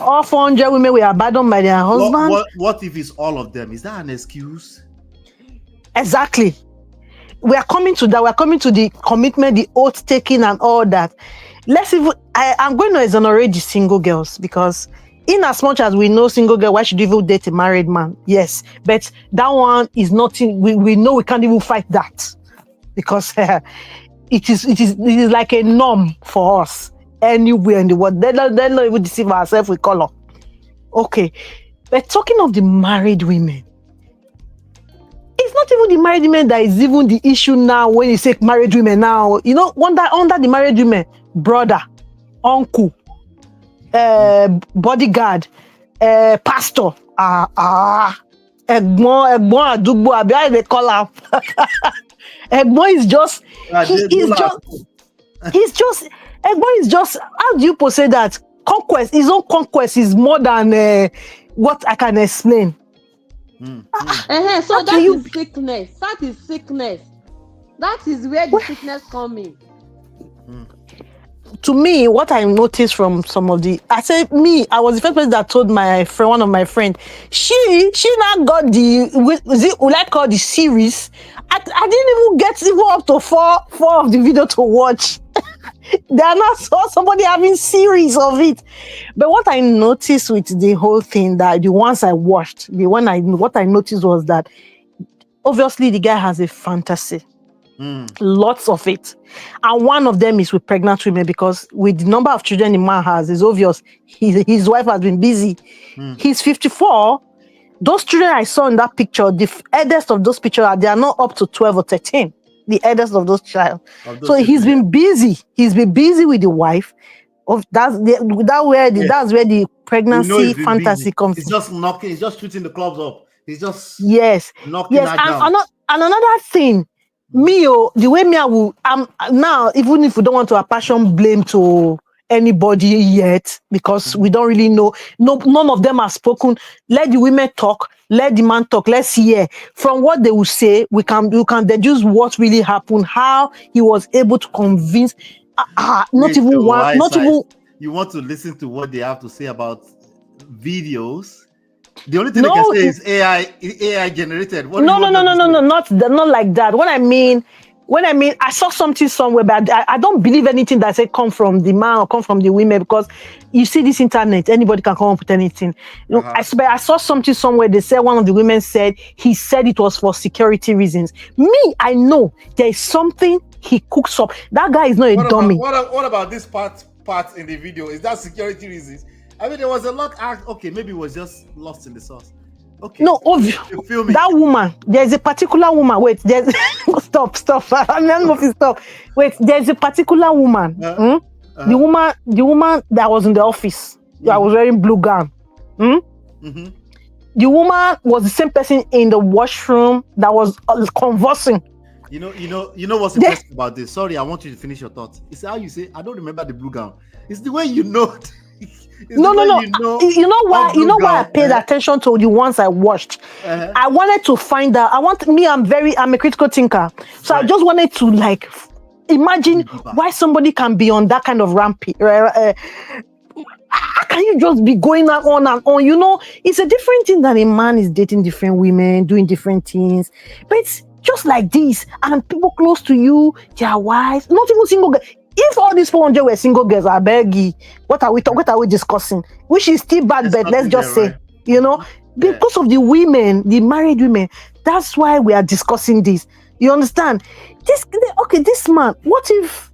All 400 women were abandoned by their husband. What if it's all of them? Is that an excuse? Exactly. We are coming to that. We are coming to the commitment, the oath taking, and all that. I'm going to exonerate the single girls because, in as much as we know single girl, why should you even date a married man? Yes, but that one is nothing. We know we can't even fight that because it is like a norm for us anywhere in the world. They don't even deceive ourselves with color. Okay, but talking of the married women, it's not even the married women that is even the issue now. When you say married women now, under the married women, brother, uncle, bodyguard, pastor, Egbon Adugbo, how they call him? Egbon is just, Egbon is just, how do you say that? Conquest, his own conquest is more than what I can explain. So that is sickness. That is sickness. That is where the sickness coming. To me, what I noticed from some of I was the first person that told my friend, one of my friends, she now got the series. I didn't even get up to four of the video to watch. They are not saw somebody having series of it. But what I noticed with the whole thing, that the ones I watched, what I noticed was that obviously the guy has a fantasy. Lots of it. And one of them is with pregnant women, because with the number of children the man has, it's obvious his wife has been busy. He's 54. Those children I saw in that picture, the eldest of those pictures, they are not up to 12 or 13. The eldest of those child. So he's been busy. He's been busy with the wife. That's where the pregnancy fantasy comes. He's just knocking. He's just shooting the clubs up. He's just knocking that down. And another thing, the way I will, now, even if we don't want to apportion blame to anybody yet, because we don't really know. None of them have spoken. Let the women talk. Let the man talk. Let's hear from what they will say. We can deduce what really happened. How he was able to convince. You want to listen to what they have to say about videos? The only thing they can say is AI generated. No, not like that. When I mean, I saw something somewhere, but I don't believe anything that say come from the man or come from the women, because you see this internet, anybody can come up with anything. I saw something somewhere. They said one of the women said he said it was for security reasons. I know there is something he cooks up. That guy is not a dummy. What about this part in the video? Is that security reasons? I mean, there was a lot. Okay, maybe it was just lost in the sauce. Okay. No, that woman. There's a particular woman. Wait, there's stop. I'm not going to stop. Wait, there's a particular woman. The woman that was in the office. That was wearing blue gown. The woman was the same person in the washroom that was conversing. You know what's impressive about this? Sorry, I want you to finish your thoughts. It's how you say, I don't remember the blue gown. It's the way you know. No. You know why I paid attention to the ones I watched. I wanted to find out. I'm a critical thinker. So I just wanted to imagine why somebody can be on that kind of rampage. How can you just be going on and on? It's a different thing that a man is dating different women, doing different things. But it's just like this, and people close to you, their wives, not even single girls. If all these 400 were single girls, I beg you, what are we discussing? Which is still bad, but let's just say, Because of the women, the married women. That's why we are discussing this. You understand? This man, what if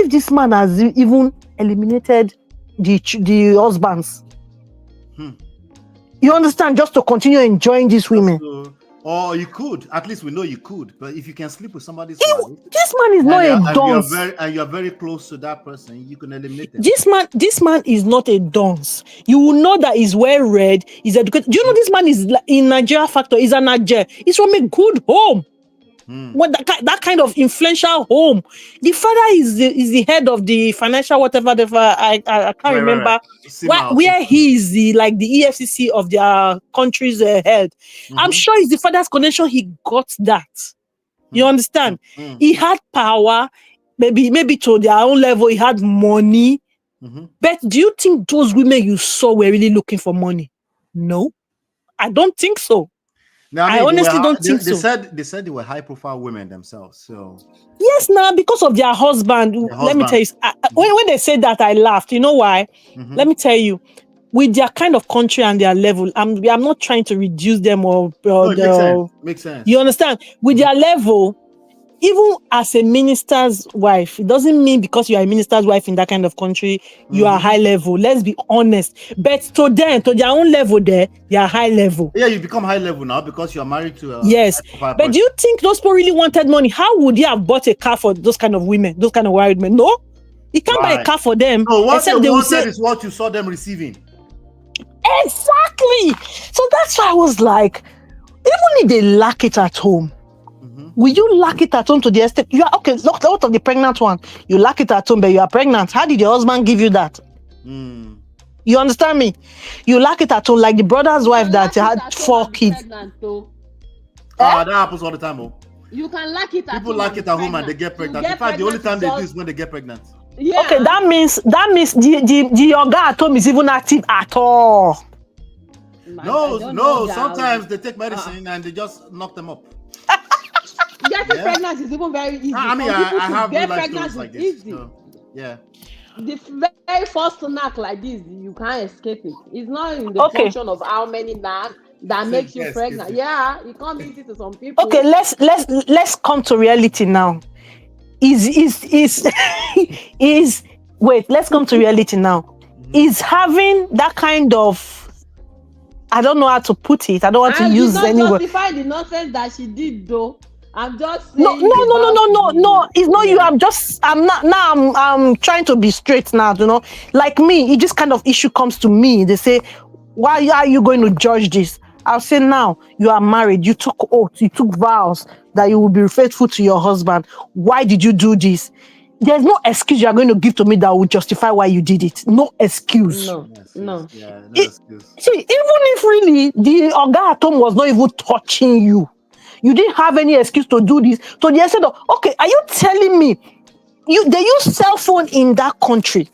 this man has even eliminated the husbands? You understand? Just to continue enjoying these women. Or you could, at least we know you could. But if you can sleep with somebody's wife, this man is not a dunce. And you're very close to that person, you can eliminate them. This man is not a dunce. You will know that he's well read, he's educated. Do you know this man is in Nigeria factor? He's a Niger. He's from a good home. What that kind of influential home. The father is the head of the financial whatever. I can't remember where he is the EFCC of their country's head. I'm sure it's the father's connection. He got that. You understand? He had power, maybe to their own level. He had money. But do you think those women you saw were really looking for money? No, I don't think so. Now, I honestly don't think so. They said they were high-profile women themselves. So yes, now because of their husband. Let me tell you, when they said that, I laughed. You know why? Let me tell you, with their kind of country and their level, I'm not trying to reduce them or makes sense. You understand? With their level, even as a minister's wife, it doesn't mean because you are a minister's wife in that kind of country, you are high level. Let's be honest. But to them, to their own level they are high level. Yeah, you become high level now because you are married to a yes. But do you think those people really wanted money? How would you have bought a car for those kind of women, those kind of wild men? No, you can't buy a car for them. No, what they wanted is what you saw them receiving. Exactly. So that's why I was like, even if they lack it at home, will you lack it at home to the extent you are okay? Lot of the pregnant one, you lack it at home, but you are pregnant. How did your husband give you that? You understand me? You lack it at home, like the brother's wife that had 4 kids. That happens all the time. You can lack it at home. People lack it at home and they get pregnant. In fact, the only time they do is when they get pregnant. Yeah. Okay, that means the yoga at home is even active at all. No. Sometimes they take medicine and they just knock them up. Getting pregnant is even very easy. I mean, I have real life stories like this. Easy. So, yeah. The very first knock like this, you can't escape it. It's not in the function of how many knocks that makes you pregnant. Yeah, it can't be easy to some people. Okay, let's come to reality now. Let's come to reality now. Is having that kind of, I don't know how to put it. I don't want to use any word. Justify the nonsense that she did though. I'm just saying. No. It's not you. I'm trying to be straight now. You know, like me, if this kind of issue comes to me, they say, "Why are you going to judge this?" I'll say, "Now you are married. You took oath. You took vows that you will be faithful to your husband. Why did you do this?" There's no excuse you are going to give to me that will justify why you did it. No excuse. No. Yeah, no excuse. See, even if really the Oga at home was not even touching you, you didn't have any excuse to do this. So they said, okay, are you telling me they use cell phone in that country?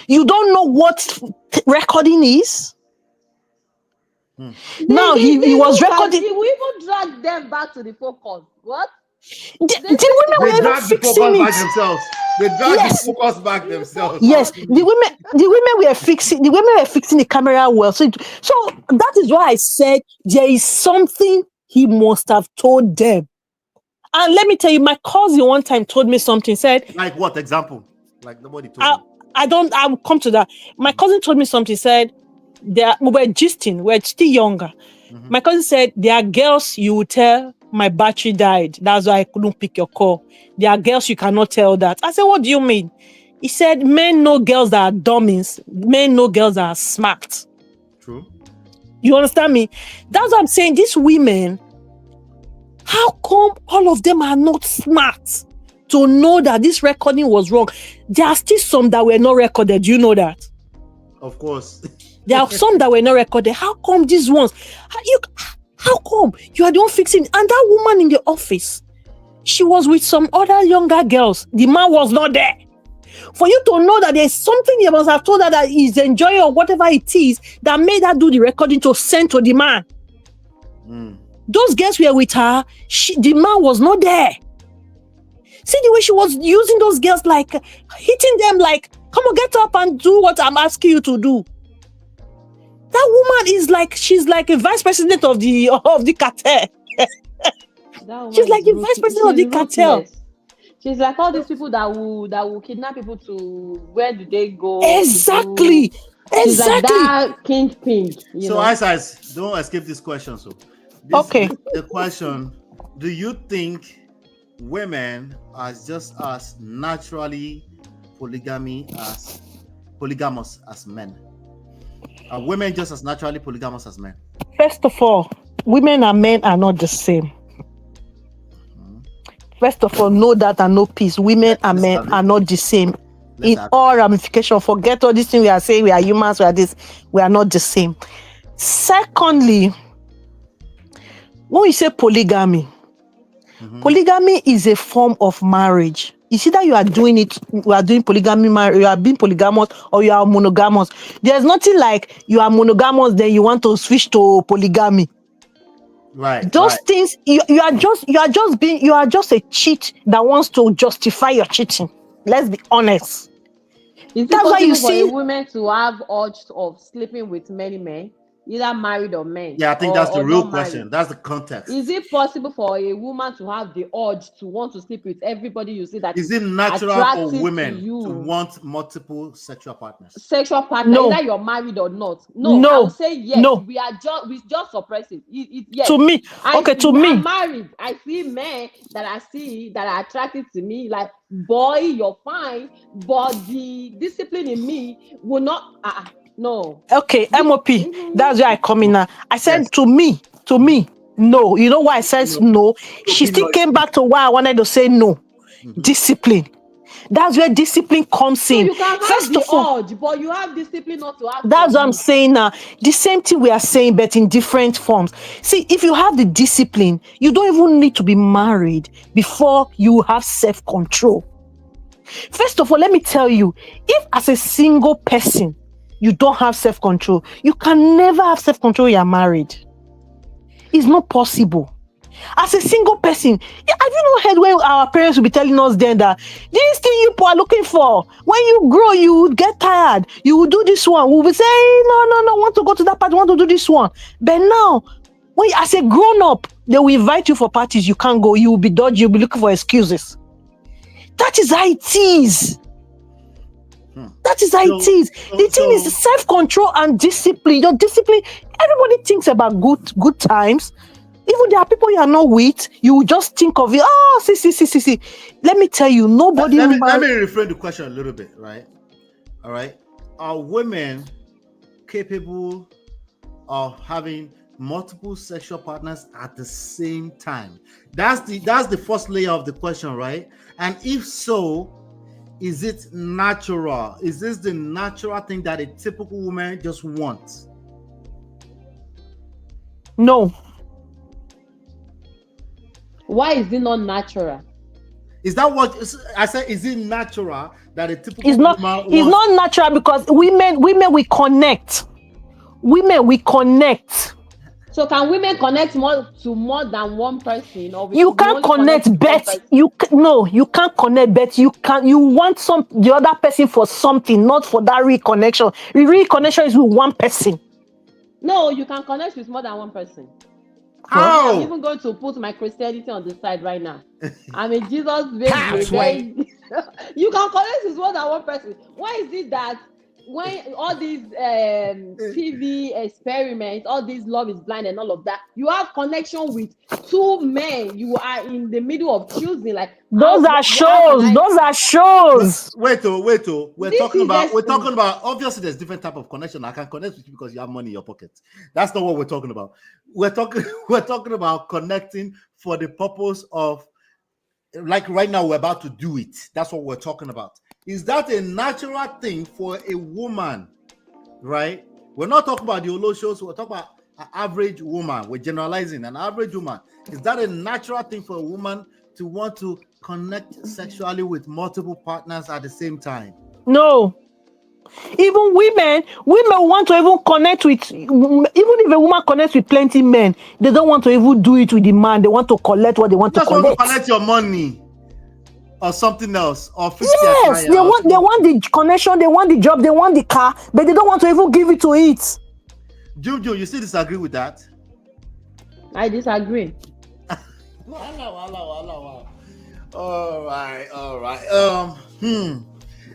You don't know what recording is? Now he was recording. He will even drag them back to the focus. What? The women were even fixing it. They dragged the focus back themselves. Yes, the women were fixing the camera well. So that is why I said there is something he must have told them. And let me tell you, my cousin one time told me something. Said, like what example? Like nobody told me. I'll come to that. My cousin told me something. Said we were gisting. We're still younger. My cousin said there are girls you will tell my battery died. That's why I couldn't pick your call. There are girls you cannot tell that. I said, what do you mean? He said, men know girls that are dummies. Men know girls that are smart. True. You understand me? That's what I'm saying. These women, how come all of them are not smart to know that this recording was wrong? There are still some that were not recorded. You know that? Of course. There are some that were not recorded. How come these ones? How come you are the one fixing? And that woman in the office, she was with some other younger girls. The man was not there. For you to know that there's something you must have told her that he's enjoying or whatever it is that made her do the recording to send to the man. Those girls were with her. The man was not there. See the way she was using those girls, like hitting them like, come on, get up and do what I'm asking you to do. That woman is like, she's like a vice president of the cartel. She's like the vice president of the cartel. She's like all these people that will kidnap people to where do they go? Exactly. She's like that kingpin. So Isis, don't escape this question. So the question: do you think women are just as naturally polygamous as men? Are women just as naturally polygamous as men? First of all, women and men are not the same. First of all, know that and know peace. Women and men are not the same in all ramifications. Forget all these things we are saying. We are humans. We are this. We are not the same. Secondly, when we say polygamy, polygamy is a form of marriage. It's either you are doing it, you are doing polygamy, you are being polygamous, or you are monogamous. There's nothing like you are monogamous, then you want to switch to polygamy. Right. Those things you are just a cheat that wants to justify your cheating. Let's be honest. Is it possible for a woman to have urge of sleeping with many men, either married or men? Yeah, I think that's the real question. That's the context. Is it possible for a woman to have the urge to want to sleep with everybody you see that is it natural for women to want multiple sexual partners? No. Either you're married or not. No. I would say yes. No. We just suppress it. Yes. To me, I'm married. I see men that are attracted to me. Like, boy, you're fine, but the discipline in me will not. No. Okay, MOP. That's where I come in now. I said to me, no. You know why I said no? She still came back to why I wanted to say no. Discipline. That's where discipline comes in. You can have the urge, but you have discipline not to have. That's what I'm saying now. The same thing we are saying, but in different forms. See, if you have the discipline, you don't even need to be married before you have self-control. First of all, let me tell you, if as a single person, you don't have self-control, you can never have self-control when you're married. It's not possible. As a single person, have you not heard when our parents will be telling us then that this thing you are looking for, when you grow, you will get tired, you will do this one. We will say, no, want to go to that party, want to do this one. But now, when as a grown-up, they will invite you for parties, you can't go, you will be dodgy, you'll be looking for excuses. That is how it is. That is how it is. The thing is self-control and discipline. Your discipline, everybody thinks about good times. Even there are people you are not with, you will just think of it. Oh, see. Let me tell you, nobody. Let me reframe the question a little bit, right? All right. Are women capable of having multiple sexual partners at the same time? That's the first layer of the question, right? And if so, is it natural? Is this the natural thing that a typical woman just wants? No. Why is it not natural? Is that what I said? Is it natural that a typical woman wants? It's not natural because women we connect. Women we connect. So can women connect more than one person? Or you can't connect, but you can't connect, but you want the other person for something, not for that reconnection. The reconnection is with one person. No, you can connect with more than one person. How? I'm even going to put my Christianity on the side right now. I'm a Jesus baby. You can connect with more than one person. Why is it that when all these TV experiments, all this Love is Blind and all of that, you have connection with two men, you are in the middle of choosing, like those are shows. Those are shows. Wait. We're talking about obviously there's different type of connection. I can connect with you because you have money in your pocket. That's not what we're talking about. We're talking about connecting for the purpose of, like right now we're about to do it. That's what we're talking about. Is that a natural thing for a woman, right? We're not talking about the Olo shows. We're talking about an average woman. We're generalizing an average woman. Is that a natural thing for a woman to want to connect sexually with multiple partners at the same time? No. Even women want to even connect with, even if a woman connects with plenty men, they don't want to even do it with the man. They want to collect what they want to collect. Want to collect your money. Or something else, or yes, they want the connection, they want the job, they want the car, but they don't want to even give it to it. Jojo, you still disagree with that? I disagree. All right.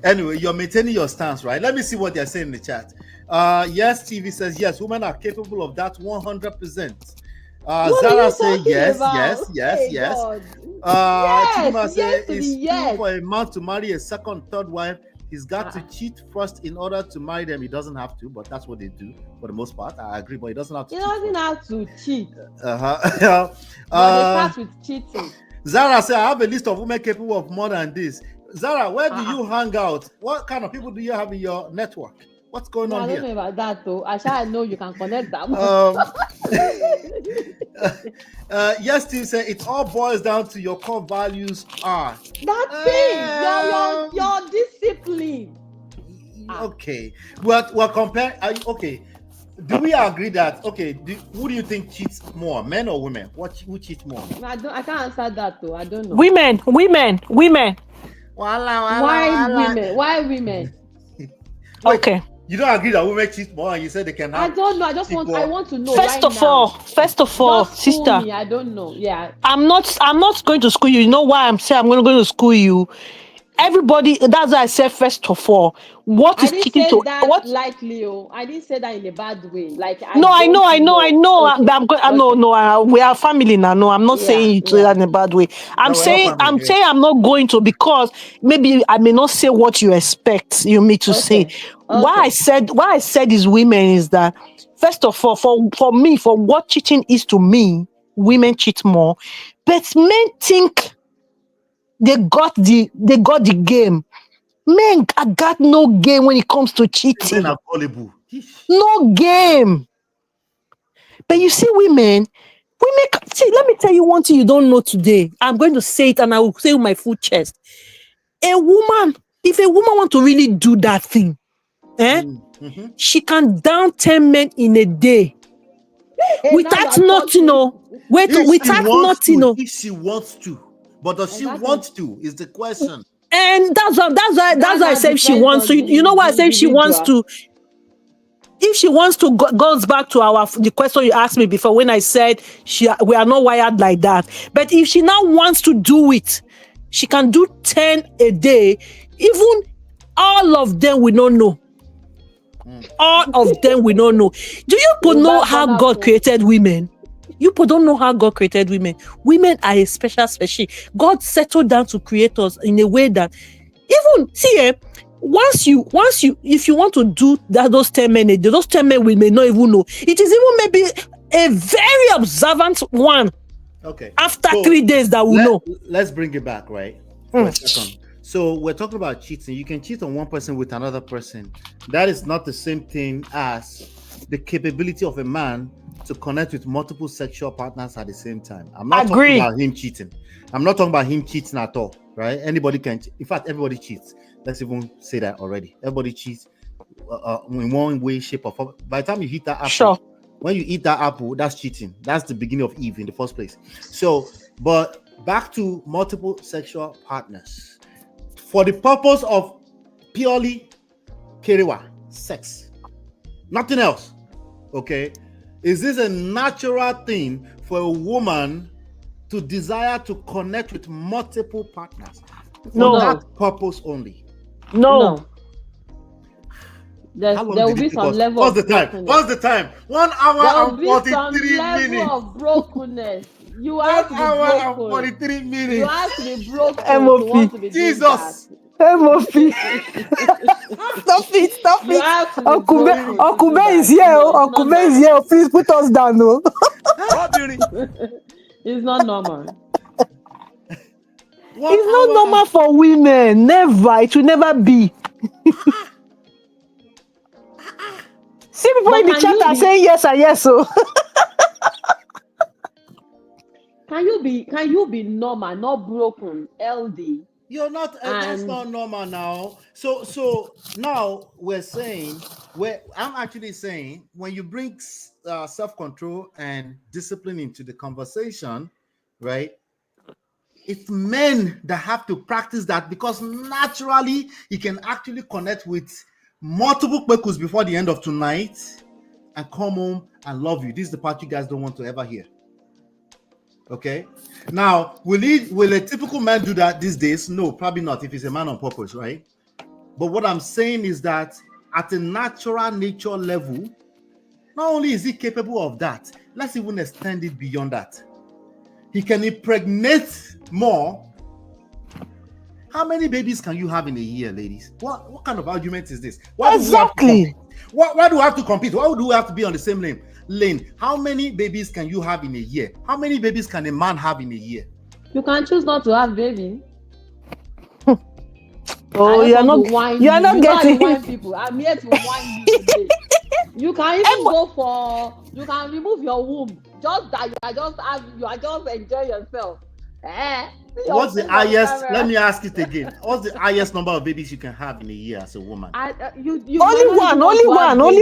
Anyway, you're maintaining your stance, right? Let me see what they're saying in the chat. Yes, TV says yes, women are capable of that 100%. Zara say yes. Chidima say it's true for a man to marry a second, third wife. He's got to cheat first in order to marry them. He doesn't have to, but that's what they do for the most part. I agree, but he doesn't have to. He doesn't have to cheat. But they start with cheating. Zara said, I have a list of women capable of more than this. Zara, where do you hang out? What kind of people do you have in your network? What's going on here? I don't know about that though. I know you can connect them. Yes, Steve said it all boils down to your core values are. That's it. Your discipline. Okay. We're comparing. Okay. Do we agree that who do you think cheats more, men or women? Who cheats more? I can't answer that though. I don't know. Women. Why women? Okay. You don't agree that women cheat more, and you said they can have. I don't know. I want to know. First of all, sister. I don't know. Yeah. I'm not going to school you. You know why I'm saying I'm going to school you? Everybody, that's why I said first of all, what is cheating to what? Likely, I didn't say that in a bad way. Like I know. Okay. We are family now. No, I'm not saying you say that in a bad way. I'm saying I'm not going to, because maybe I may not say what you expect me to say. Why I said is women is that first of all, for me, for what cheating is to me, women cheat more, but men think they got the game. Men got no game when it comes to cheating. Men are gullible. No game. But you see, women, see, let me tell you one thing you don't know today. I'm going to say it, and I will say it with my full chest. If a woman want to really do that thing, she can down 10 men in a day. Without nothing, without nothing. If she wants to. But does she want to? Is the question. And that's why I say if she wants to. You know why I say if she wants to? If she wants to, goes back to the question you asked me before when I said we are not wired like that. But if she now wants to do it, she can do 10 a day. Even all of them we don't know. All of them we don't know. Do you know how God created women? You don't know how God created women. Women are a special species. God settled down to create us in a way that even once you if you want to do that, those 10 men, those 10 men we may not even know. It is even maybe a very observant one. Okay. After 3 days that we know. Let's bring it back, right? For a second. So we're talking about cheating. You can cheat on one person with another person. That is not the same thing as the capability of a man to connect with multiple sexual partners at the same time. I'm not talking about him cheating. I'm not talking about him cheating at all, right? Anybody can. In fact, everybody cheats. Let's even say that already. Everybody cheats in one way, shape, or form. By the time you hit that apple, when you eat that apple, that's cheating. That's the beginning of Eve in the first place. So, but back to multiple sexual partners for the purpose of purely kerewa, sex, nothing else. Okay. Is this a natural thing for a woman to desire to connect with multiple partners for that purpose only? No. There will be some level. What's the time? 1 hour and 43 minutes. Level of brokenness. You have to be broken. 1 hour and 43 minutes. You have to be broken. MOP. Jesus. MOP. Stop it. Uncle Ben is here. Uncle Ben is here. Please put us down. No. It's not normal. It's not normal for women. Never. It will never be. See people in the chat are saying yes and yes. So can you be normal, not broken, LD? You're not. That's not normal now. So now I'm actually saying when you bring self-control and discipline into the conversation, right? It's men that have to practice that, because naturally you can actually connect with multiple purposes before the end of tonight, and come home and love you. This is the part you guys don't want to ever hear. Okay. Now, will a typical man do that these days? No, probably not if he's a man on purpose, right? But what I'm saying is that at a natural nature level, not only is he capable of that, let's even extend it beyond that. He can impregnate more. How many babies can you have in a year, ladies? What kind of argument is this? Exactly. Why do we have to compete? Why do we have to be on the same lane? How many babies can you have in a year? How many babies can a man have in a year? You can choose not to have baby. Oh, you're not getting people. I'm here to whine you today. You can even go for. You can remove your womb. Just that you are just enjoying yourself. What's the highest? Let me ask it again. What's the highest number of babies you can have in a year as a woman? Only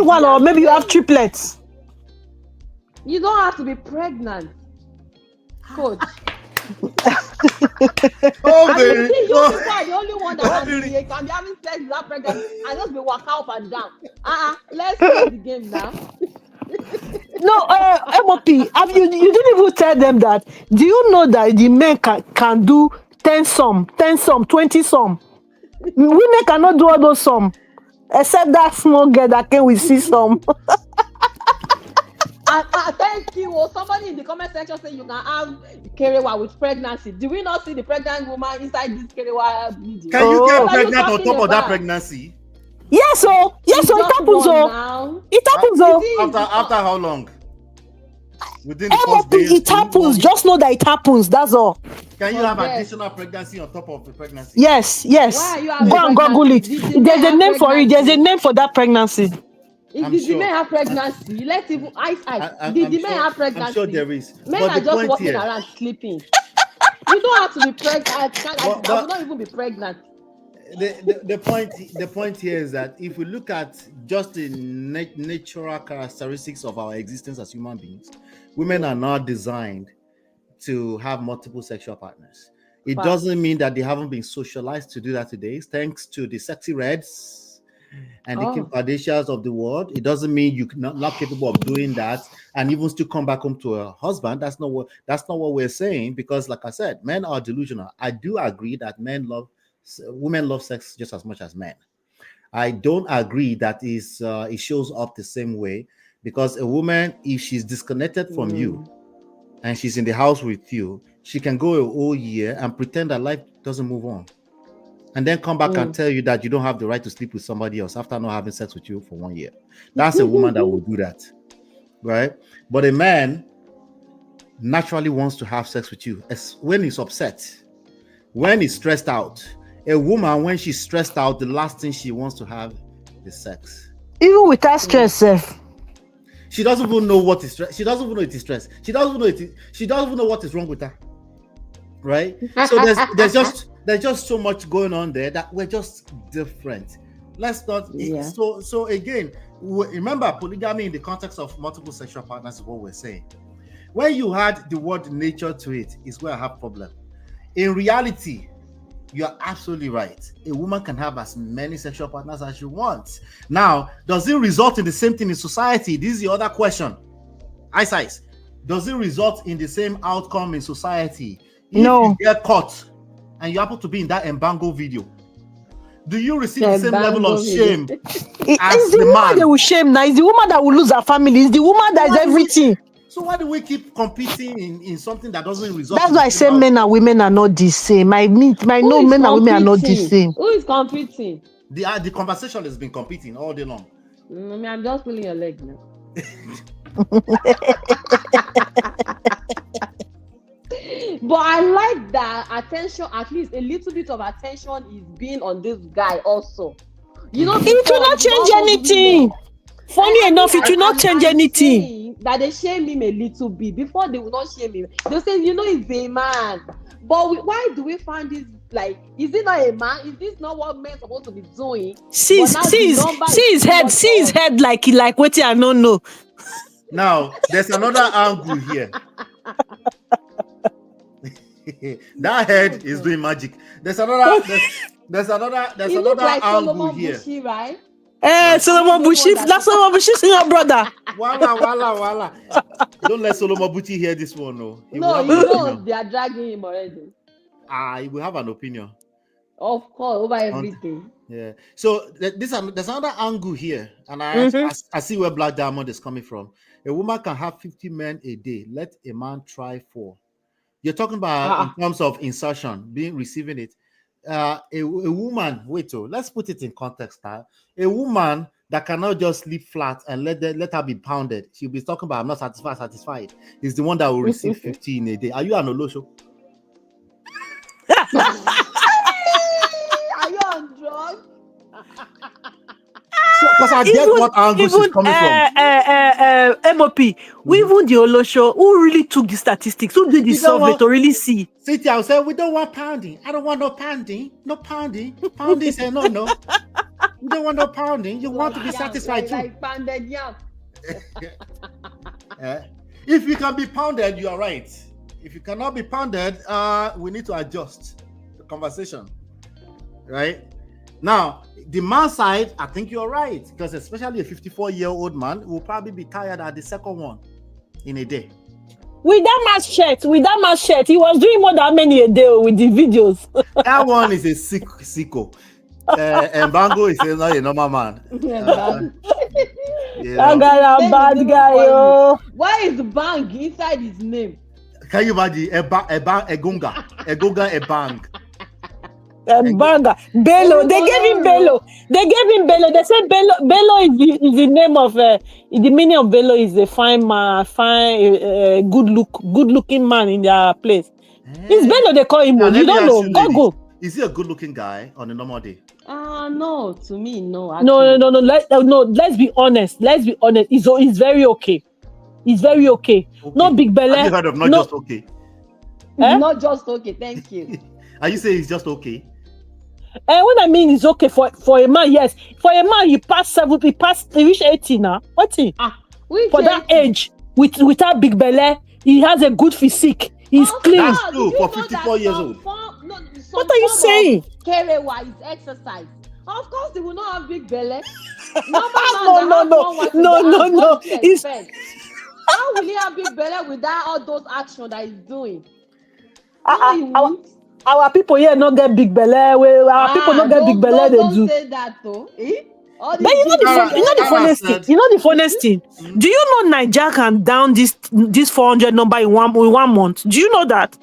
one, or maybe you have triplets. You don't have to be pregnant, coach. Oh, you people are the only one that can be having sex without pregnant and just be walk up and down. Let's play the game now. No, MOP, you didn't even tell them that. Do you know that the men can do 10 some, 20 some? Women cannot do all those some, except that small girl that can we see some. Thank you. Somebody in the comment section saying you can have kerewa with pregnancy. Do we not see the pregnant woman inside this kerewa video? Can you get pregnant on top of that pregnancy? Yes, it happens. It happens. After how long? Within the first day, it happens. Just know that it happens. That's all. Can you have additional pregnancy on top of the pregnancy? Yes. Go and Google it. There's a name for it. There's a name for that pregnancy. If the men have pregnancy, let's even Did the men have pregnancy? I'm sure there is. Men are just walking around sleeping. You don't have to be pregnant. I will not even be pregnant. The point here is that if we look at just the natural characteristics of our existence as human beings, women are not designed to have multiple sexual partners. It doesn't mean that they haven't been socialized to do that today, thanks to the sexy reds and the Kim Kardashians of the world. It doesn't mean you're not capable of doing that and even still come back home to a husband. That's not what we're saying, because like I said, men are delusional. I do agree that women love sex just as much as men. I don't agree that it shows up the same way, because a woman, if she's disconnected from you and she's in the house with you, she can go a whole year and pretend that life doesn't move on, and then come back and tell you that you don't have the right to sleep with somebody else after not having sex with you for 1 year. That's a woman that will do that, right? But a man naturally wants to have sex with you when he's upset, when he's stressed out. A woman, when she's stressed out, the last thing she wants to have is sex. Even without stress, she doesn't even know what is stress. She doesn't even know it is stress. She doesn't even know what is wrong with her. Right? So there's just so much going on there that we're just different. Let's not. Yeah. So again, remember, polygamy in the context of multiple sexual partners is what we're saying. When you add the word nature to it, is where I have problem. In reality, you're absolutely right. A woman can have as many sexual partners as she wants. Now, does it result in the same thing in society? This is the other question. Ice. Does it result in the same outcome in society? If you get caught and you happen to be in that embargo video, do you receive the same level of shame as the man? They will shame now. It's the woman that will lose her family. It's the woman that is everything. So why do we keep competing in something that doesn't result? That's why I say men and women are not the same. I know men and women are not the same. Who is competing? The conversation has been competing all day long. I'm just pulling your leg now. But I like that attention, at least a little bit of attention is being on this guy also. You know, it will not change anything. Funny enough, it will not change anything. That they shame him a little bit. Before they will not shame him. They'll say, you know, he's a man. But why do we find this, like, is it not a man? Is this not what men are supposed to be doing? See his head like what I don't know. Now, there's another angle here. That head is doing magic. There's another like angle Solomon here. Bushy, right? Solomon Bushi, that's Solomon Bushi, your brother. Wala. Don't let Solomon Bushi hear this one, no. He knows they are dragging him already. He will have an opinion. Of course, over everything. Yeah. So there's another angle here, and I see where Black Diamond is coming from. A woman can have 50 men a day. Let a man try 4. You're talking about in terms of insertion, receiving it. A woman, let's put it in context. A woman that cannot just sleep flat and let her be pounded. She'll be talking about, I'm not satisfied. Is the one that will receive 50 in a day. Are you an Olosho? Are you on drugs? Because I get what angle she's coming from. MOP, even the Olosho, who really took the statistics, who did the survey to really see? City, I'll say, we don't want pounding. I don't want no pounding. No pounding. Pounding say no. You don't want no pounding. You want to be satisfied too. Like pounded yam. If you can be pounded, you are right. If you cannot be pounded, we need to adjust the conversation. Right? Now, the man side, I think you're right, because especially a 54-year-old man will probably be tired at the second one in a day. With that man's shirt, he was doing more than many a day with the videos. That one is a sicko. And Bango is not a normal man. That guy a bad guy, yo. Why is Bang inside his name? Can you imagine? Engonga, ebang. Banga. Bello. They gave him Bello. They said Bello is the name of the meaning of Bello is a fine man, good looking man in their place. It's Bello they call him. You don't know. Go. Is he a good looking guy on a normal day? No. To me, no. Actually. No. Let's be honest. He's very okay. He's very okay. No big belly. Have you heard of just okay? Not just okay. Thank you. Are you saying he's just okay? What I mean is okay for a man, yes. For a man, he reached 80 now. What's he? For that age, without big belly, he has a good physique. He's clean. That's true for 54 years old. What are you saying? Kerewa is exercise. Of course, he will not have big belly. No. How will he have big belly without all those actions that he's doing? Our people here not get big belly. Our people not get big belly. They do. Don't say that though. But you know the funniest thing. Do you know Nigeria can down this 400 number in one month? Do you know that?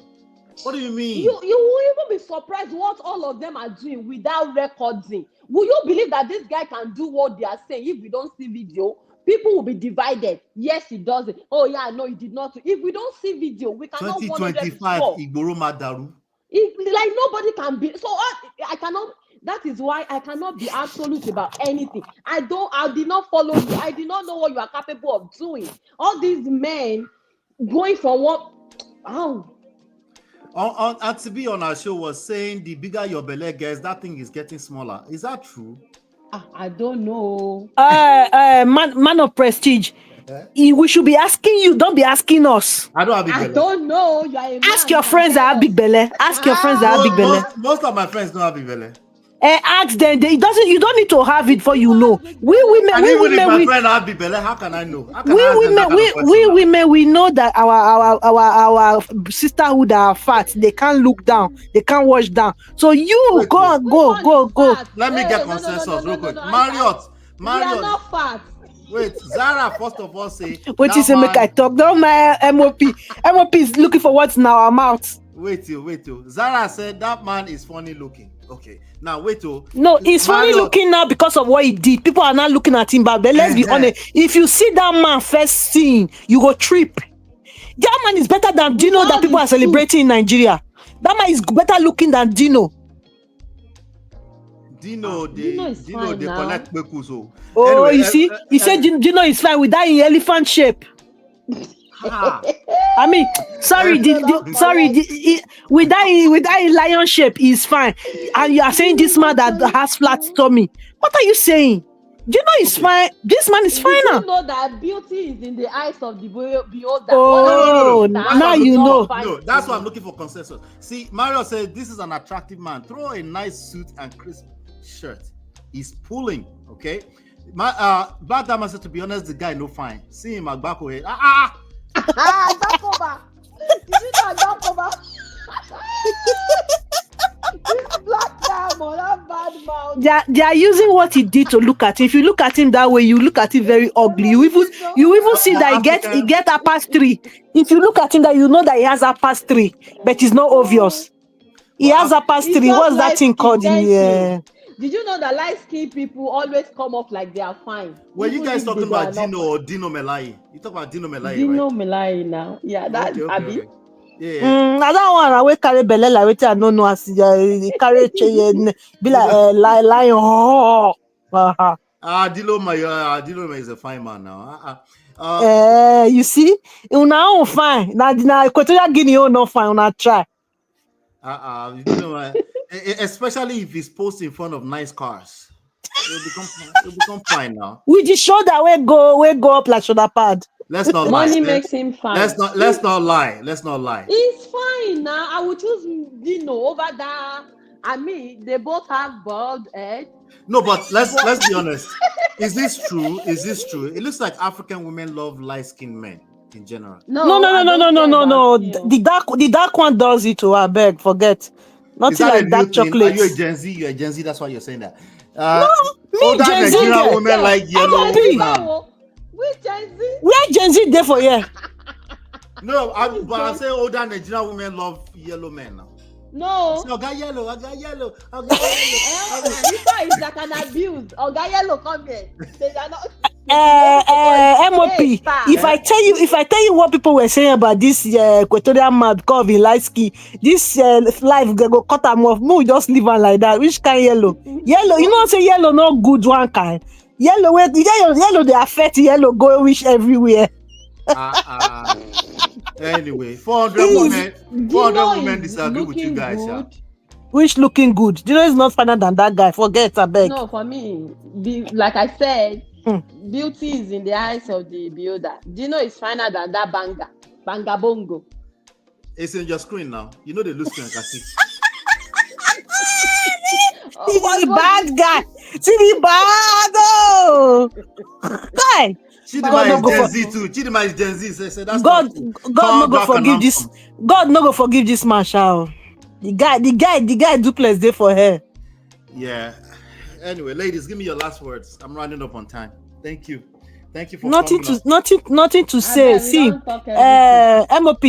What do you mean? You will even be surprised what all of them are doing without recording. Will you believe that this guy can do what they are saying? If we don't see video, people will be divided. Yes, he does it. Oh yeah, no, he did not. If we don't see video, we cannot. 2025 Igboro Madaru. Like nobody can be. So I cannot. That is why I cannot be absolute about anything. I did not follow you. I did not know what you are capable of doing. All these men going from what? To be on our show was saying the bigger your belly gets, that thing is getting smaller. Is that true? I don't know. Man of prestige. We should be asking you, don't be asking us. I don't have big belly. I don't know. You are a Ask your friends that have big belly. Ask your friends that have big belly. Most of my friends don't have big belly. Ask them. You don't need to have it for you know. We women, if my friend have big belly, how can I know? We women, we know that our sisterhood are fat. They can't look down. They can't wash down. So you go. Let me get consensus real quick. Marriott. We are not fat. Wait, Zara, first of all, say. What you say, make I talk? Don't my MOP. MOP is looking for what's in our mouth. Wait till. Zara said that man is funny looking. Okay, now wait till. No, he's funny looking now because of what he did. People are not looking at him, but let's be honest. If you see that man first seen, you go trip. That man is better than Dino that people are celebrating in Nigeria. That man is better looking than Dino. Dino, they collect Bekuso. Oh, anyway, you see, he said Dino is fine with that in elephant shape. I mean, with that lion shape, he's fine. And you are saying this man that has flat tummy. What are you saying? Dino is fine. This man is fine now. You know that beauty is in the eyes of the beholder. Oh, now you know. No, that's why I'm looking for consensus. See, Mario said this is an attractive man. Throw a nice suit and crisp shirt. He's pulling, okay? Black Diamond said, to be honest, the guy no fine. See him at back head. Bakoba. Did you know Bakoba? This Black Diamond, that bad mouth. They are using what he did to look at him. If you look at him that way, you look at him very ugly. You even see that he get a past 3. If you look at him, that you know that he has a past 3, but it's not obvious. He has a past 3. What's that thing called in here? Did you know that light-skinned people always come off like they are fine? Were you guys talking about Dino or Dino Melai? You talk about Dino Melai, Dino right? Melai now. Yeah, that's Abby. Yeah. I don't want to wait carry belle like wait I don't know as carry be like lion. Dino is a fine man now. You see, una fine. Na Equatorial Guinea not fine. Una try. You know, especially if he's posted in front of nice cars, it'll become fine now. With the shoulder we go up like shoulder pad. Let's not lie. Money makes him fine. Let's not lie. He's fine now. I would choose Dino over that. I mean, they both have bald head. No, but let's be honest. Is this true? It looks like African women love light-skinned men in general. No. The dark one does it to her. Beg, forget. Nothing like dark chocolate. Are you a Gen Z? You're a Gen Z. That's why you're saying that. No, me Gen Z. Nigerian women like yellow. Which Gen Z? Where Gen Z there for here? No, I'm saying older Nigerian women love yellow men now. No. I got yellow. It's like an abuse. Oga Yellow, come here. They are not. MOP. If I tell you what people were saying about this Equatorial man because of his light skin, this life go cut them off. No, just leave her like that. Which kind yellow? Yellow, you know, say yellow not good one kind. Yellow, they affect yellow go wish everywhere. Anyway, 400 women disagree with you guys. Yeah. Which looking good? Do you know it's not finer than that guy? Forget, I beg. No, for me, like I said, beauty is in the eyes of the beholder. Do you know it's finer than that banga bongo? It's in your screen now. You know the look screen, I can see. See the bad guy. See the bad guy. Chidima is Gen Z too. Chidima is Gen Z. So that's God no go forgive this. God no go forgive this man, shall. The guy duplex there for her. Yeah. Anyway, ladies, give me your last words. I'm running up on time. Thank you for nothing to say. See, MOP.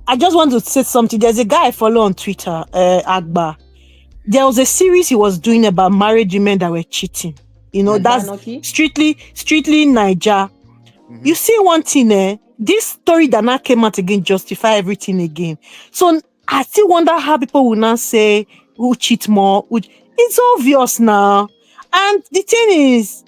I just want to say something. There's a guy I follow on Twitter, Agba. There was a series he was doing about married women that were cheating. You know, that's strictly Niger. Mm-hmm. You see one thing, this story that now came out again justify everything again. So I still wonder how people will now say who cheat more. It's obvious now. And the thing is,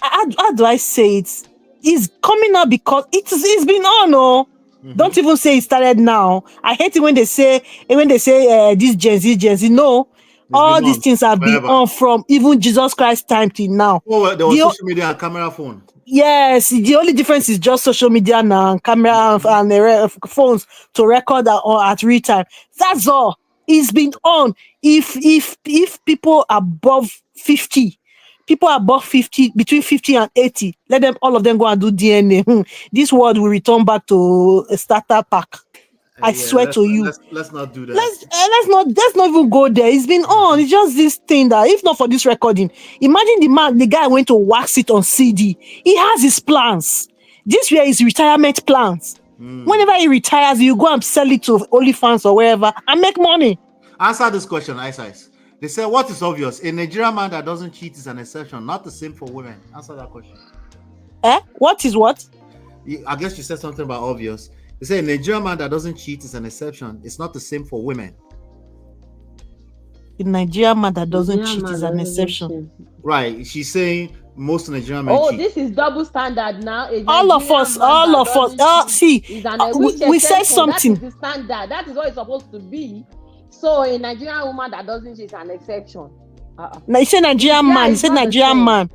how do I say it? It's coming out because it's been on. Mm-hmm. Don't even say it started now. I hate it when they say this Gen Z. No. All these things have been on from even Jesus Christ time till now. Oh, there was social media and camera phone. Yes, the only difference is just social media now and camera and phones to record at real time. That's all. It's been on. If people above 50, between 50 and 80, let them all of them go and do DNA. This world will return back to a starter pack. I swear to you. Let's not do that. Let's not even go there. It's been on. It's just this thing that if not for this recording, imagine the guy went to wax it on CD. He has his plans. This were his retirement plans. Whenever he retires, you go and sell it to OnlyFans or wherever and make money. Answer this question, Ice. They say, what is obvious? A Nigerian man that doesn't cheat is an exception, not the same for women. Answer that question. What is what? I guess you said something about obvious. They say a Nigerian man that doesn't cheat is an exception. It's not the same for women. A Nigerian man that doesn't cheat is an exception. Right. She's saying most Nigerian men cheat. This is double standard now. All of us. See, we said something. That is the standard. That is what it's supposed to be. So a Nigerian woman that doesn't cheat is an exception. He said Nigerian man. He said Nigerian man.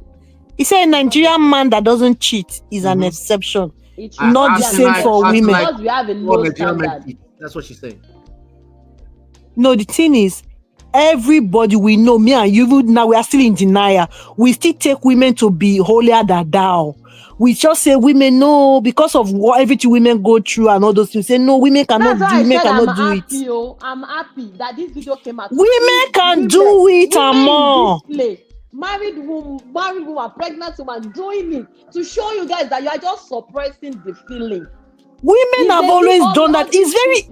He said a Nigerian man that doesn't cheat is an exception. It's not the same for women. Because we have a low standard. That's what she's saying. No, the thing is, everybody we know, me and you, now we are still in denial. We still take women to be holier than thou. We just say women, no, because of what everything women go through and all those things. Say no, women cannot That's do, why I women said cannot do it. I'm happy that this video came out. Women can do it and more. Display. Married woman, pregnant woman doing it to show you guys that you are just suppressing the feeling. Women have always done that. It's very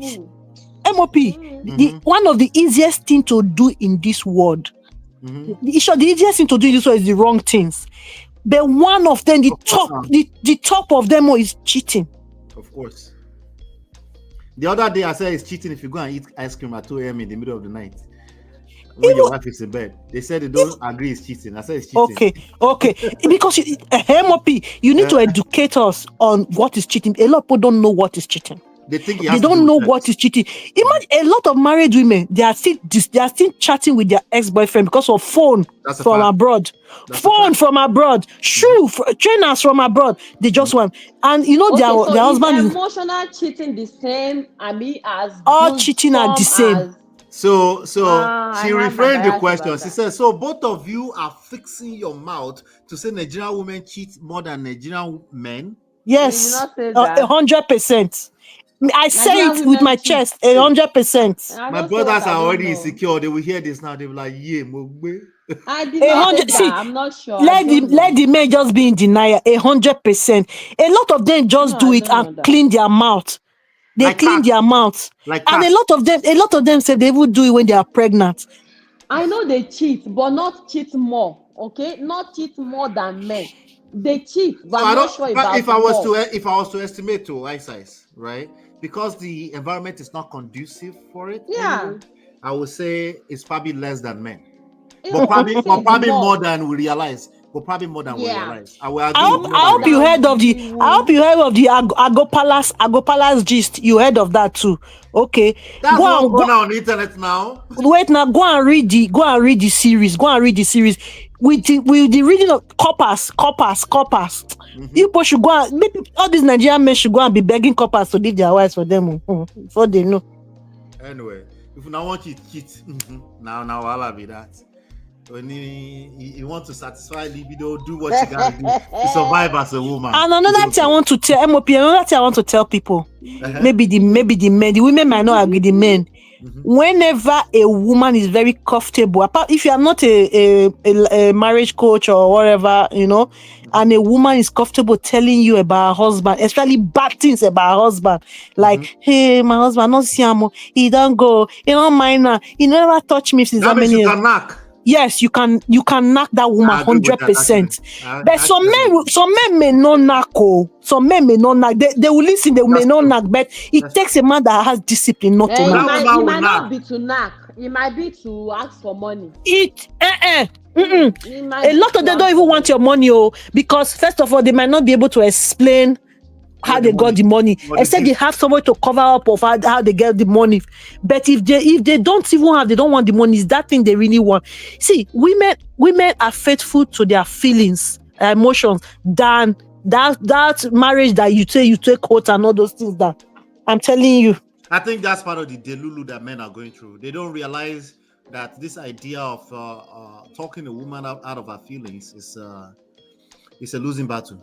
MOP. One of the easiest thing to do in this world. The easiest thing to do in this world is the wrong things. But one of them, the top of them all is cheating. Of course. The other day I said it's cheating if you go and eat ice cream at 2 a.m. in the middle of the night. When your wife is in bed, they said they don't agree it's cheating. I said it's cheating. Okay. Because MOP, you need to educate us on what is cheating. A lot of people don't know what is cheating. They think they don't know what is cheating. Imagine a lot of married women, they are still chatting with their ex-boyfriend because of phone from abroad. Phone from abroad, shoe trainers from abroad. They just want, and you know their husband is emotional cheating the same. I mean, as all cheating are the same. So she reframed the question. She said, so both of you are fixing your mouth to say Nigerian women cheat more than Nigerian men? Yes, 100%. I say it with my chest, 100%. My brothers are already insecure. They will hear this now. They will like, yeah, I did not say that. I'm not sure. Let the men just be in denial, 100%. A lot of them just do it and clean their mouth. They like clean their mouth. And a lot of them say they will do it when they are pregnant. I know they cheat, but not cheat more. Okay, not cheat more than men. They cheat, but I'm not sure about if I was to estimate to size, right? Because the environment is not conducive for it. Yeah. I would say it's probably less than men. But probably more than we realize. But probably more than we realize. I hope you heard of the Agopalas gist. You heard of that too. Okay. That's go on the internet now. Wait now, go and read the series. With the reading of coppers. People should go and maybe all these Nigerian men should go and be begging coppers to leave their wives for them before they know. Anyway, if you now want to cheat, now I'll be that. When you want to satisfy libido, do what you gotta do to survive as a woman. And another thing I want to tell MOP, people, maybe the men, the women might not agree, the men. Whenever a woman is very comfortable, apart if you are not a marriage coach or whatever, and a woman is comfortable telling you about her husband, especially bad things about her husband, like, hey, my husband, not Siamo, he don't go, he don't mind her, he never touch me since that means you can knock. Yes, you can knock that woman 100%. But some men may not knock. Some men may not knock. They will listen. They may not knock. But it takes a man that has discipline not to knock. It might not be to knock. It might be to ask for money. A lot of them don't even want your money, because first of all, they might not be able to explain how they got the money, except they have somebody to cover up of how they get the money. But if they don't even have, they don't want the money, it's that thing they really want. See, women are faithful to their feelings, emotions, than that marriage that you take out and all those things that I'm telling you. I think that's part of the delulu that men are going through. They don't realize that this idea of talking a woman out of her feelings is a losing battle.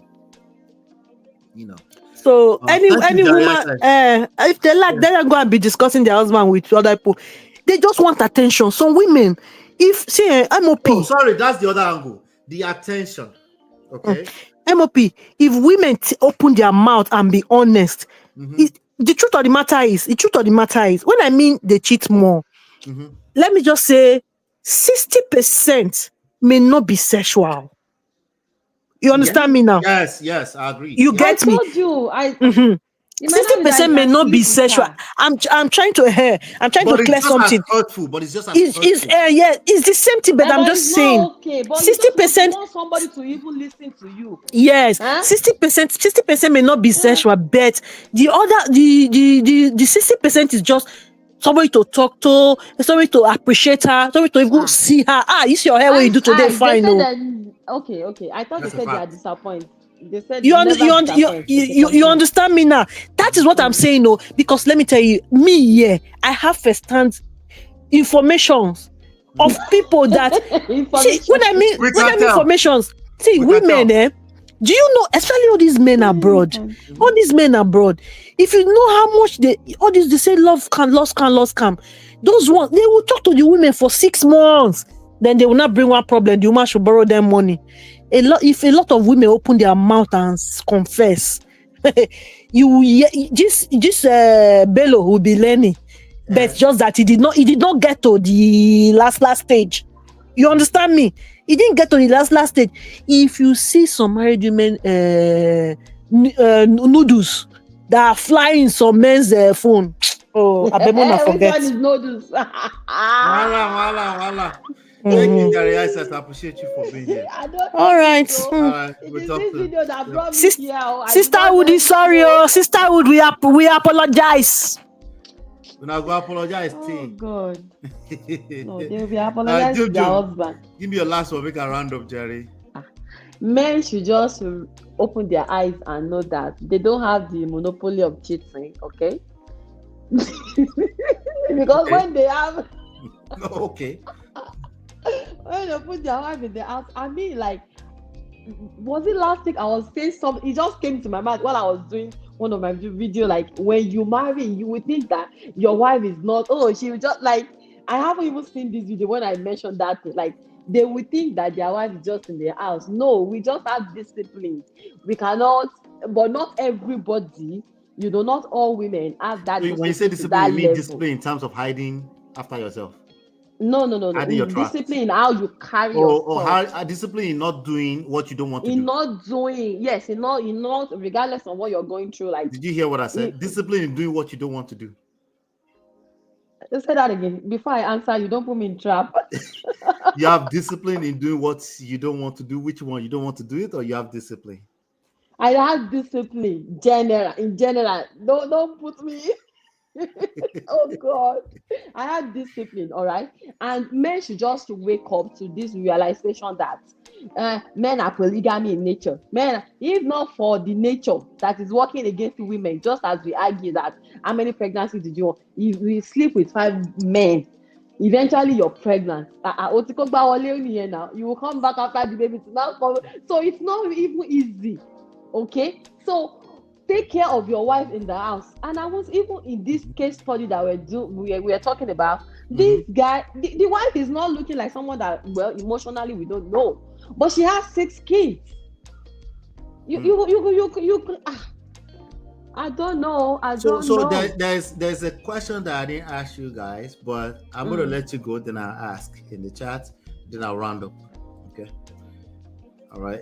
So any woman, if they like, they're going to be discussing their husband with other people. They just want attention. Some women, MOP. Oh, sorry, that's the other angle. The attention. Okay. MOP. If women open their mouth and be honest, the truth of the matter is, when I mean they cheat more, let me just say 60% may not be sexual. You understand me now? Yes, I agree. You get me? I told you, 60% may not be sexual. I'm trying to clear something. Hurtful, but it's just it's the same thing, but I'm just saying. Okay, but 60%. You want somebody to even listen to you. Yes, 60% may not be sexual, but the 60% is just somebody to talk to, somebody to appreciate her, somebody to even see her. You see your hair, what you do today, fine. Okay. I thought they said they are disappointed. They said you understand me now. That is what I'm saying, because let me tell you, I have first-hand information of people that see, when I mean informations, see, women, do you know, especially all these men abroad, all these men abroad, if you know how much they say love can, lost can, those ones, they will talk to the women for 6 months, then they will not bring one problem, the woman should borrow them money. If a lot of women open their mouth and confess, just Bello will be learning, but just that he did not get to the last stage. You understand me? He didn't get to the last stage. If you see some married women noodles that are flying in some men's phone, Abemona forget. Which one is noodles? Wala. Thank you, Jerry. I appreciate you for being here. All right. We'll talk to Sisterhood, sorry, Sisterhood, we apologize. We're not going to apologize. Oh, God. No, they will be apologizing to their husband. Give me your last one. Make a round up, Jerry. Men should just open their eyes and know that they don't have the monopoly of cheating, okay? Because when they have... Okay. When they put their wife in the house, I mean, like, was it last week I was saying something? It just came to my mind while I was doing one of my video. Like, when you marry, you would think that your wife is not. Oh, she would just like. I haven't even seen this video when I mentioned that. Like, they would think that their wife is just in their house. No, we just have discipline. We cannot, but not everybody. You know, not all women have that. When you say discipline, you mean discipline in terms of hiding after yourself. No. Discipline in how you carry yourself. Or how discipline in not doing what you don't want to do. In not doing, yes, in not, regardless of what you're going through. Like, did you hear what I said? Discipline in doing what you don't want to do. Let's say that again. Before I answer, you don't put me in trap. You have discipline in doing what you don't want to do. Which one? You don't want to do it, or you have discipline? I have discipline, in general. Don't put me. Oh God, I have discipline, all right. And men should just wake up to this realization that men are polygamy in nature. Men, if not for the nature that is working against women, just as we argue that how many pregnancies did you want? If we sleep with 5 men, eventually you're pregnant. You will come back after the baby. So it's not even easy. Okay, so take care of your wife in the house. And I was even in this case study that we are talking about. This guy, the wife is not looking like someone that, well, emotionally we don't know, but she has 6 kids. I don't know. So there's a question that I didn't ask you guys, but I'm going to let you go. Then I'll ask in the chat. Then I'll round up. Okay. All right.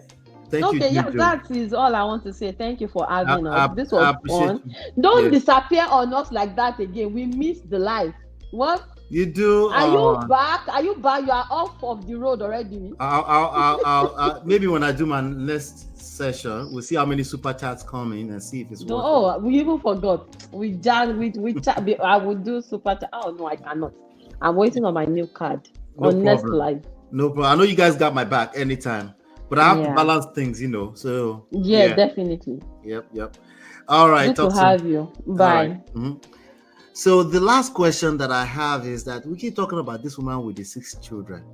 Thank you. Yeah, that is all I want to say. Thank you for having us. This was fun. Don't disappear on us like that again. We missed the life. What? You do. Are you back? You are off of the road already. I'll maybe when I do my next session, we'll see how many super chats come in and see if it's working. Oh, we even forgot. We chat. I would do super chat. Oh no, I cannot. I'm waiting on my new card on next live. No problem. I know you guys got my back anytime. But I have to balance things, you know. So yeah, definitely. Yep. All right. Good to have you. Bye. Right. So the last question that I have is that we keep talking about this woman with the 6 children.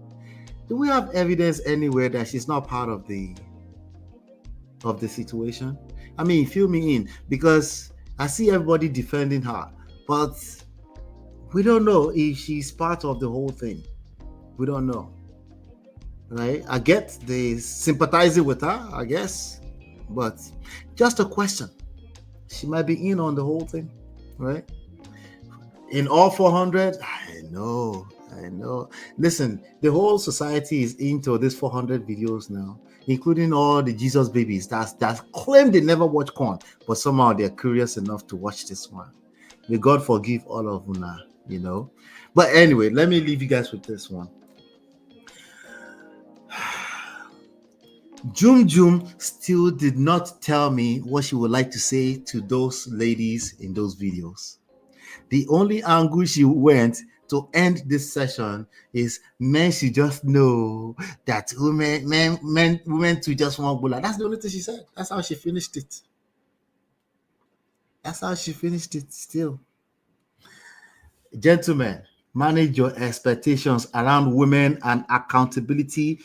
Do we have evidence anywhere that she's not part of the situation? I mean, fill me in, because I see everybody defending her, but we don't know if she's part of the whole thing. We don't know. Right, I get the sympathizing with her, I guess, but just a question. She might be in on the whole thing, right? In all 400, I know. Listen, the whole society is into these 400 videos now, including all the Jesus babies that claim they never watch porn, but somehow they're curious enough to watch this one. May God forgive all of them, you know. But anyway, let me leave you guys with this one. Jum still did not tell me what she would like to say to those ladies in those videos. The only angle she went to end this session is men should just know that women to just want bula. That's the only thing she said. That's how she finished it. Still. Gentlemen, manage your expectations around women and accountability,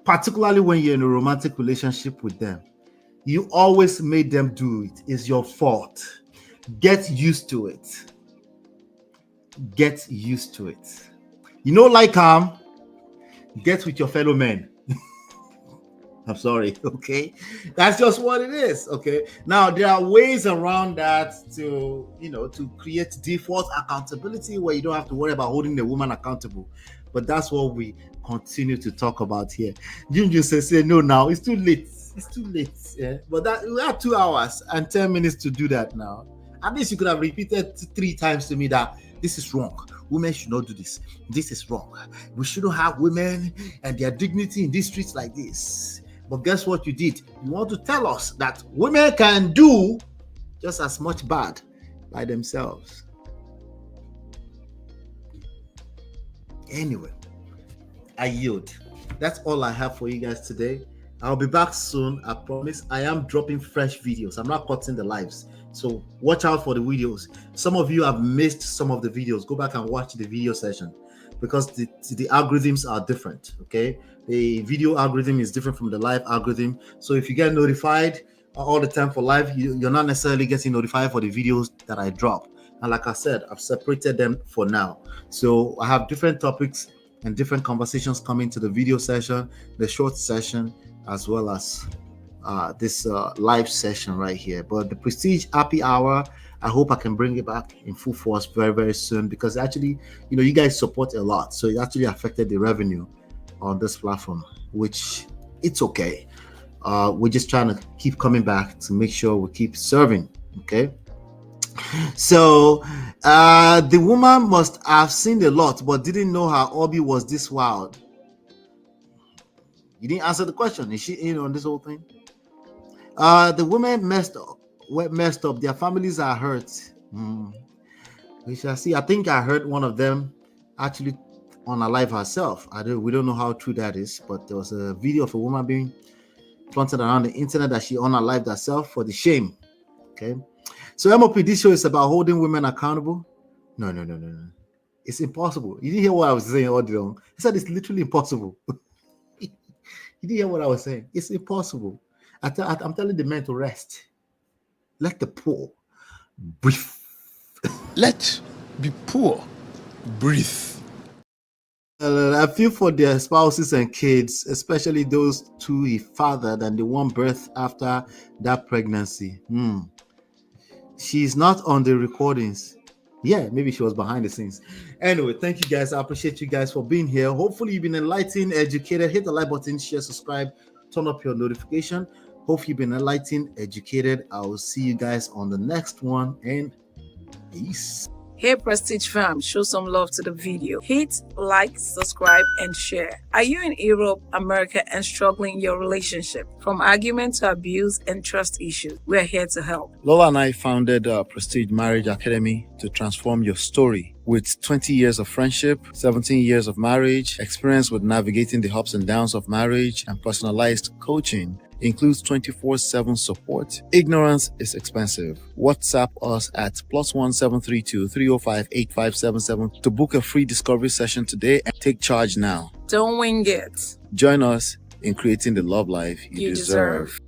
particularly when you're in a romantic relationship with them. You always made them do it. It's your fault. Get used to it. Get used to it. You know, like get with your fellow men. I'm sorry, okay? That's just what it is, okay? Now, there are ways around that to, to create default accountability where you don't have to worry about holding the woman accountable. But that's what we continue to talk about here. You say, no, now it's too late. It's too late. Yeah, but we have 2 hours and 10 minutes to do that now. At least you could have repeated 3 times to me that this is wrong. Women should not do this. This is wrong. We shouldn't have women and their dignity in these streets like this. But guess what you did? You want to tell us that women can do just as much bad by themselves. Anyway, I yield. That's all I have for you guys today. I'll be back soon. I promise. I am dropping fresh videos. I'm not cutting the lives. So watch out for the videos. Some of you have missed some of the videos. Go back and watch the video session because the algorithms are different. Okay. The video algorithm is different from the live algorithm. So if you get notified all the time for live, you're not necessarily getting notified for the videos that I drop. And like I said, I've separated them for now. So I have different topics and different conversations coming to the video session, the short session, as well as this live session right here. But the Prestige Happy Hour, I hope I can bring it back in full force very, very soon because actually, you guys support a lot. So it actually affected the revenue on this platform, which it's okay. We're just trying to keep coming back to make sure we keep serving. Okay. So the woman must have seen a lot, but didn't know her hobby was this wild. You didn't answer the question. Is she in on this whole thing? The women messed up. Their families are hurt. We shall see. I think I heard one of them actually unalive herself. We don't know how true that is, but there was a video of a woman being flaunted around the internet that she unalived herself for the shame. Okay. So MOP, this show is about holding women accountable. No. It's impossible. You didn't hear what I was saying all day long. I said it's literally impossible. You didn't hear what I was saying. It's impossible. I'm telling the men to rest. Let the poor breathe. Let be poor breathe. I feel for their spouses and kids, especially those two he fathered and the one birth after that pregnancy. She's not on the recordings. Yeah, maybe she was behind the scenes. Anyway, thank you guys. I appreciate you guys for being here. Hopefully you've been enlightened, educated. Hit the like button, share, subscribe, turn up your notification. Hopefully you've been enlightened, educated. I will see you guys on the next one, and peace. Hey Prestige fam, show some love to the video. Hit like, subscribe, and share. Are you in Europe, America, and struggling in your relationship? From argument to abuse and trust issues, we're here to help. Lola and I founded Prestige Marriage Academy to transform your story. With 20 years of friendship, 17 years of marriage, experience with navigating the ups and downs of marriage, and personalized coaching, includes 24/7 support. Ignorance is expensive. WhatsApp us at +1 732 305 8577 to book a free discovery session today and take charge now. Don't wing it. Join us in creating the love life you deserve.